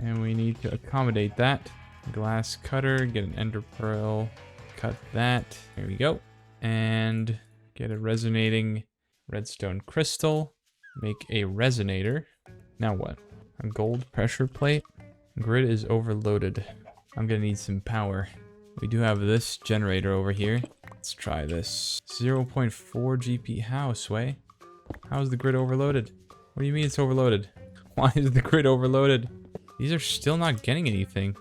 And we need to accommodate that. Glass cutter. Get an ender pearl. Cut that. There we go. And get a resonating redstone crystal. Make a resonator. Now what? A gold pressure plate. Grid is overloaded. I'm gonna need some power. We do have this generator over here. Let's try this. 0.4 GP. How, Sway? How is the grid overloaded? What do you mean it's overloaded? Why is the grid overloaded? These are still not getting anything.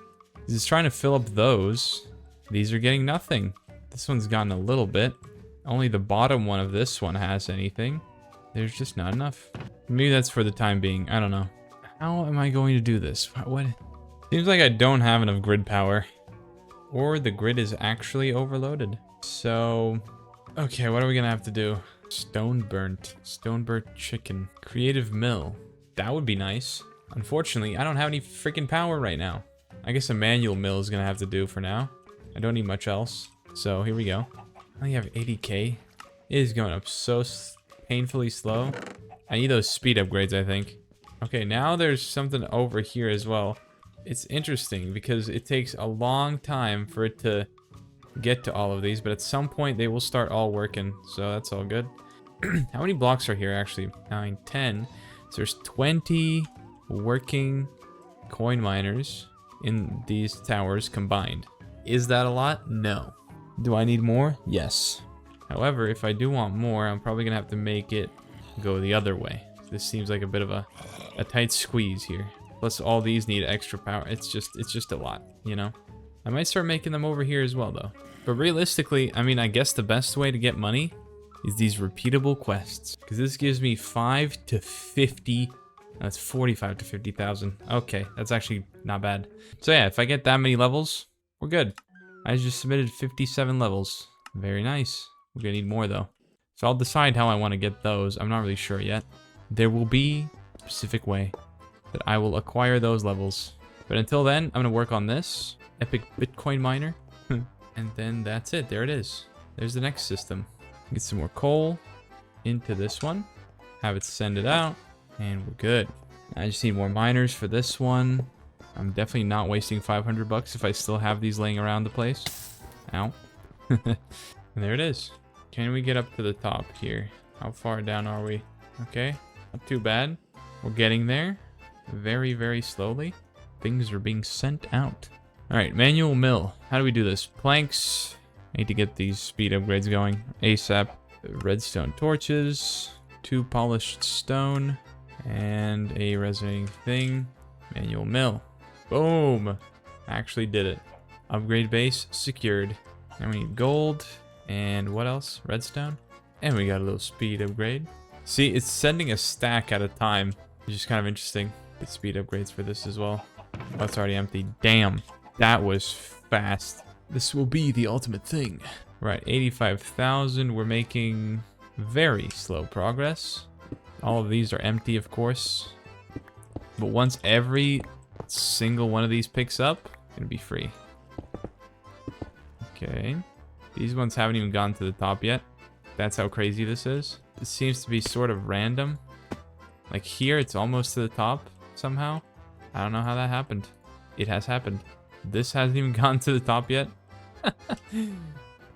It's trying to fill up those. These are getting nothing. This one's gotten a little bit. Only the bottom one of this one has anything. There's just not enough. Maybe that's for the time being. I don't know. How am I going to do this? What? Seems like I don't have enough grid power. Or the grid is actually overloaded. So, okay, what are we gonna have to do? Stone burnt chicken. Creative mill. That would be nice. Unfortunately, I don't have any freaking power right now. I guess a manual mill is gonna have to do for now. I don't need much else. So here we go. I only have 80k. It is going up so painfully slow. I need those speed upgrades, I think. Okay, now there's something over here as well. It's interesting because it takes a long time for it to get to all of these, but at some point they will start all working, so that's all good. How many blocks are here actually? 9, 10. So there's 20 working coin miners in these towers combined. Is that a lot? No. Do I need more? Yes. However, if I do want more, I'm probably gonna have to make it go the other way. This seems like a bit of a tight squeeze here. Plus all these need extra power. It's just a lot, you know? I might start making them over here as well though. But realistically, I mean, I guess the best way to get money is these repeatable quests. Because this gives me 5 to 50, that's 45 to 50,000. Okay, that's actually not bad. So yeah, if I get that many levels, we're good. I just submitted 57 levels. Very nice. We're gonna need more though. So I'll decide how I want to get those. I'm not really sure yet. There will be a specific way that I will acquire those levels. But until then, I'm gonna work on this epic Bitcoin miner. And then that's it. There it is. There's the next system. Get some more coal into this one. Have it send it out. And we're good. I just need more miners for this one. I'm definitely not wasting 500 bucks if I still have these laying around the place. Ow. And there it is. Can we get up to the top here? How far down are we? Okay, not too bad. We're getting there. Very, very slowly. Things are being sent out. All right, manual mill. How do we do this? Planks. I need to get these speed upgrades going ASAP. Redstone torches. 2 polished stone. And a resonating thing. Manual mill. Boom. Actually did it. Upgrade base secured. Now we need gold. And what else? Redstone. And we got a little speed upgrade. See, it's sending a stack at a time. Which is kind of interesting. Get speed upgrades for this as well. Oh, it's already empty. Damn. That was fast. This will be the ultimate thing. Right, 85,000. We're making very slow progress. All of these are empty, of course. But once every single one of these picks up, it's gonna be free. Okay. These ones haven't even gone to the top yet. That's how crazy this is. It seems to be sort of random. Like here, it's almost to the top somehow. I don't know how that happened. It has happened. This hasn't even gone to the top yet.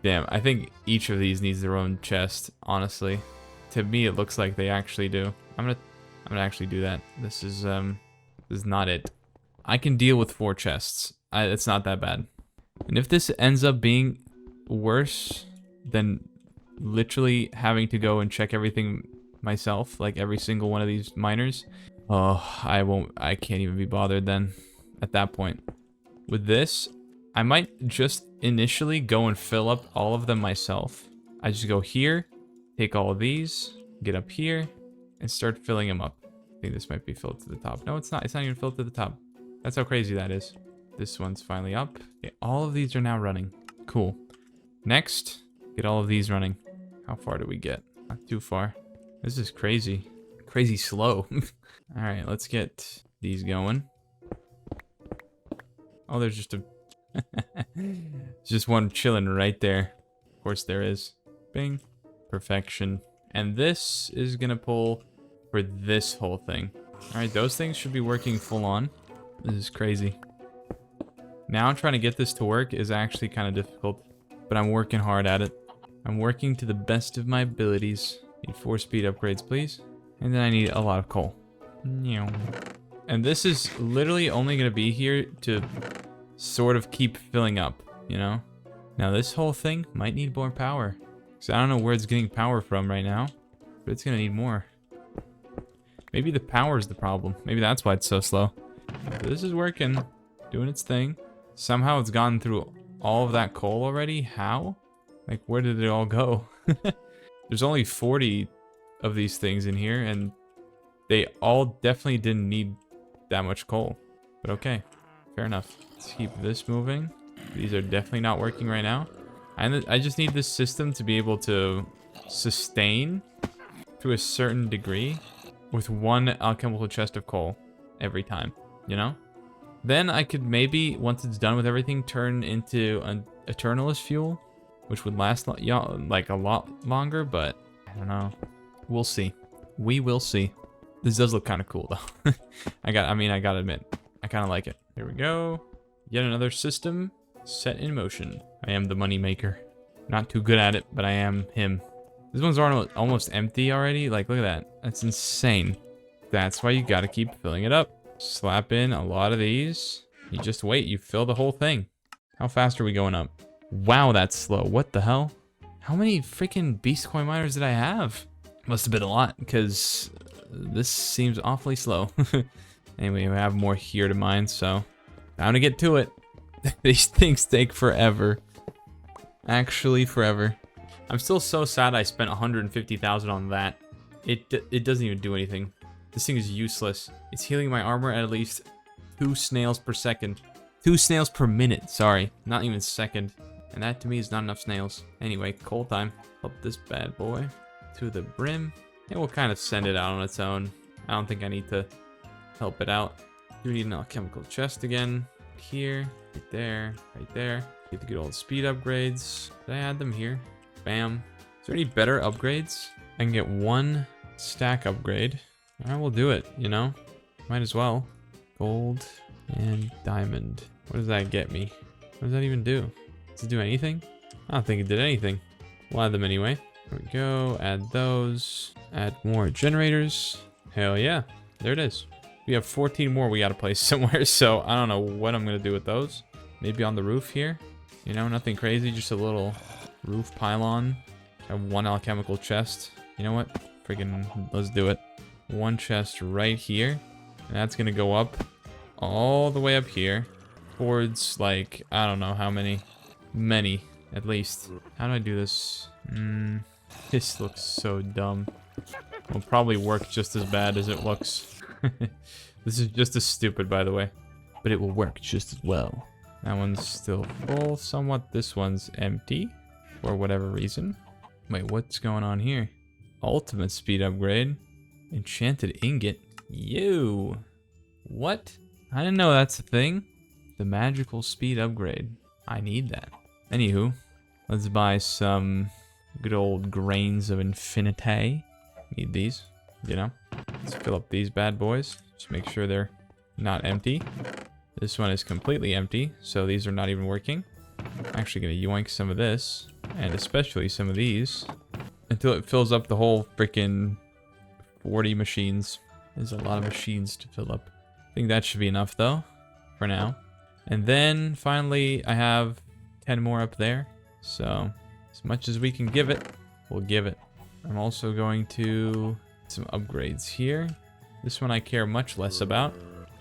Damn, I think each of these needs their own chest, honestly. To me, it looks like they actually do. I'm gonna actually do that. This is not it. I can deal with 4 chests. It's not that bad. And if this ends up being worse than literally having to go and check everything myself, like every single one of these miners, oh, I can't even be bothered then at that point. With this, I might just initially go and fill up all of them myself. I just go here, take all of these, get up here, and start filling them up. I think this might be filled to the top. No, it's not. It's not even filled to the top. That's how crazy that is. This one's finally up. Okay, all of these are now running. Cool. Next, get all of these running. How far do we get? Not too far. This is crazy. Crazy slow. Alright, let's get these going. Oh, there's just a... just one chilling right there. Of course there is. Bing. Perfection. And this is gonna pull for this whole thing. Alright, those things should be working full on. This is crazy. Now trying to get this to work is actually kind of difficult, but I'm working hard at it. I'm working to the best of my abilities. Need 4 speed upgrades, please. And then I need a lot of coal. And this is literally only going to be here to sort of keep filling up, you know? Now this whole thing might need more power. Because I don't know where it's getting power from right now, but it's going to need more. Maybe the power is the problem. Maybe that's why it's so slow. But this is working, doing its thing. Somehow it's gotten through all of that coal already. How? Like, where did it all go? There's only 40 of these things in here, and they all definitely didn't need that much coal. But okay, fair enough. Let's keep this moving. These are definitely not working right now. And I just need this system to be able to sustain to a certain degree with one alchemical chest of coal every time, you know? Then I could maybe, once it's done with everything, turn into an Eternalist fuel, which would last like a lot longer, but I don't know. We'll see. We will see. This does look kind of cool though. I gotta admit, I kind of like it. Here we go. Yet another system set in motion. I am the money maker. Not too good at it, but I am him. This one's almost empty already. Like, look at that. That's insane. That's why you gotta keep filling it up. Slap in a lot of these. You just wait. You fill the whole thing. How fast are we going up? Wow, that's slow. What the hell? How many freaking beast coin miners did I have? Must have been a lot, because this seems awfully slow. Anyway, we have more here to mine, so time to get to it. These things take forever. Actually, forever. I'm still so sad I spent 150,000 on that. It doesn't even do anything. This thing is useless. It's healing my armor at least 2 snails per second. 2 snails per minute, sorry. Not even second. And that to me is not enough snails. Anyway, coal time. Up this bad boy to the brim. And we'll kind of send it out on its own. I don't think I need to help it out. Do need an alchemical chest again. Here, right there, right there. Get the good old speed upgrades. Did I add them here? Bam. Is there any better upgrades? I can get 1 stack upgrade. I will do it, you know? Might as well. Gold and diamond. What does that get me? What does that even do? Does it do anything? I don't think it did anything. We'll add them anyway. There we go. Add those. Add more generators. Hell yeah. There it is. We have 14 more we gotta place somewhere, so I don't know what I'm gonna do with those. Maybe on the roof here. You know, nothing crazy, just a little roof pylon. I have 1 alchemical chest. You know what? Freaking, let's do it. 1 chest right here. And that's gonna go up all the way up here towards, like, I don't know how many. Many, at least. How do I do this? This looks so dumb. Will probably work just as bad as it looks. This is just as stupid, by the way. But it will work just as well. That one's still full somewhat. This one's empty for whatever reason. Wait, what's going on here? Ultimate speed upgrade. Enchanted ingot. You. What? I didn't know that's a thing. The magical speed upgrade. I need that. Anywho, let's buy some good old grains of infinity. Need these, you know. Let's fill up these bad boys. Just make sure they're not empty. This one is completely empty, so these are not even working. I'm actually gonna yoink some of this, and especially some of these, until it fills up the whole freaking 40 machines. There's a lot of machines to fill up. I think that should be enough though, for now. And then finally I have 10 more up there. So as much as we can give it, we'll give it. I'm also going to some upgrades here. This one I care much less about.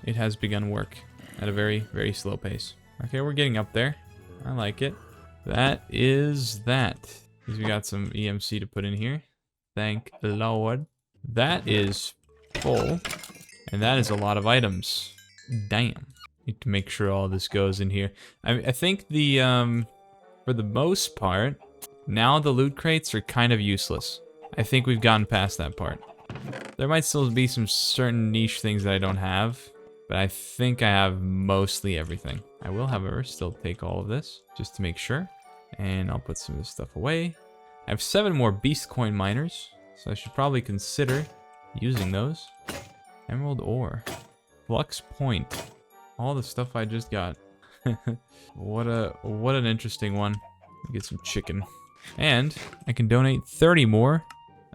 It has begun work at a very, very slow pace. Okay, we're getting up there. I like it. That is that. Because we got some EMC to put in here. Thank the Lord. That is full. And that is a lot of items. Damn. Need to make sure all this goes in here. I think the, for the most part, now the loot crates are kind of useless. I think we've gotten past that part. There might still be some certain niche things that I don't have, but I think I have mostly everything. I will, however, still take all of this just to make sure. And I'll put some of this stuff away. I have 7 more beast coin miners, so I should probably consider using those. Emerald ore. Flux point. All the stuff I just got. What an interesting one. Get some chicken. And I can donate 30 more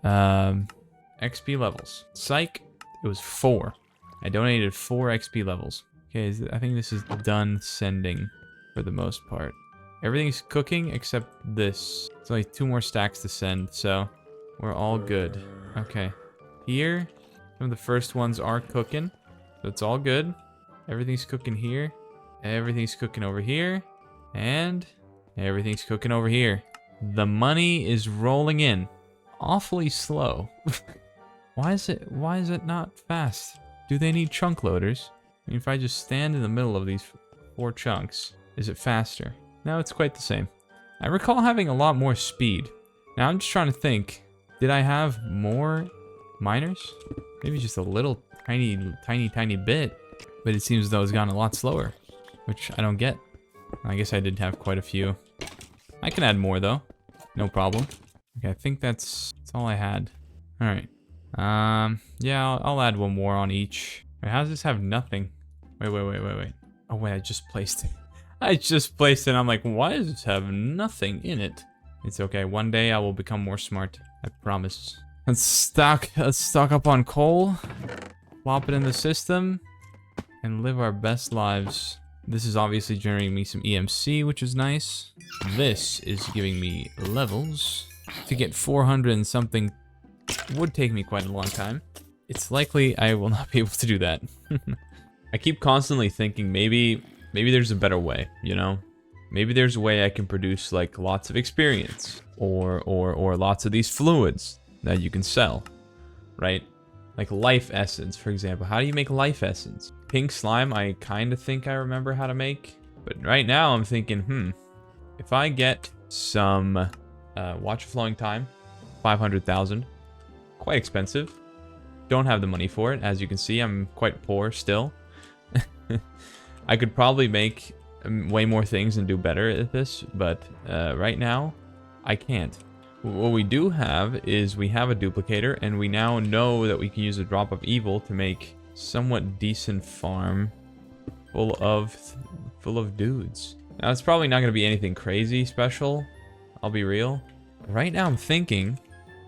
XP levels. Psych, it was 4. I donated 4 XP levels. Okay, I think this is done sending for the most part. Everything's cooking except this. It's only 2 more stacks to send, so we're all good. Okay. Here, some of the first ones are cooking, so it's all good. Everything's cooking here. Everything's cooking over here. And everything's cooking over here. The money is rolling in. Awfully slow. Why is it not fast? Do they need chunk loaders? I mean, if I just stand in the middle of these 4 chunks, is it faster? No, it's quite the same. I recall having a lot more speed. Now I'm just trying to think, did I have more miners? Maybe just a little tiny bit, but it seems as though it's gotten a lot slower, which I don't get. I guess I did have quite a few. I can add more though, no problem. Okay, I think that's all I had. All right. Yeah, I'll add 1 more on each. Wait, how does this have nothing? Wait. Oh wait, I just placed it. I just placed it. I'm like, why does this have nothing in it? It's okay. One day I will become more smart. I promise. Let's stock up on coal. Plop it in the system. And live our best lives. This is obviously generating me some EMC, which is nice. This is giving me levels. To get 400 and something would take me quite a long time. It's likely I will not be able to do that. I keep constantly thinking maybe there's a better way, you know? Maybe there's a way I can produce like lots of experience or lots of these fluids that you can sell, right? Like life essence, for example. How do you make life essence? Pink slime, I kind of think I remember how to make. But right now I'm thinking, if I get some watch flowing time, 500,000, quite expensive. Don't have the money for it. As you can see, I'm quite poor still. I could probably make way more things and do better at this, but right now, I can't. What we do have is we have a duplicator, and we now know that we can use a drop of evil to make somewhat decent farm full of dudes. Now, it's probably not going to be anything crazy special, I'll be real. Right now, I'm thinking,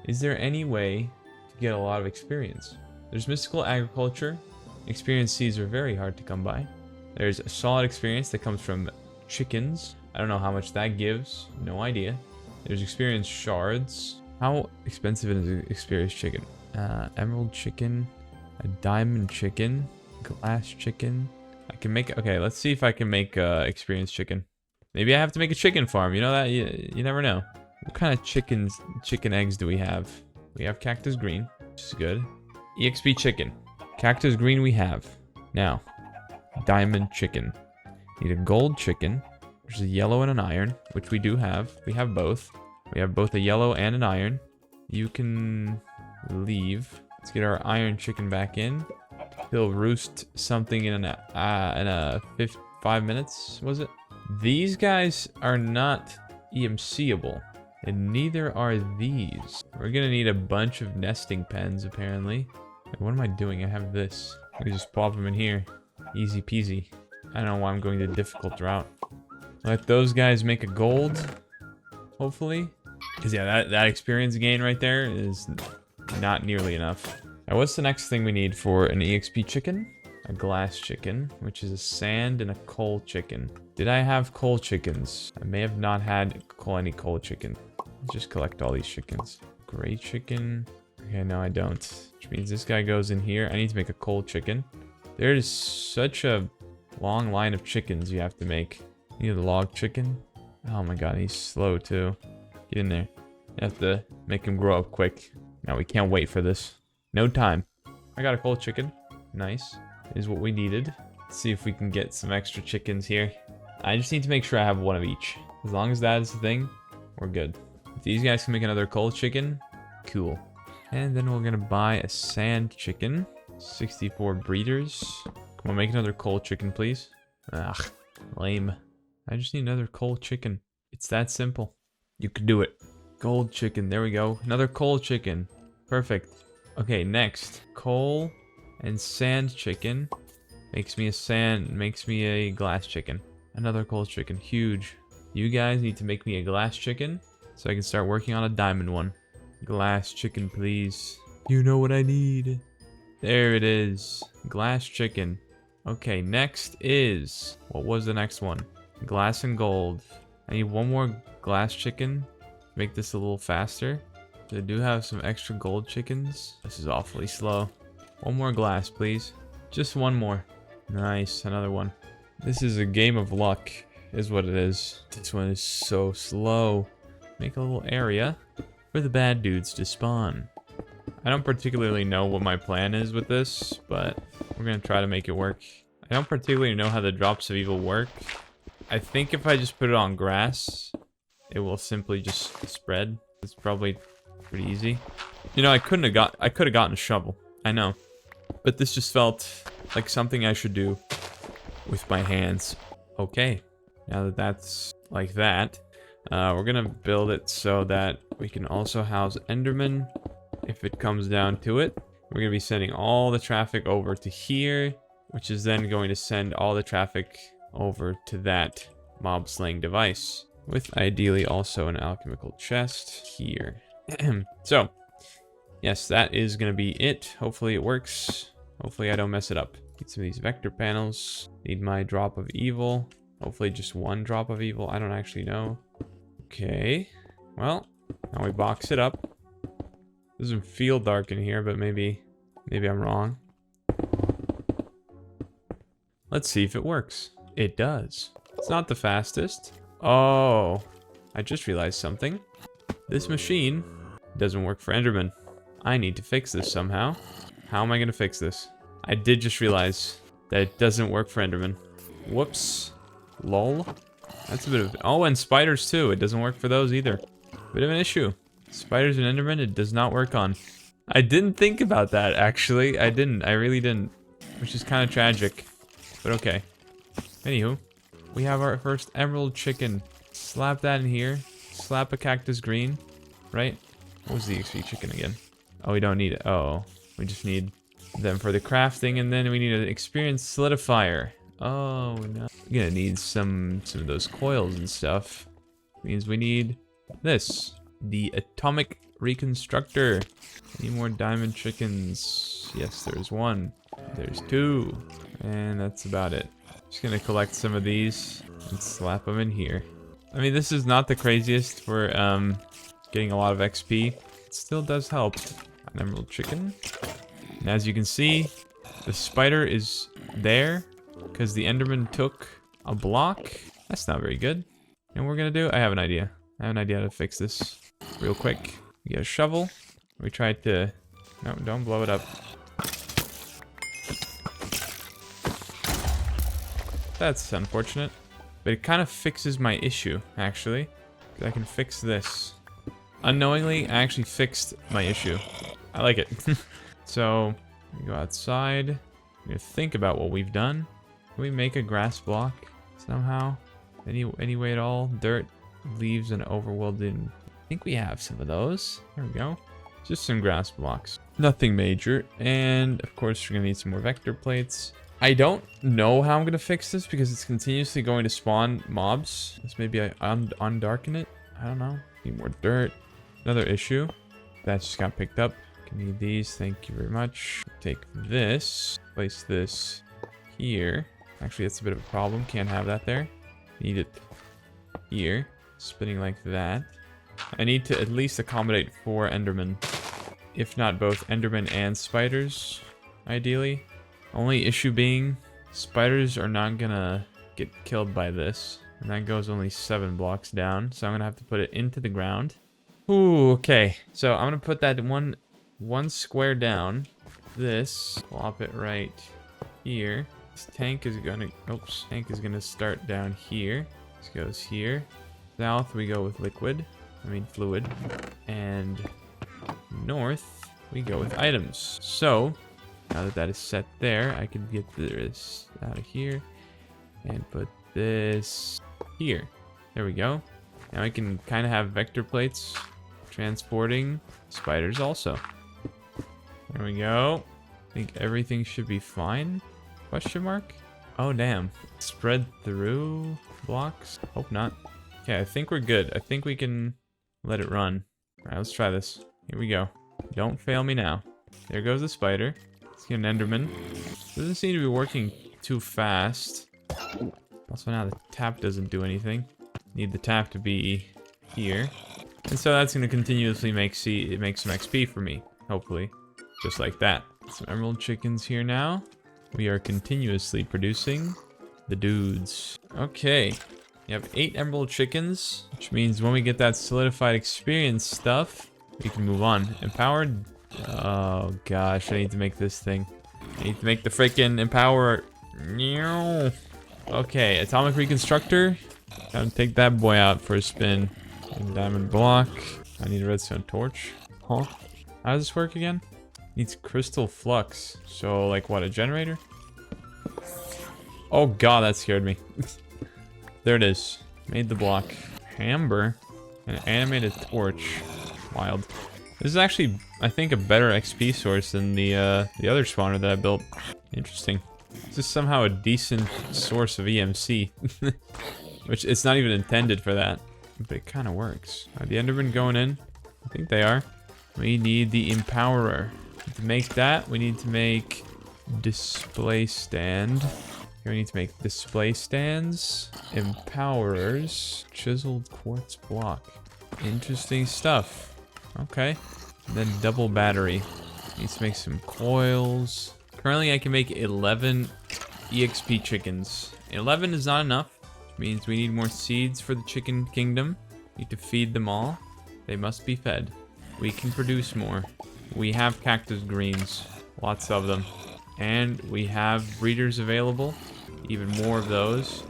is there any way to get a lot of experience? There's mystical agriculture. Experience seeds are very hard to come by. There's a solid experience that comes from chickens. I don't know how much that gives. No idea. There's experience shards. How expensive is an experience chicken? Emerald chicken, a diamond chicken, glass chicken. I can make, okay, let's see if I can make experience chicken. Maybe I have to make a chicken farm. You know that? You never know. What kind of chicken eggs do we have? We have cactus green, which is good. EXP chicken. Cactus green we have. Now, diamond chicken. Need a gold chicken. There's a yellow and an iron, which we do have. We have both. We have both a yellow and an iron. You can leave. Let's get our iron chicken back in. He'll roost something in a 5 minutes, was it? These guys are not EMCable, and neither are these. We're gonna need a bunch of nesting pens, apparently. Like, what am I doing? I have this. I can just pop them in here. Easy peasy. I don't know why I'm going the difficult route. Let those guys make a gold, hopefully. Because yeah, that experience gain right there is not nearly enough. Now, what's the next thing we need for an EXP chicken? A glass chicken, which is a sand and a coal chicken. Did I have coal chickens? I may have not had any coal chicken. Let's just collect all these chickens. Gray chicken. Okay, no, I don't. Which means this guy goes in here. I need to make a coal chicken. There is such a long line of chickens you have to make. You need a log chicken. Oh my god, he's slow too. Get in there. You have to make him grow up quick. Now we can't wait for this. No time. I got a coal chicken. Nice. Is what we needed. Let's see if we can get some extra chickens here. I just need to make sure I have one of each. As long as that is the thing, we're good. If these guys can make another coal chicken, Cool. And then we're gonna buy a sand chicken. 64 breeders. Come on, make another coal chicken, please. Ugh, lame. I just need another coal chicken. It's that simple. You can do it. Gold chicken, there we go. Another coal chicken. Perfect. Okay, next. Coal and sand chicken. Makes me a glass chicken. Another coal chicken, huge. You guys need to make me a glass chicken so I can start working on a diamond one. Glass chicken, please. You know what I need. There it is. Glass chicken. Okay, next is... What was the next one? Glass and gold. I need one more glass chicken. Make this a little faster. I do have some extra gold chickens. This is awfully slow. One more glass, please. Just one more. Nice, another one. This is a game of luck, is what it is. This one is so slow. Make a little area for the bad dudes to spawn. I don't particularly know what my plan is with this, but we're gonna try to make it work. I don't particularly know how the drops of evil work. I think if I just put it on grass, it will simply just spread. It's probably pretty easy. You know, I could have gotten a shovel. I know. But this just felt like something I should do with my hands. Okay. Now that that's like that, we're gonna build it so that we can also house Enderman if it comes down to it. We're gonna be sending all the traffic over to here, which is then going to send all the traffic over to that mob slaying device, with ideally also an alchemical chest here. So, yes, that is gonna be it. Hopefully it works. Hopefully I don't mess it up. Get some of these vector panels. Need my drop of evil. Hopefully just one drop of evil. I don't actually know. Okay. Well, now we box it up. Doesn't feel dark in here, but maybe I'm wrong. Let's see if it works. It does. It's not the fastest. Oh, I just realized something. This machine doesn't work for Enderman. I need to fix this somehow. How am I going to fix this? I did just realize that it doesn't work for Enderman. Whoops. Lol. That's a bit of... Oh, and spiders too. It doesn't work for those either. Bit of an issue. Spiders and Enderman, it does not work on. I didn't think about that, actually. I didn't. I really didn't. Which is kind of tragic. But okay. Anywho, we have our first emerald chicken. Slap that in here. Slap a cactus green. Right? What was the XP chicken again? Oh, we don't need it. Oh, we just need them for the crafting, and then we need an experienced solidifier. Oh, no. We're gonna need some of those coils and stuff. Means we need this. The atomic reconstructor. Need more diamond chickens. Yes, there's one. There's two. And that's about it. Just gonna collect some of these and slap them in here. I mean, this is not the craziest for getting a lot of XP. It still does help. An emerald chicken. And as you can see, the spider is there because the Enderman took a block. That's not very good. And what we're gonna do, I have an idea. I have an idea how to fix this real quick. We get a shovel. We try to... No, don't blow it up. That's unfortunate. But it kind of fixes my issue, actually. I can fix this. Unknowingly, I actually fixed my issue. I like it. So, we go outside. We're gonna think about what we've done. Can we make a grass block somehow? Any way at all? Dirt, leaves, and overwhelming. I think we have some of those. There we go. Just some grass blocks. Nothing major. And, of course, we're gonna need some more vector plates. I don't know how I'm gonna fix this because it's continuously going to spawn mobs. Let's maybe undarken it. I don't know. Need more dirt. Another issue. That just got picked up. Can need these. Thank you very much. Take this. Place this here. Actually, that's a bit of a problem. Can't have that there. Need it here. Spinning like that. I need to at least accommodate 4 Endermen. If not both Endermen and spiders, ideally. Only issue being, spiders are not gonna get killed by this. And that goes only 7 blocks down. So I'm gonna have to put it into the ground. Ooh, okay. So I'm gonna put that one square down. This, plop it right here. This tank is gonna, oops, tank is gonna start down here. This goes here. South we go with liquid. I mean fluid. And north, we go with items. So, now that that is set there, I can get this out of here and put this here. There we go. Now I can kind of have vector plates transporting spiders also. There we go. I think everything should be fine. Question mark? Oh, damn. Spread through blocks? Hope not. Okay, I think we're good. I think we can let it run. All right, let's try this. Here we go. Don't fail me now. There goes the spider. Let's get an enderman. Doesn't seem to be working too fast. Also, now the tap doesn't do anything. Need the tap to be here. And so that's going to continuously make some XP for me. Hopefully. Just like that. Some emerald chickens here now. We are continuously producing the dudes. Okay. You have 8 emerald chickens, which means when we get that solidified experience stuff, we can move on. Empowered. Oh gosh, I need to make this thing. I need to make the freaking empower. Okay, atomic reconstructor. Time to take that boy out for a spin. Diamond block. I need a redstone torch. Huh? How does this work again? Needs crystal flux. So, like what, a generator? Oh god, that scared me. There it is. Made the block. Amber. An animated torch. Wild. This is actually, I think, a better XP source than the other spawner that I built. Interesting. This is somehow a decent source of EMC. Which, it's not even intended for that. But it kind of works. Are the Endermen going in? I think they are. We need the Empowerer. To make that, we need to make display stand. Here we need to make display stands, empowerers, chiseled quartz block. Interesting stuff. Okay. And then double battery. Needs to make some coils. Currently, I can make 11 EXP chickens. 11 is not enough, which means we need more seeds for the chicken kingdom. Need to feed them all. They must be fed. We can produce more. We have cactus greens, lots of them. And we have breeders available, even more of those.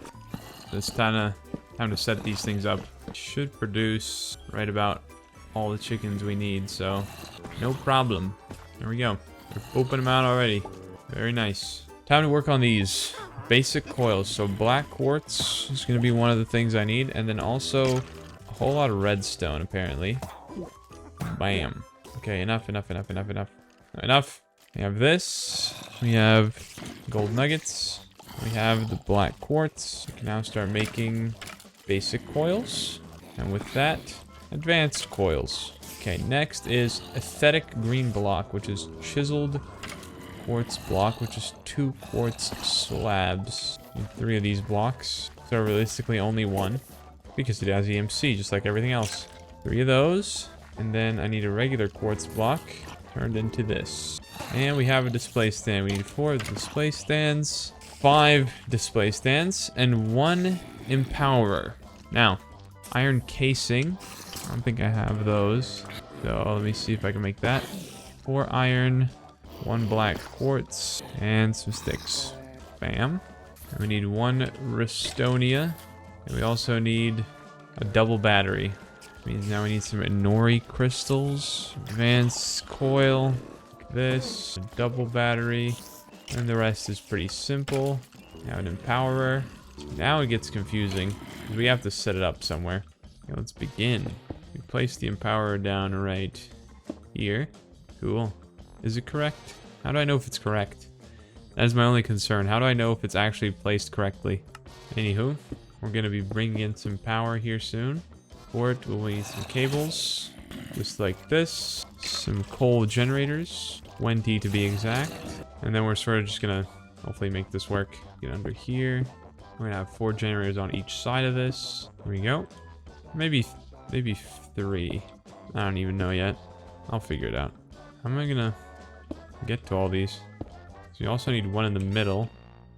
So it's time to set these things up. Should produce right about all the chickens we need, so no problem. There we go. We're pooping them out already. Very nice. Time to work on these basic coils. So black quartz is going to be one of the things I need, and then also a whole lot of redstone apparently. Bam. Okay, enough. Enough. We have this. We have gold nuggets. We have the black quartz. We can now start making basic coils. And with that, advanced coils. Okay, next is aesthetic green block, which is chiseled quartz block, which is 2 quartz slabs. Need 3 of these blocks. So realistically only 1, because it has EMC, just like everything else. 3 of those. And then I need a regular quartz block turned into this. And we have a display stand. We need 4 display stands, 5 display stands, and 1 empowerer. Now, iron casing. I don't think I have those. So let me see if I can make that. 4 iron, 1 black quartz, and some sticks. Bam. And we need 1 Restonia. And we also need a double battery. Means now we need some Inori crystals, advanced coil, like this, a double battery, and the rest is pretty simple. Now an empowerer. Now it gets confusing, because we have to set it up somewhere. Okay, let's begin. We place the empowerer down right here. Cool. Is it correct? How do I know if it's correct? That is my only concern. How do I know if it's actually placed correctly? Anywho, we're going to be bringing in some power here soon. For it, we'll need some cables, just like this. Some coal generators, 20 to be exact. And then we're sort of just gonna hopefully make this work. Get under here. We're gonna have 4 generators on each side of this. There we go. Maybe 3. I don't even know yet. I'll figure it out. How am I gonna get to all these? So you also need 1 in the middle.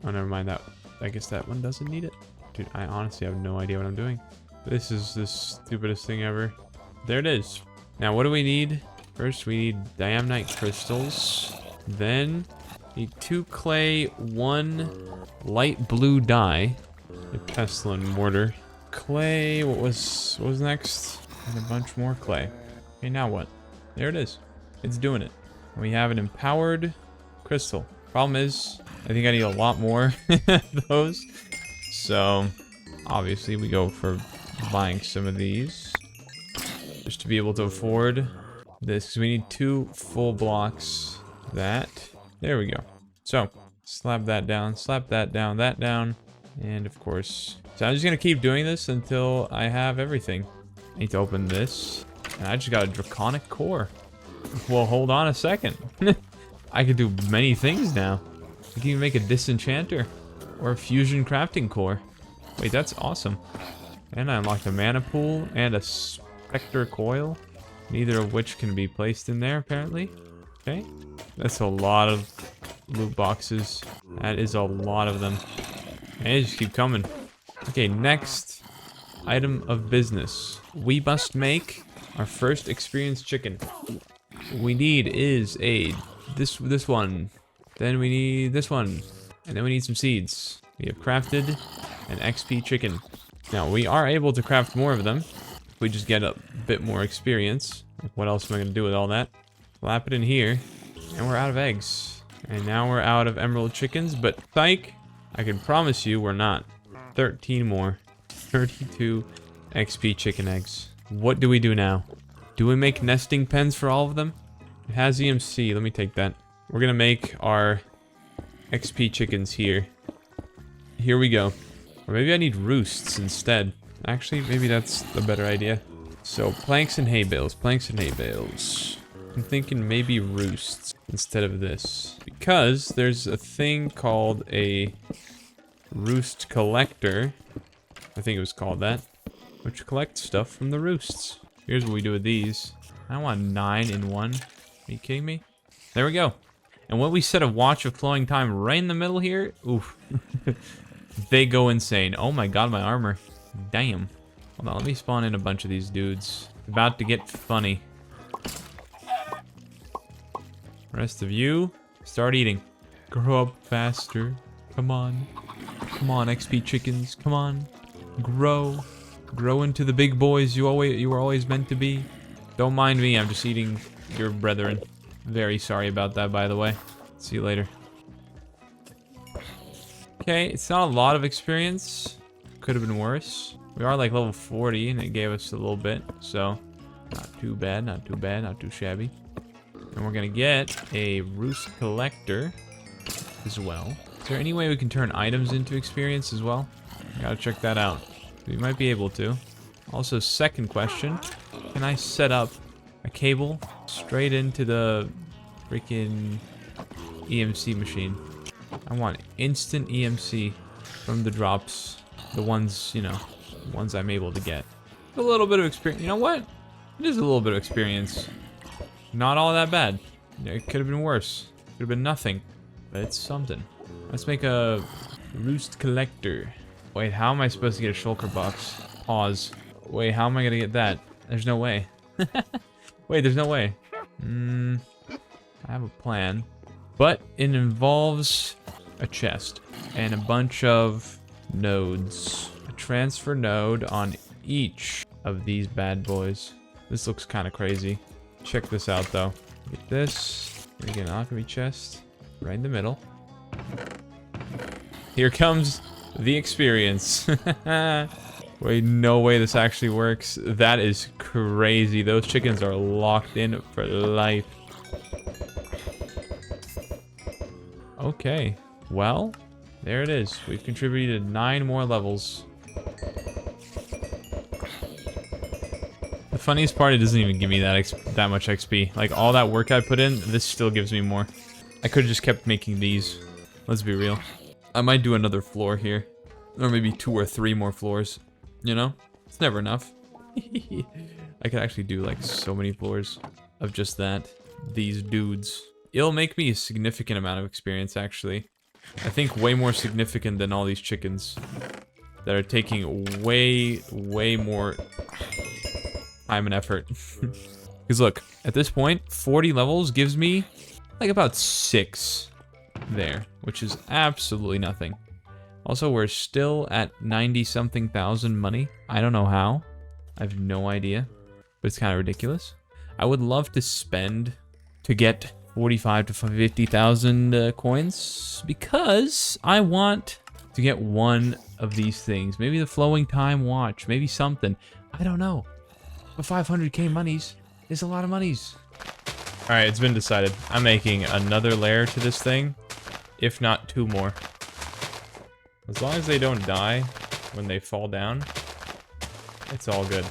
Oh, never mind that. I guess that one doesn't need it. Dude, I honestly have no idea what I'm doing. This is the stupidest thing ever. There it is. Now, what do we need? First, we need diamondite crystals. Then, need 2 clay, 1 light blue dye, a pestle and mortar. Clay, what was next? And a bunch more clay. Okay, now what? There it is. It's doing it. We have an empowered crystal. Problem is, I think I need a lot more of those. So, obviously, we go for buying some of these. Just to be able to afford this. Because we need 2 full blocks. That. There we go. So, slap that down, that down. And, of course. So, I'm just going to keep doing this until I have everything. I need to open this. And I just got a draconic core. Well, hold on a second. I could do many things now. I can even make a disenchanter. Or a fusion crafting core. Wait, that's awesome. And I unlocked a mana pool and a specter coil. Neither of which can be placed in there, apparently. Okay. That's a lot of loot boxes. That is a lot of them. And they just keep coming. Okay, next item of business. We must make our first experienced chicken. We need is this one. Then we need this one. And then we need some seeds. We have crafted an XP chicken. Now, we are able to craft more of them. If we just get a bit more experience. What else am I going to do with all that? Slap it in here. And we're out of eggs. And now we're out of emerald chickens. But, psych, I can promise you we're not. 13 more. 32 XP chicken eggs. What do we do now? Do we make nesting pens for all of them? It has EMC. Let me take that. We're going to make our XP chickens here. Here we go. Or maybe I need roosts instead. Actually, maybe that's a better idea. So, planks and hay bales. Planks and hay bales. I'm thinking maybe roosts instead of this. Because there's a thing called a roost collector. I think it was called that. Which collects stuff from the roosts. Here's what we do with these. I want 9 in one. Are you kidding me? There we go. And when we set a watch of flowing time right in the middle here, oof. They go insane. Oh my god, my armor. Damn. Hold on, let me spawn in a bunch of these dudes. About to get funny. Rest of you, start eating. Grow up faster. Come on. Come on, XP chickens. Come on. Grow. Grow into the big boys you were always meant to be. Don't mind me, I'm just eating your brethren. Very sorry about that, by the way. See you later. Okay, it's not a lot of experience. Could have been worse. We are like level 40 and it gave us a little bit. So, not too bad, not too bad, not too shabby. And we're gonna get a roost collector as well. Is there any way we can turn items into experience as well? Gotta check that out. We might be able to. Also, second question. Can I set up a cable straight into the freaking EMC machine? I want instant EMC from the drops. The ones, you know, the ones I'm able to get. A little bit of experience. You know what? Just a little bit of experience. Not all that bad. It could have been worse. Could have been nothing. But it's something. Let's make a roost collector. Wait, how am I supposed to get a shulker box? Pause. Wait, how am I gonna get that? There's no way. Wait, there's no way. I have a plan. But it involves a chest and a bunch of nodes. A transfer node on each of these bad boys. This looks kind of crazy. Check this out though. Get this. Again, alchemy chest. Right in the middle. Here comes the experience. Wait, no way this actually works. That is crazy. Those chickens are locked in for life. Okay, well, there it is. We've contributed 9 more levels. The funniest part, it doesn't even give me that much XP. Like, all that work I put in, this still gives me more. I could have just kept making these. Let's be real. I might do another floor here. Or maybe 2 or 3 more floors. You know? It's never enough. I could actually do, like, so many floors of just that. These dudes. It'll make me a significant amount of experience, actually. I think way more significant than all these chickens. That are taking way, way more time and effort. Because look, at this point, 40 levels gives me like about 6 there, which is absolutely nothing. Also, we're still at 90-something thousand money. I don't know how. I have no idea. But it's kind of ridiculous. I would love to spend to get 45 to 50,000 coins because I want to get one of these things. Maybe the flowing time watch, maybe something. I don't know. But 500k monies is a lot of monies. All right, it's been decided. I'm making another layer to this thing, if not 2 more. As long as they don't die when they fall down, it's all good.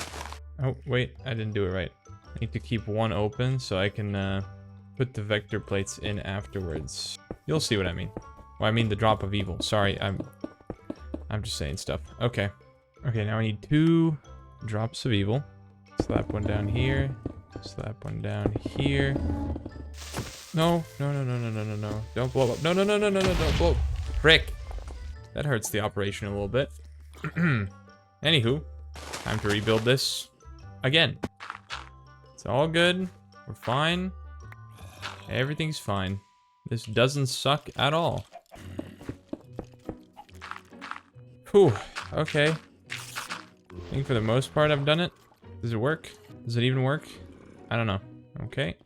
Oh, wait, I didn't do it right. I need to keep 1 open so I can put the vector plates in afterwards. You'll see what I mean. Well, I mean the drop of evil. Sorry, I'm just saying stuff. Okay. Okay, now I need 2 drops of evil. Slap one down here. Slap one down here. No, no, no, no, no, no, no, no. Don't blow up. No, no, no, no, no, no, don't blow. Frick. That hurts the operation a little bit. Anywho, time to rebuild this again. It's all good. We're fine. Everything's fine. This doesn't suck at all. Whew. Okay. I think for the most part I've done it. Does it work? Does it even work? I don't know. Okay.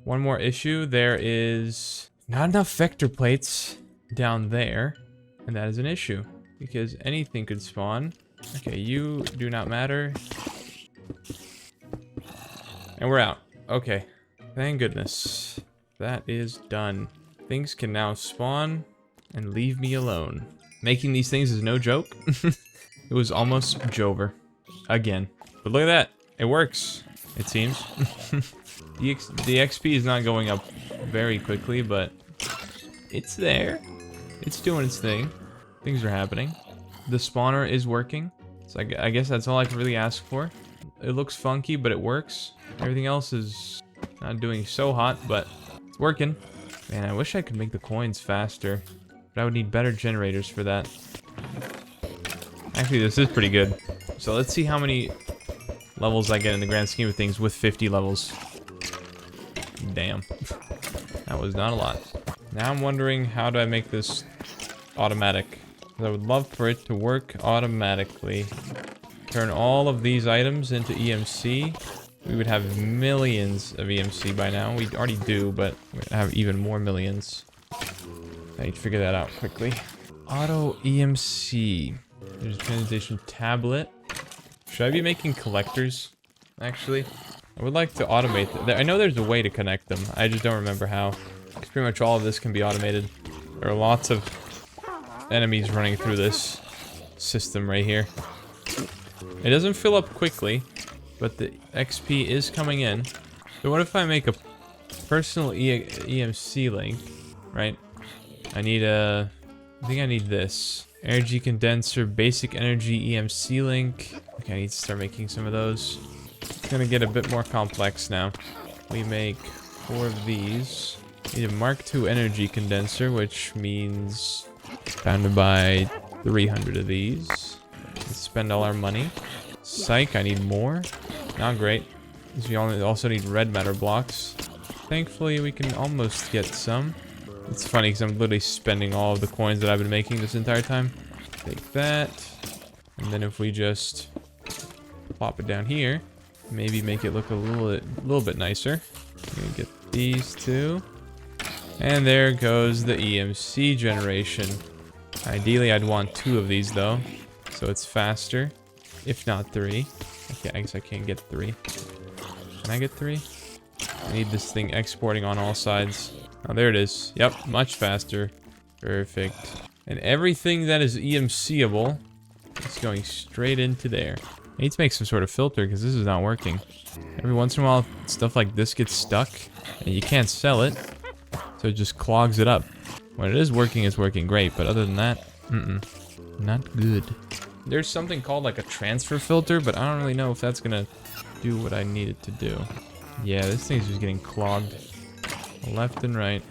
One more issue. There is not enough vector plates down there. And that is an issue. Because anything could spawn. Okay, you do not matter. And we're out. Okay. Thank goodness. That is done. Things can now spawn and leave me alone. Making these things is no joke. It was almost Jover. Again. But look at that. It works. It seems. The XP is not going up very quickly, but it's there. It's doing its thing. Things are happening. The spawner is working. So I guess that's all I can really ask for. It looks funky, but it works. Everything else is not doing so hot, but it's working. Man, I wish I could make the coins faster. But I would need better generators for that. Actually, this is pretty good. So let's see how many levels I get in the grand scheme of things with 50 levels. Damn. That was not a lot. Now I'm wondering, how do I make this automatic? I would love for it to work automatically. Turn all of these items into EMC. We would have millions of EMC by now. We already do, but we'd have even more millions. I need to figure that out quickly. Auto EMC. There's a transmutation tablet. Should I be making collectors? Actually, I would like to automate I know there's a way to connect them. I just don't remember how. Because pretty much all of this can be automated. There are lots of enemies running through this system right here. It doesn't fill up quickly, but the XP is coming in. So what if I make a personal EMC link, right? I think I need this. Energy condenser, basic energy EMC link. Okay, I need to start making some of those. It's gonna get a bit more complex now. We make 4 of these. Need a Mark II energy condenser, which means time to buy 300 of these. Let's spend all our money. Psych, I need more. Not great. Because we also need red matter blocks. Thankfully, we can almost get some. It's funny because I'm literally spending all of the coins that I've been making this entire time. Take that. And then if we just plop it down here, maybe make it look a little bit nicer. Get these 2. And there goes the EMC generation. Ideally, I'd want 2 of these though, so it's faster. If not 3. Okay, I guess I can't get 3. Can I get 3? I need this thing exporting on all sides. Oh, there it is. Yep, much faster. Perfect. And everything that is EMCable is going straight into there. I need to make some sort of filter because this is not working. Every once in a while, stuff like this gets stuck and you can't sell it, so it just clogs it up. When it is working, it's working great, but other than that, not good. There's something called like a transfer filter, but I don't really know if that's gonna do what I need it to do. Yeah, this thing's just getting clogged left and right.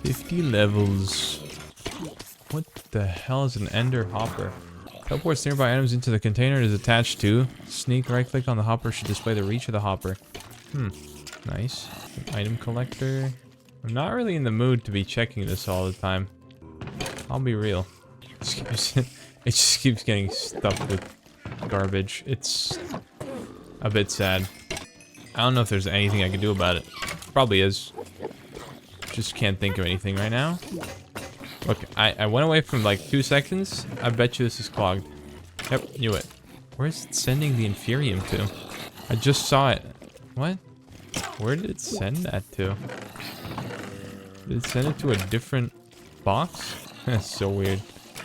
50 levels. What the hell is an ender hopper? Teleports nearby items into the container it is attached to. Sneak right click on the hopper should display the reach of the hopper. Nice. An item collector. I'm not really in the mood to be checking this all the time. I'll be real. It just keeps getting stuffed with garbage. It's a bit sad. I don't know if there's anything I can do about it. Probably is. Just can't think of anything right now. Look, I went away from like 2 seconds. I bet you this is clogged. Yep, knew it. Where's it sending the inferium to? I just saw it. What? Where did it send that to? Did it send it to a different box? That's so weird.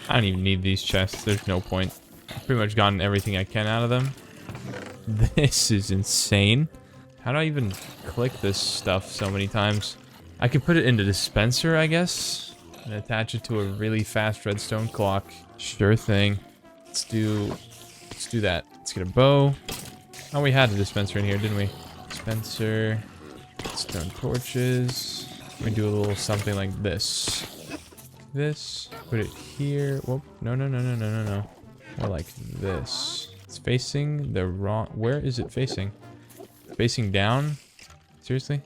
I don't even need these chests. There's no point. I've pretty much gotten everything I can out of them. This is insane. How do I even click this stuff so many times? I could put it in the dispenser, I guess, and attach it to a really fast redstone clock. Sure thing. Let's do that. Let's get a bow. Oh, we had a dispenser in here, didn't we? Dispenser. Stone torches. We do a little something like this. This. Put it here. Whoop. No. More like this. It's facing the wrong... Where is it facing? Facing down? Seriously?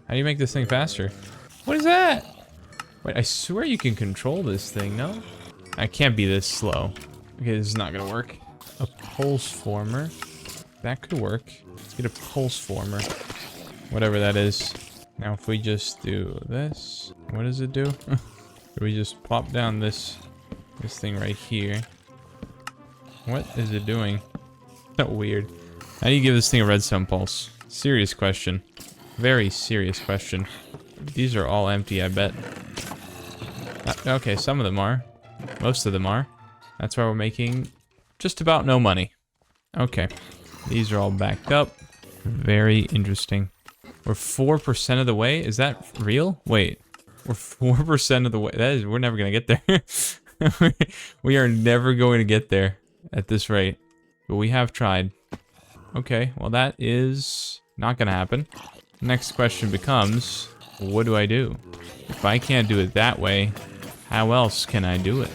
How do you make this thing faster? What is that? Wait, I swear you can control this thing, no? I can't be this slow. Okay, this is not gonna work. A pulse former. That could work. Let's get a pulse former. Whatever that is. Now if we just do this, what does it do? We just plop down this thing right here. What is it doing? So weird. How do you give this thing a redstone pulse? Serious question. Very serious question. These are all empty, I bet. Okay, some of them are. Most of them are. That's why we're making just about no money. Okay. These are all backed up. Very interesting. We're 4% of the way? Is that real? Wait. We're 4% of the way. That is, we're never going to get there. We are never going to get there at this rate. But we have tried. Okay, well that is not going to happen. Next question becomes, what do I do? If I can't do it that way, how else can I do it?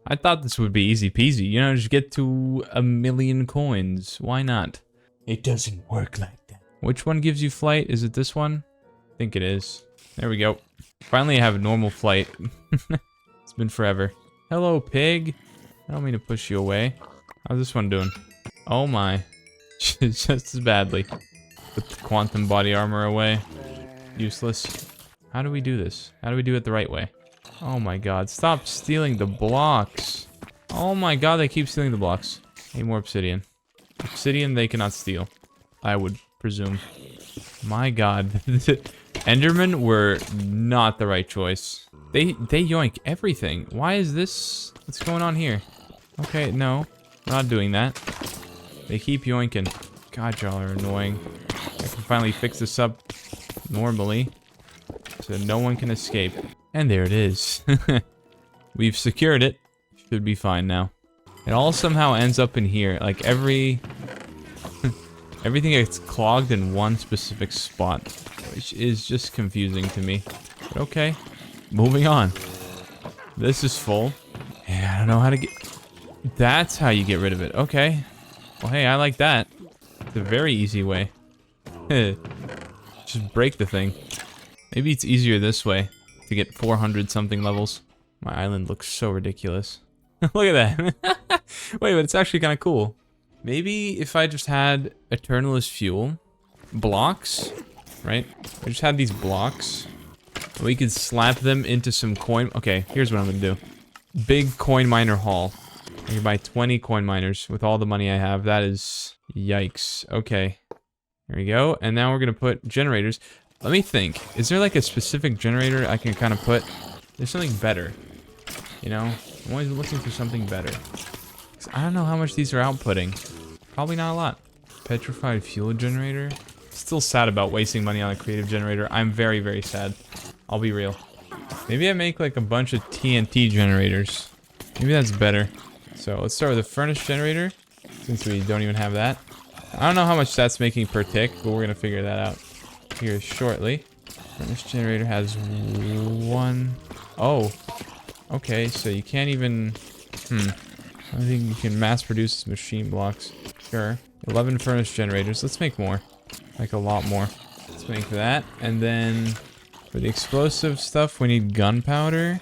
I thought this would be easy peasy, you know, just get to 1,000,000 coins. Why not? It doesn't work like that. Which one gives you flight? Is it this one? I think it is. There we go. Finally I have a normal flight. It's been forever. Hello, pig. I don't mean to push you away. How's this one doing? Oh my. Just as badly. Put the quantum body armor away. Useless. How do we do this? How do we do it the right way? Oh my god, stop stealing the blocks. Oh my god, they keep stealing the blocks. Need more obsidian. Obsidian they cannot steal, I would presume. My god. Endermen were not the right choice. They yoink everything. Why is this? What's going on here? Okay, no. We're not doing that. They keep yoinking. God, y'all are annoying. I can finally fix this up normally, so no one can escape. And there it is. We've secured it. Should be fine now. It all somehow ends up in here. Like everything gets clogged in one specific spot, which is just confusing to me. But okay, moving on. This is full. Yeah, I don't know how to get... That's how you get rid of it. Okay. Well, hey, I like that. It's a very easy way. Just break the thing. Maybe it's easier this way to get 400 something levels. My island looks so ridiculous. Look at that. Wait, but it's actually kind of cool. Maybe if I just had Eternalist fuel blocks, right? I just had these blocks. We could slap them into some coin. Okay, here's what I'm gonna do. Big coin miner haul. I can buy 20 coin miners with all the money I have. That is... Yikes. Okay. There we go. And now we're going to put generators. Let me think. Is there like a specific generator I can kind of put? There's something better. You know? I'm always looking for something better. 'Cause I don't know how much these are outputting. Probably not a lot. Petrified fuel generator. Still sad about wasting money on a creative generator. I'm very, very sad. I'll be real. Maybe I make like a bunch of TNT generators. Maybe that's better. So let's start with a furnace generator, since we don't even have that. I don't know how much that's making per tick, but we're gonna figure that out here shortly. Furnace generator has one. Oh, okay. So you can't even. I think you can mass produce machine blocks. Sure. 11 furnace generators. Let's make more. Like a lot more. Let's make that, and then for the explosive stuff, we need gunpowder.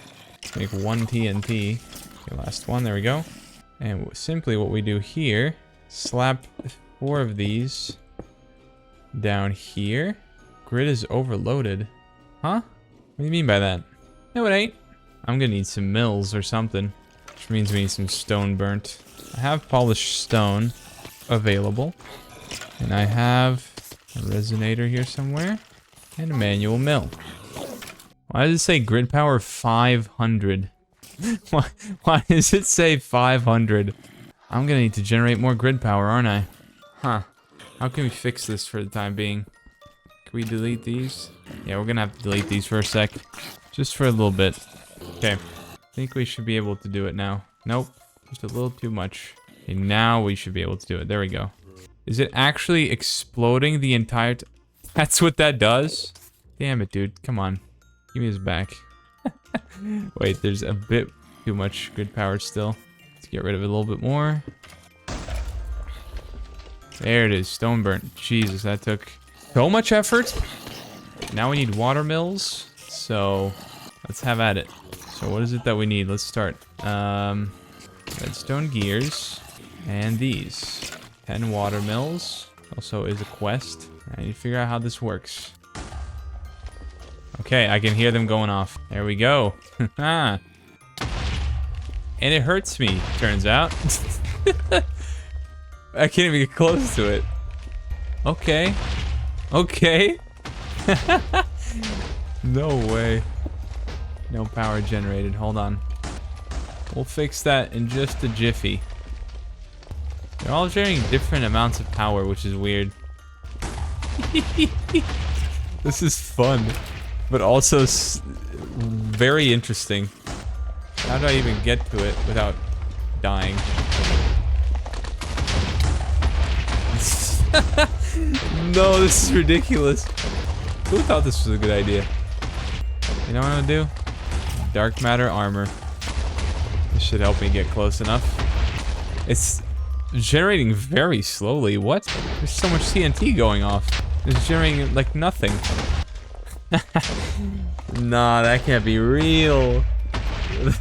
Make 1 TNT. Okay, last one. There we go. And simply what we do here, slap 4 of these down here. Grid is overloaded. Huh? What do you mean by that? No, it ain't. I'm gonna need some mills or something. Which means we need some stone burnt. I have polished stone available. And I have a resonator here somewhere. And a manual mill. Why does it say grid power 500? Why does it say 500? I'm gonna need to generate more grid power, aren't I? Huh. How can we fix this for the time being? Can we delete these? Yeah, we're gonna have to delete these for a sec. Just for a little bit. Okay. I think we should be able to do it now. Nope. Just a little too much. Okay, now we should be able to do it. There we go. Is it actually exploding the entire That's what that does? Damn it, dude. Come on. Give me this back. Wait, there's a bit too much grid power still. Let's get rid of it a little bit more. There it is. Stone burnt. Jesus, that took so much effort. Now we need water mills. So, let's have at it. So what is it that we need? Let's start. Redstone gears. And these. 10 water mills. Also is a quest. I need to figure out how this works. Okay, I can hear them going off. There we go. And it hurts me, turns out. I can't even get close to it. Okay. Okay. No way. No power generated. Hold on. We'll fix that in just a jiffy. They're all generating different amounts of power, which is weird. This is fun, but also very interesting. How do I even get to it without dying? No, this is ridiculous. Who thought this was a good idea? You know what I'm gonna do? Dark matter armor. This should help me get close enough. It's generating very slowly. What? There's so much TNT going off. It's generating like nothing. Nah, that can't be real.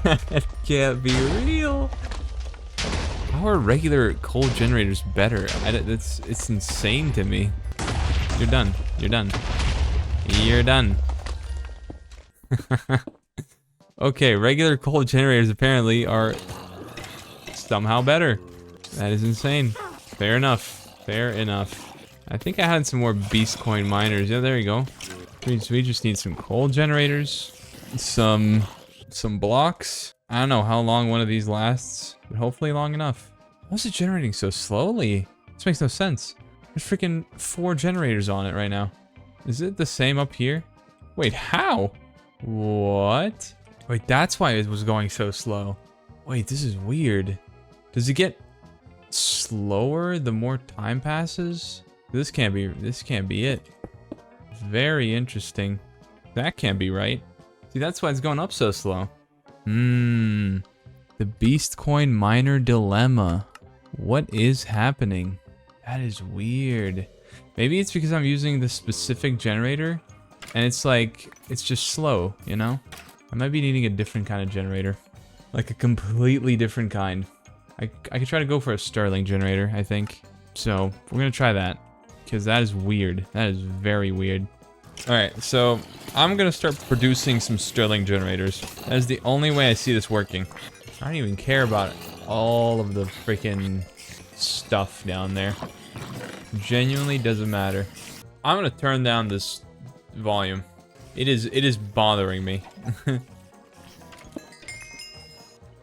That can't be real. How are regular coal generators better? It's insane to me. You're done. You're done. You're done. Okay, regular coal generators apparently are somehow better. That is insane. Fair enough. Fair enough. I think I had some more beast coin miners. Yeah, there you go. We just need some coal generators. Some blocks. I don't know how long one of these lasts, but hopefully long enough. Why is it generating so slowly? This makes no sense. There's freaking 4 generators on it right now. Is it the same up here? Wait, how? What? Wait, that's why it was going so slow. Wait, this is weird. Does it get slower the more time passes? This can't be it. Very interesting. That can't be right. See, that's why it's going up so slow. The beast coin miner dilemma. What is happening? That is weird. Maybe it's because I'm using the specific generator and it's like, it's just slow, you know? I might be needing a different kind of generator. Like a completely different kind. I could try to go for a Stirling generator, I think. So, we're gonna try that. Because that is weird. That is very weird. Alright, so I'm gonna start producing some Stirling generators. That is the only way I see this working. I don't even care about all of the freaking stuff down there. Genuinely doesn't matter. I'm gonna turn down this volume. It is bothering me.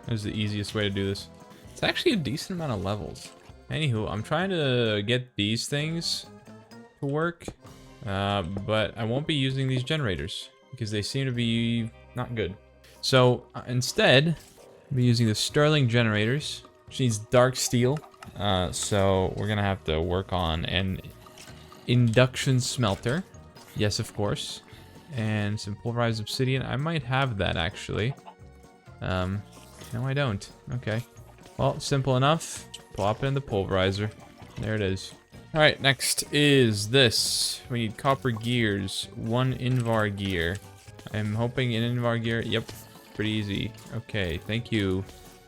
That's the easiest way to do this. It's actually a decent amount of levels. Anywho, I'm trying to get these things to work, but I won't be using these generators because they seem to be not good. So instead, I'll be using the Stirling generators, which needs dark steel. So we're gonna have to work on an induction smelter. Yes, of course. And some pulverized obsidian. I might have that actually. No, I don't. Okay. Well, simple enough. Plop it in the pulverizer. There it is. Alright, next is this. We need copper gears. 1 Invar gear. I'm hoping an Invar gear. Yep. Pretty easy. Okay, thank you.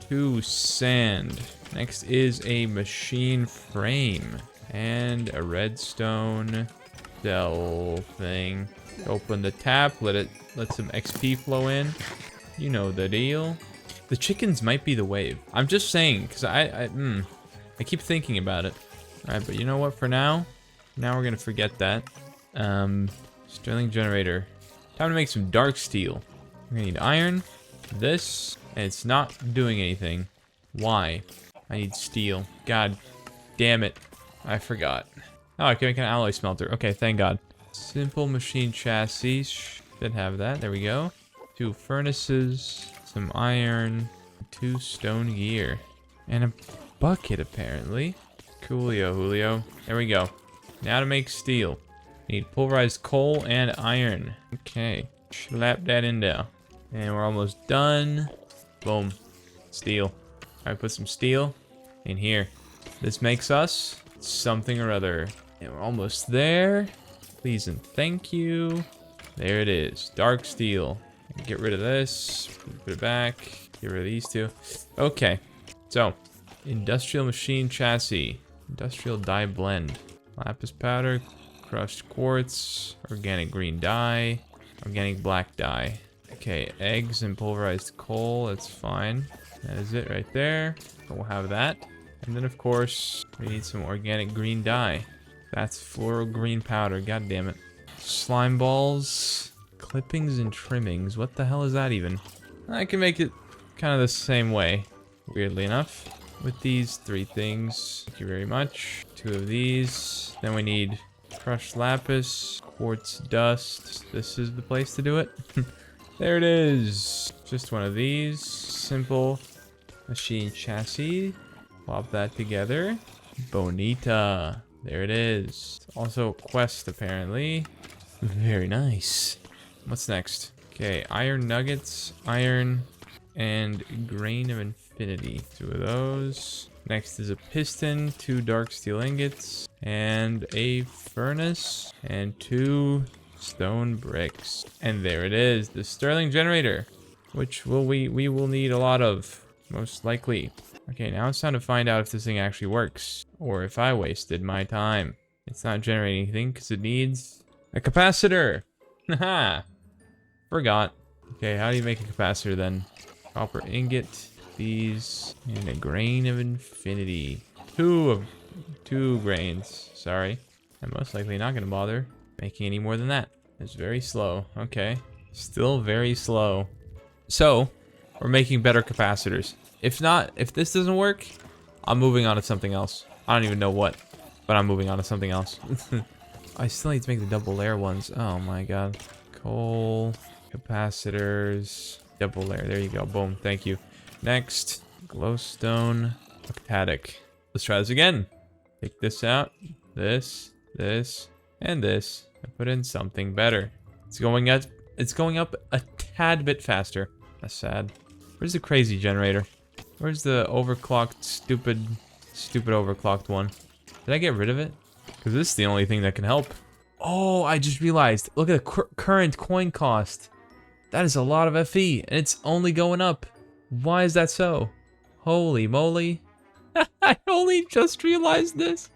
2 sand. Next is a machine frame. And a redstone. sell thing. Open the tap, let some XP flow in. You know the deal. The chickens might be the wave. I'm just saying, because I keep thinking about it. Alright, but you know what, for now we're gonna forget that. Sterling generator. Time to make some dark steel. We're gonna need iron, this, and it's not doing anything. Why? I need steel. God damn it. I forgot. Oh, I can make an alloy smelter. Okay, thank God. Simple machine chassis. Should have that. There we go. 2 furnaces, some iron, 2 stone gear, and a bucket apparently. Coolio, Julio. There we go. Now to make steel. Need pulverized coal and iron. Okay. Slap that in there. And we're almost done. Boom. Steel. Alright, put some steel in here. This makes us something or other. And we're almost there. Please and thank you. There it is. Dark steel. Get rid of this. Put it back. Get rid of these 2. Okay. So, industrial machine chassis. Industrial dye blend. Lapis powder. Crushed quartz. Organic green dye. Organic black dye. Okay, eggs and pulverized coal. That's fine. That is it right there. We'll have that. And then, of course, we need some organic green dye. That's floral green powder. God damn it. Slime balls. Clippings and trimmings. What the hell is that even? I can make it kind of the same way, weirdly enough. With these 3 things. Thank you very much. 2 of these. Then we need crushed lapis, quartz dust. This is the place to do it. There it is. Just one of these. Simple machine chassis. Plop that together. Bonita. There it is. Also quest apparently. Very nice. What's next? Okay, iron nuggets, iron, and grain of infinity. 2 of those. Next is a piston, 2 dark steel ingots, and a furnace, and 2 stone bricks. And there it is, the Sterling generator, which we will need a lot of, most likely. Okay, now it's time to find out if this thing actually works, or if I wasted my time. It's not generating anything because it needs a capacitor. Haha. Forgot. Okay, how do you make a capacitor then? Copper ingot, these, and a grain of infinity. 2 grains. Sorry. I'm most likely not gonna bother making any more than that. It's very slow. Okay. Still very slow. So, we're making better capacitors. If not, if this doesn't work, I'm moving on to something else. I don't even know what, but I'm moving on to something else. I still need to make the double layer ones. Oh my god. Coal, capacitors, double layer. There you go. Boom. Thank you. Next, glowstone, octatic. Let's try this again. Take this out. This, and this. And put in something better. It's going up a tad bit faster. That's sad. Where's the crazy generator? Where's the overclocked, stupid overclocked one? Did I get rid of it? Because this is the only thing that can help. Oh, I just realized. Look at the current coin cost. That is a lot of FE, and it's only going up. Why is that so? Holy moly. I only just realized this.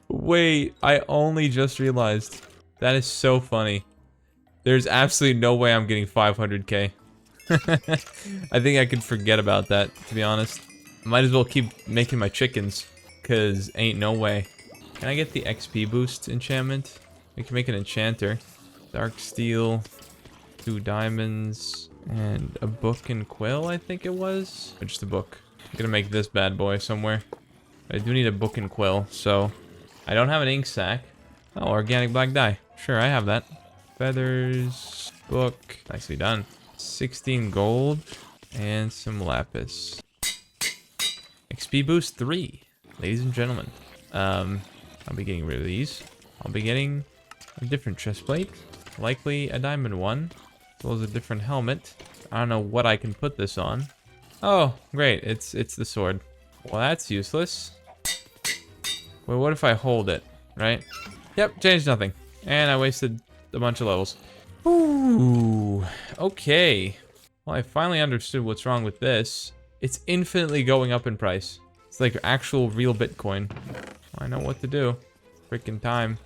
Wait, I only just realized. That is so funny. There's absolutely no way I'm getting 500k. I think I could forget about that, to be honest. Might as well keep making my chickens, because ain't no way. Can I get the XP boost enchantment? We can make an enchanter. Dark steel, 2 diamonds, and a book and quill, I think it was? Or just a book. I'm gonna make this bad boy somewhere. I do need a book and quill, so... I don't have an ink sac. Oh, organic black dye. Sure, I have that. Feathers, book, nicely done. 16 gold, and some lapis. XP boost 3, ladies and gentlemen. I'll be getting rid of these. I'll be getting a different chest plate, likely a diamond one, as well as a different helmet. I don't know what I can put this on. Oh, great, it's the sword. Well, that's useless. Well, what if I hold it, right? Yep, changed nothing. And I wasted a bunch of levels. Ooh, okay. Well, I finally understood what's wrong with this. It's infinitely going up in price. It's like actual real Bitcoin. I know what to do. Freaking time.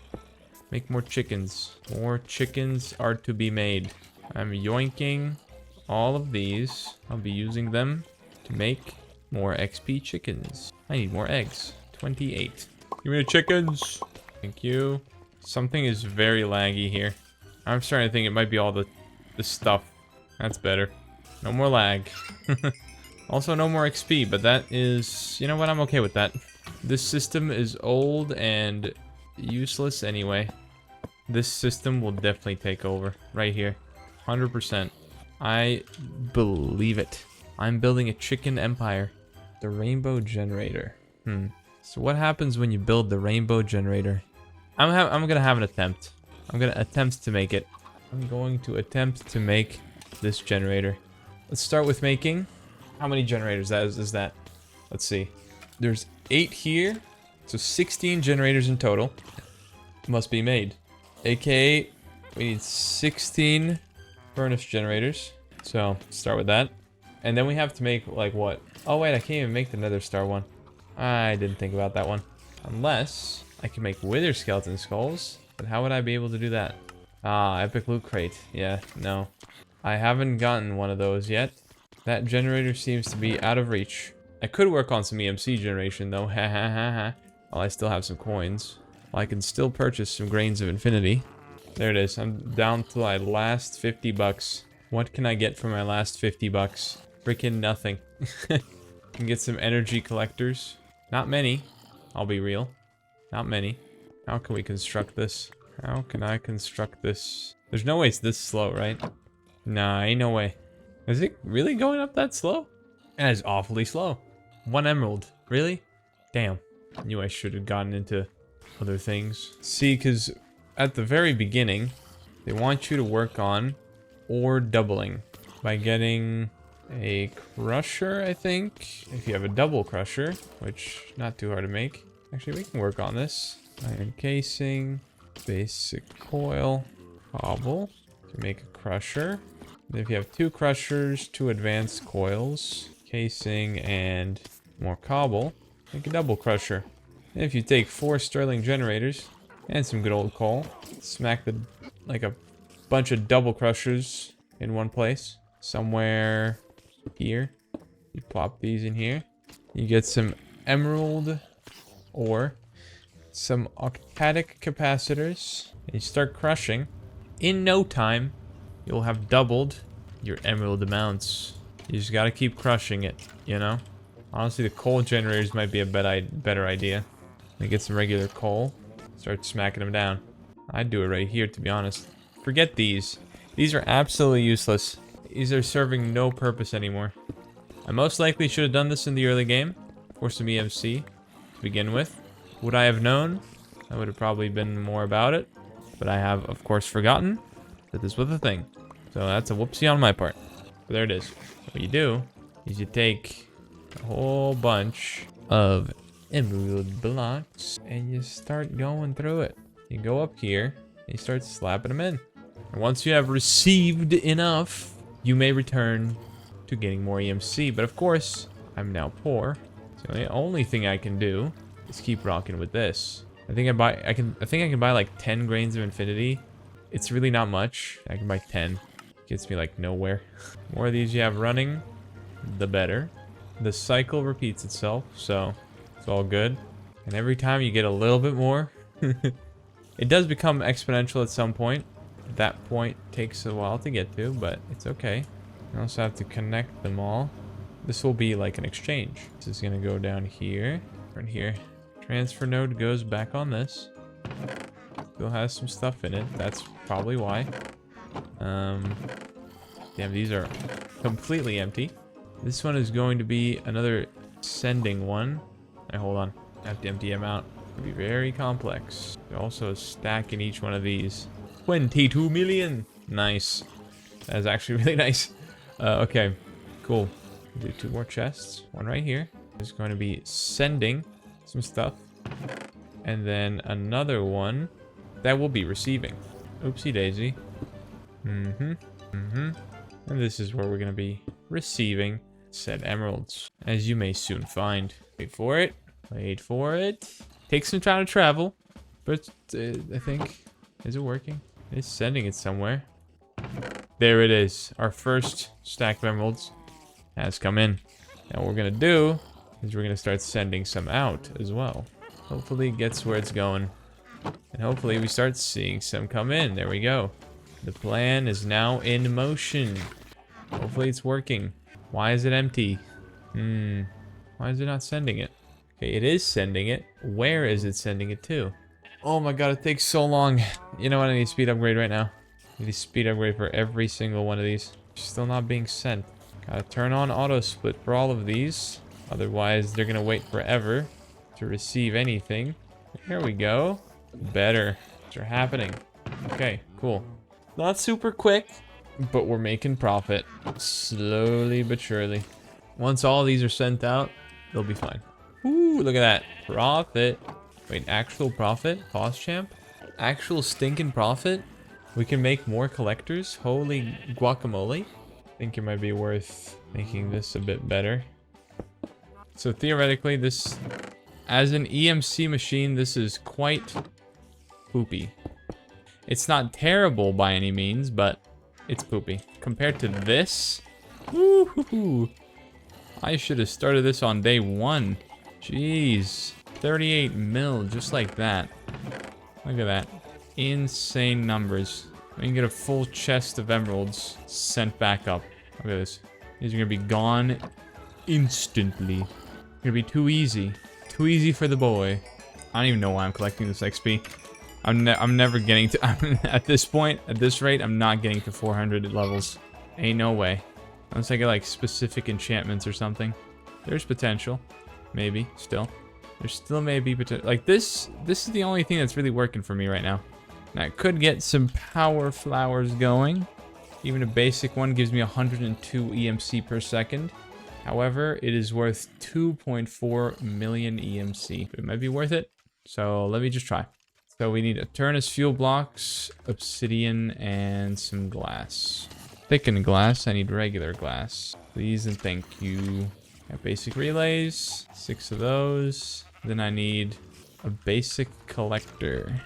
Make more chickens. More chickens are to be made. I'm yoinking all of these. I'll be using them to make more XP chickens. I need more eggs. 28. Give me the chickens. Thank you. Something is very laggy here. I'm starting to think it might be all the stuff. That's better. No more lag. Also, no more XP, but that is... You know what? I'm okay with that. This system is old and useless anyway. This system will definitely take over. Right here. 100%. I believe it. I'm building a chicken empire. The rainbow generator. So what happens when you build the rainbow generator? I'm gonna have an attempt. I'm gonna attempt to make it. I'm going to attempt to make this generator. Let's start with making... How many generators is that? Let's see. There's 8 here. So 16 generators in total. Must be made. AKA, we need 16 furnace generators. So, start with that. And then we have to make, like, what? Oh, wait, I can't even make the nether star one. I didn't think about that one. Unless I can make wither skeleton skulls. But how would I be able to do that? Ah, epic loot crate. Yeah, no. I haven't gotten one of those yet. That generator seems to be out of reach. I could work on some EMC generation, though. Ha ha ha ha. Well, I still have some coins. Well, I can still purchase some grains of infinity. There it is. I'm down to my last 50 bucks. What can I get for my last 50 bucks? Freaking nothing. Can get some energy collectors. Not many. I'll be real. Not many. How can we construct this? How can I construct this? There's no way it's this slow, right? Nah, ain't no way. Is it really going up that slow? That is awfully slow. 1 emerald. Really? Damn. I knew I should have gotten into other things. See, because at the very beginning, they want you to work on ore doubling by getting a crusher, I think. If you have a double crusher, which not too hard to make. Actually, we can work on this. Iron casing, basic coil, cobble to make a crusher. If you have 2 crushers, 2 advanced coils, casing, and more cobble, make a double crusher. And if you take 4 sterling generators and some good old coal, smack like a bunch of double crushers in one place, somewhere here. You plop these in here. You get some emerald ore, some octadic capacitors, and you start crushing. In no time, you'll have doubled your emerald amounts. You just gotta keep crushing it, you know? Honestly, the coal generators might be a better idea. They get some regular coal, start smacking them down. I'd do it right here, to be honest. Forget these. These are absolutely useless. These are serving no purpose anymore. I most likely should have done this in the early game for some EMC to begin with. Would I have known? I would have probably been more about it. But I have, of course, forgotten that this was a thing. So that's a whoopsie on my part. But there it is. What you do is you take a whole bunch of emerald blocks and you start going through it. You go up here and you start slapping them in. And once you have received enough, you may return to getting more EMC. But of course, I'm now poor. So the only thing I can do is keep rocking with this. I think I can buy like 10 grains of infinity. It's really not much. I can buy 10. Gets me like nowhere. The more of these you have running, the better. The cycle repeats itself, so it's all good. And every time you get a little bit more, it does become exponential at some point. That point takes a while to get to, but it's okay. I also have to connect them all. This will be like an exchange. This is gonna go down here, right here. Transfer node goes back on this. Still has some stuff in it. That's probably why. Damn, these are completely empty. This one is going to be another sending one. Hold on. I have to empty them out. It'll be very complex. There's also a stack in each one of these. 22 million. Nice. That is actually really nice. Okay, cool. Do 2 more chests. One right here. Is going to be sending some stuff. And then another one that will be receiving. Oopsie daisy. And this is where we're going to be receiving said emeralds, as you may soon find. Wait for it. Wait for it. Takes some time to travel, but I think Is it working? It's sending it somewhere. There it is. Our first stack of emeralds has come in. Now what we're gonna do is we're gonna start sending some out as well. Hopefully it gets where it's going. And hopefully we start seeing some come in. There we go. The plan is now in motion. Hopefully it's working. Why is it empty? Why is it not sending it? Okay, it is sending it. Where is it sending it to? Oh my god, it takes so long. You know what? I need a speed upgrade right now. I need a speed upgrade for every single one of these. Still not being sent. Gotta turn on auto split for all of these. Otherwise, they're gonna wait forever to receive anything. Here we go. Better. Things are happening. Okay, cool. Not super quick, but we're making profit. Slowly but surely. Once all these are sent out, they'll be fine. Ooh, look at that. Profit. Wait, actual profit? Cost champ? Actual stinking profit? We can make more collectors? Holy guacamole. I think it might be worth making this a bit better. So theoretically, this, as an EMC machine, this is quite poopy. It's not terrible by any means, but it's poopy. Compared to this, woo-hoo-hoo. I should have started this on day one. Jeez. 38 mil, just like that. Look at that. Insane numbers. We can get a full chest of emeralds sent back up. Look at this. These are gonna be gone instantly. Gonna be too easy. Too easy for the boy. I don't even know why I'm collecting this XP. I'm never getting to... at this point, at this rate, I'm not getting to 400 levels. Ain't no way. Unless I get like specific enchantments or something. There's potential. Maybe, still. There's still maybe potential. Like this is the only thing that's really working for me right now. Now I could get some power flowers going. Even a basic one gives me 102 EMC per second. However, it is worth 2.4 million EMC. It might be worth it. So let me just try. So we need Eternus fuel blocks, obsidian, and some glass. Thickened glass, I need regular glass. Please and thank you. Got basic relays, 6 of those. Then I need a basic collector.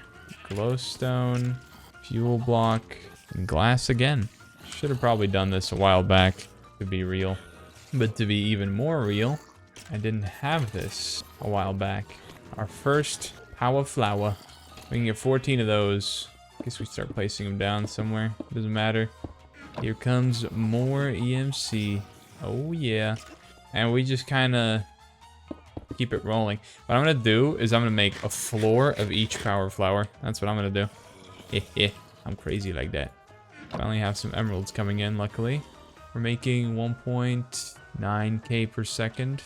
Glowstone, fuel block, and glass again. Should have probably done this a while back to be real. But to be even more real, I didn't have this a while back. Our first power flower. We can get 14 of those. Guess we start placing them down somewhere. Doesn't matter. Here comes more EMC. Oh yeah. And we just kind of keep it rolling. What I'm going to do is I'm going to make a floor of each power flower. That's what I'm going to do. I'm crazy like that. I only have some emeralds coming in, luckily. We're making 1.9k per second.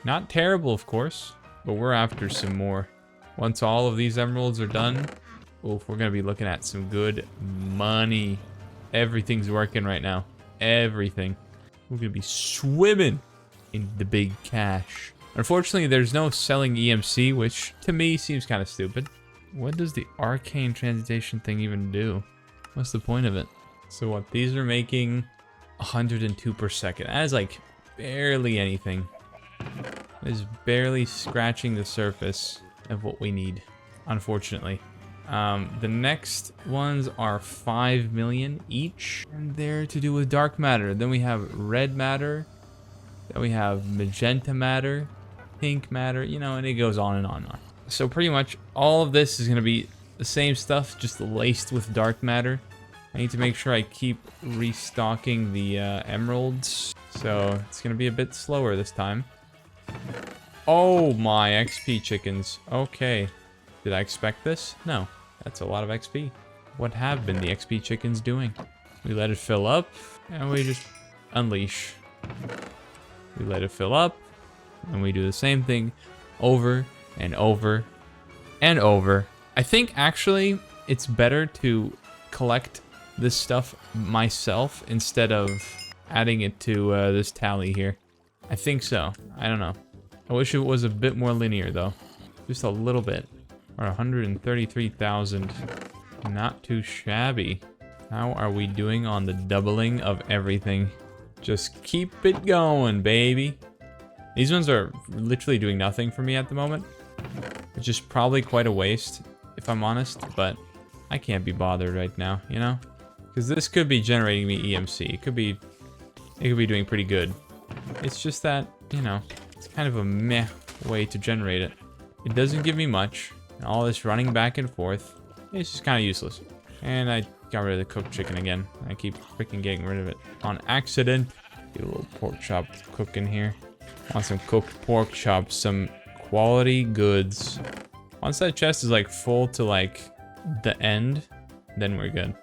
Not terrible, of course, but we're after some more. Once all of these emeralds are done, oof, we're going to be looking at some good money. Everything's working right now. Everything. We're going to be swimming in the big cash. Unfortunately, there's no selling EMC, which to me seems kind of stupid. What does the arcane transmutation thing even do? What's the point of it? So what, these are making 102 per second. That is like barely anything. That is barely scratching the surface of what we need, unfortunately. The next ones are 5 million each, and they're to do with dark matter. Then we have red matter. Then we have magenta matter, pink matter, you know, and it goes on and on and on. So pretty much all of this is going to be the same stuff, just laced with dark matter. I need to make sure I keep restocking the emeralds. So it's going to be a bit slower this time. Oh my XP chickens. Okay. Did I expect this? No. That's a lot of XP. What have been the XP chickens doing? We let it fill up and we just unleash. We let it fill up and we do the same thing over and over and over. I think actually it's better to collect this stuff myself instead of adding it to this tally here. I think so. I don't know. I wish it was a bit more linear though. Just a little bit. Or 133,000. Not too shabby. How are we doing on the doubling of everything? Just keep it going, baby. These ones are literally doing nothing for me at the moment. Which is probably quite a waste, if I'm honest, but I can't be bothered right now, you know? Because this could be generating me EMC. It could be doing pretty good. It's just that, you know, it's kind of a meh way to generate it. It doesn't give me much. And all this running back and forth, it's just kind of useless. And I got rid of the cooked chicken again. I keep freaking getting rid of it on accident. Get a little pork chop cooking here. Want some cooked pork chops, some quality goods. Once that chest is like full to like the end, then we're good.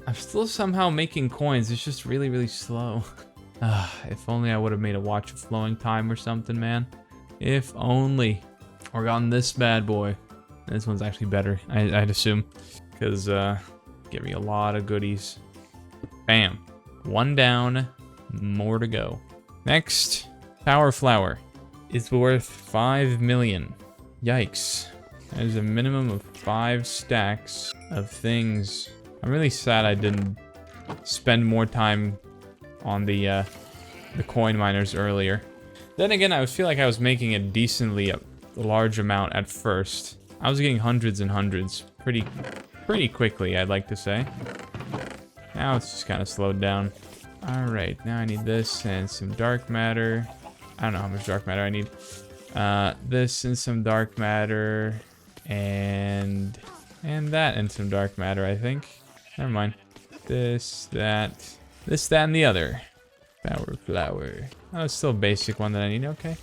I'm still somehow making coins. It's just really, really slow. If only I would have made a watch of flowing time or something, man. If only. Or gotten this bad boy. This one's actually better, I'd assume. Because, give me a lot of goodies. Bam. One down, more to go. Next, power flower. It's worth 5 million. Yikes. There's a minimum of 5 stacks of things. I'm really sad I didn't spend more time on the coin miners earlier. Then again, I feel like I was making a decently large amount at first. I was getting hundreds and hundreds pretty quickly, I'd like to say. Now it's just kind of slowed down. All right, now I need this and some dark matter. I don't know how much dark matter I need. This and some dark matter, and that and some dark matter, I think. Never mind. This, that, and the other. Power flower. Oh, it's still a basic one that I need. Okay.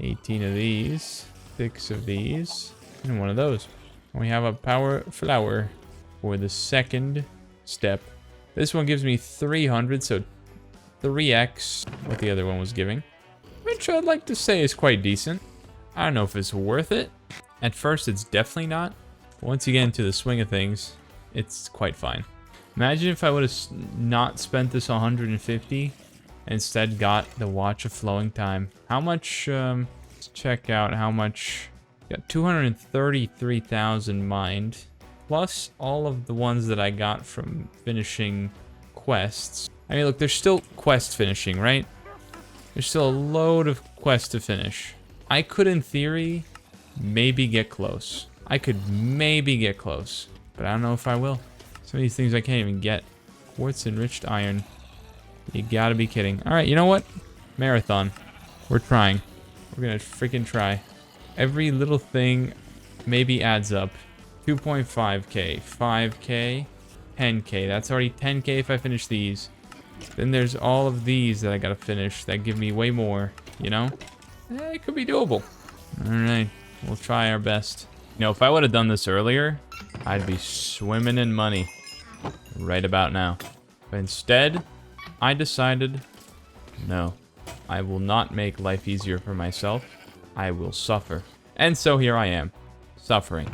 18 of these, 6 of these, and 1 of those. And we have a power flower for the second step. This one gives me 300, so 3x what the other one was giving, which I'd like to say is quite decent. I don't know if it's worth it. At first, it's definitely not. But once you get into the swing of things, it's quite fine. Imagine if I would have not spent this 150, instead got the Watch of Flowing Time. How much, let's check out how much. Got 233,000 mined, plus all of the ones that I got from finishing quests. I mean, look, there's still quest finishing, right? There's still a load of quests to finish. I could, in theory, maybe get close. I could maybe get close, but I don't know if I will. Some of these things I can't even get. Quartz enriched iron. You gotta be kidding. All right, you know what? Marathon. We're trying. We're gonna freaking try. Every little thing maybe adds up. 2.5k, 5k, 10k. That's already 10k if I finish these. Then there's all of these that I gotta finish that give me way more, you know? It could be doable. All right, we'll try our best. You know, if I would have done this earlier, I'd be swimming in money right about now. But instead, I decided, no, I will not make life easier for myself. I will suffer. And so here I am, suffering.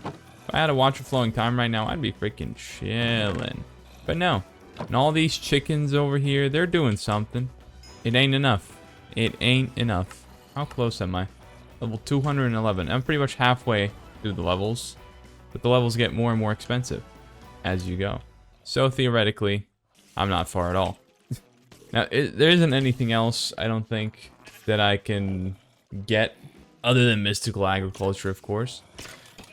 If I had a Watch of Flowing Time right now, I'd be freaking chilling. But no, and all these chickens over here, they're doing something. It ain't enough. It ain't enough. How close am I? Level 211. I'm pretty much halfway through the levels. But the levels get more and more expensive as you go. So theoretically, I'm not far at all. Now, there isn't anything else, I don't think, that I can get other than mystical agriculture, of course.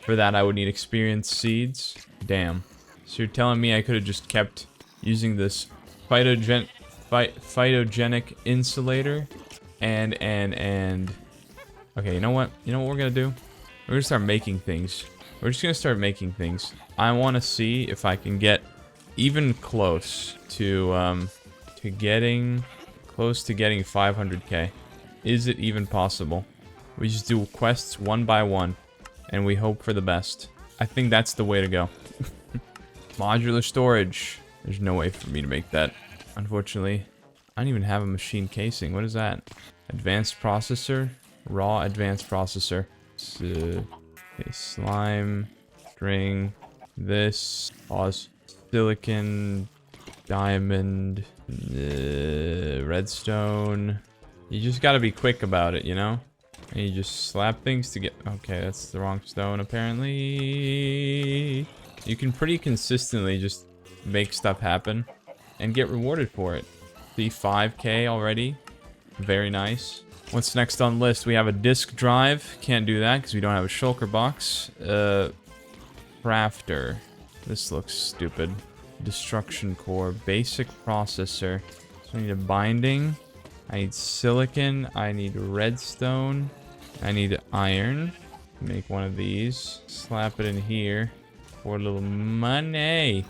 For that, I would need experienced seeds. Damn. So you're telling me I could have just kept using this phytogenic insulator and okay, you know what we're gonna do? We're gonna start making things. We're just gonna start making things. I want to see if I can get even close to getting 500k. Is it even possible? We just do quests one by one, and we hope for the best. I think that's the way to go. Modular storage. There's no way for me to make that, unfortunately. I don't even have a machine casing. What is that? Advanced processor? Raw advanced processor. Okay, slime, string, this, pause, silicon, diamond, redstone. You just gotta be quick about it, you know? And you just slap things to get... Okay, that's the wrong stone, apparently. You can pretty consistently just make stuff happen and get rewarded for it. See, 5k already. Very nice. What's next on the list? We have a disk drive. Can't do that because we don't have a shulker box. Crafter. This looks stupid. Destruction core, basic processor. So I need a binding. I need silicon. I need redstone. I need iron. Make one of these. Slap it in here for a little money.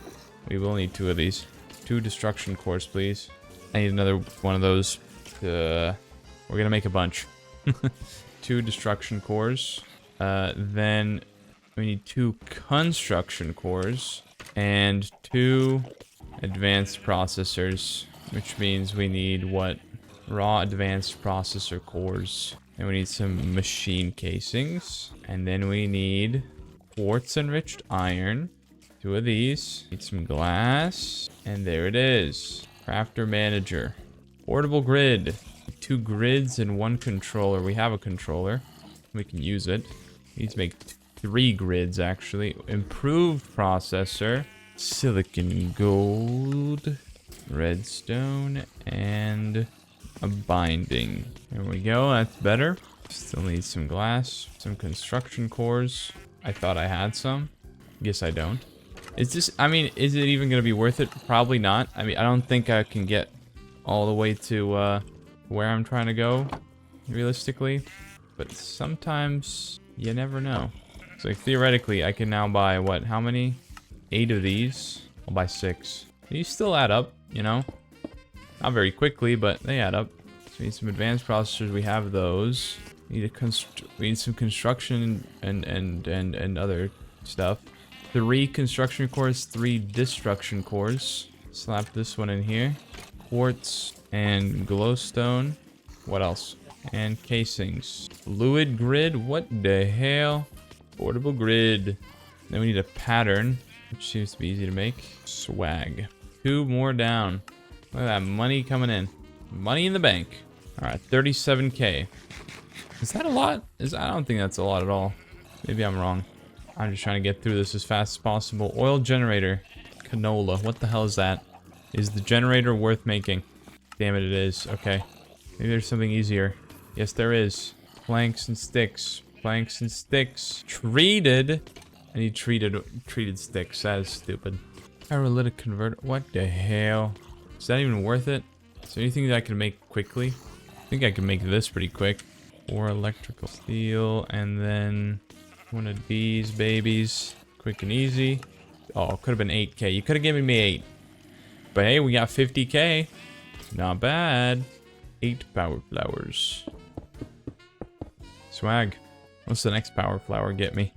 We will need 2 of these. 2 destruction cores, please. I need another one of those. We're gonna make a bunch. 2 destruction cores. Then we need 2 construction cores and 2 advanced processors, which means we need what? Raw advanced processor cores. And we need some machine casings. And then we need quartz enriched iron. 2 of these. Need some glass. And there it is. Crafter manager. Portable grid. 2 grids and 1 controller. We have a controller. We can use it. We need to make 3 grids, actually. Improved processor. Silicon gold. Redstone. And a binding. There we go. That's better. Still need some glass. Some construction cores. I thought I had some. Guess I don't. Is this... I mean, is it even going to be worth it? Probably not. I mean, I don't think I can get all the way to where I'm trying to go, realistically. But sometimes you never know. So like, theoretically, I can now buy, what, how many? 8 of these. I'll buy 6. These still add up, you know? Not very quickly, but they add up. So we need some advanced processors. We have those. We need some construction and other stuff. 3 construction cores, 3 destruction cores. Slap this one in here. Quartz and glowstone. What else? And casings. Fluid grid. What the hell? Portable grid. Then we need a pattern, which seems to be easy to make. Swag. 2 more down. Look at that money coming in. Money in the bank. Alright, 37k. Is that a lot? I don't think that's a lot at all. Maybe I'm wrong. I'm just trying to get through this as fast as possible. Oil generator. Canola. What the hell is that? Is the generator worth making? Damn it, it is. Okay. Maybe there's something easier. Yes, there is. Planks and sticks. Planks and sticks. Treated. I need treated sticks. That is stupid. Pyrolytic converter. What the hell? Is that even worth it? Is there anything that I can make quickly? I think I can make this pretty quick. Or electrical steel. And then one of these babies. Quick and easy. Oh, could have been 8k. You could have given me 8. But hey, we got 50k. Not bad. 8 power flowers. Swag. What's the next power flower get me?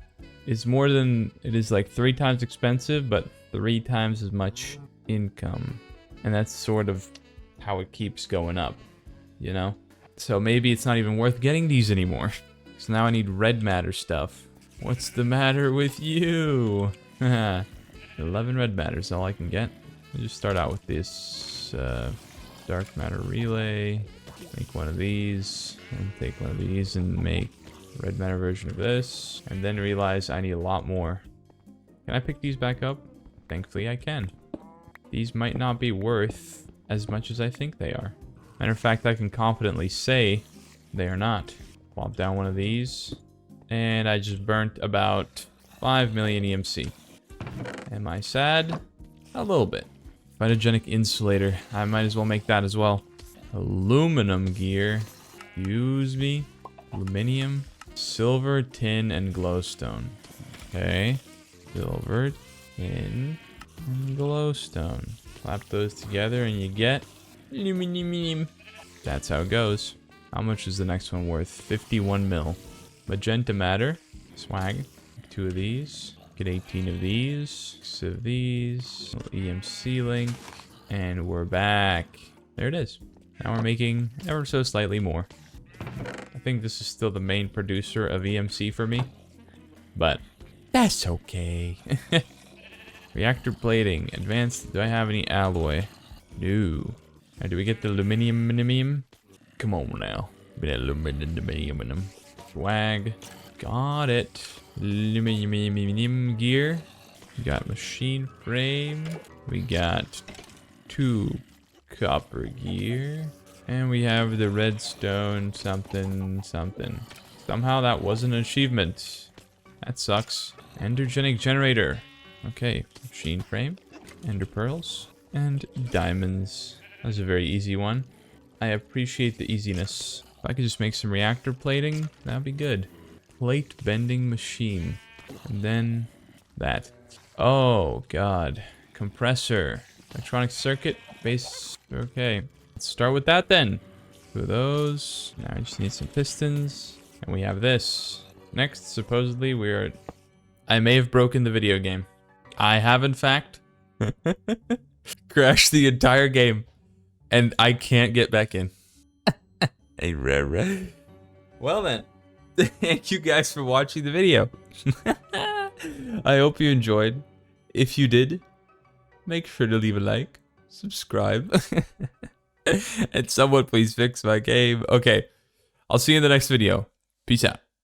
It's more than... It is like 3 times expensive, but 3 times as much income. And that's sort of how it keeps going up, you know? So maybe it's not even worth getting these anymore. So now I need red matter stuff. What's the matter with you? 11 red matter is all I can get. I'll just start out with this dark matter relay. Make one of these. And take one of these and make a red matter version of this. And then realize I need a lot more. Can I pick these back up? Thankfully I can. These might not be worth as much as I think they are. Matter of fact, I can confidently say they are not. Plop down one of these. And I just burnt about 5 million EMC. Am I sad? A little bit. Photogenic insulator. I might as well make that as well. Aluminum gear. Excuse me. Aluminium. Silver, tin, and glowstone. Okay. Silver, tin, and glowstone. Clap those together and you get aluminum. That's how it goes. How much is the next one worth? 51 mil. Magenta matter. Swag. 2 of these. Get 18 of these. 6 of these. EMC link. And we're back. There it is. Now we're making ever so slightly more. I think this is still the main producer of EMC for me. But that's okay. Reactor plating. Advanced. Do I have any alloy? No. Now, do we get the aluminium? Come on now. Aluminium. Swag. Got it. Aluminium gear. We got machine frame. We got 2 copper gear. And we have the redstone something. Somehow that wasn't an achievement. That sucks. Energistics generator. Okay, machine frame, ender pearls, and diamonds. That was a very easy one. I appreciate the easiness. If I could just make some reactor plating, that'd be good. Plate bending machine. And then that. Oh, God. Compressor. Electronic circuit. Base. Okay. Let's start with that then. Two of those. Now I just need some pistons. And we have this. Next, supposedly, I may have broken the video game. I have, in fact, crashed the entire game. And I can't get back in. Hey, rare. Well then, thank you guys for watching the video. I hope you enjoyed. If you did, make sure to leave a like, subscribe, and someone please fix my game. Okay, I'll see you in the next video. Peace out.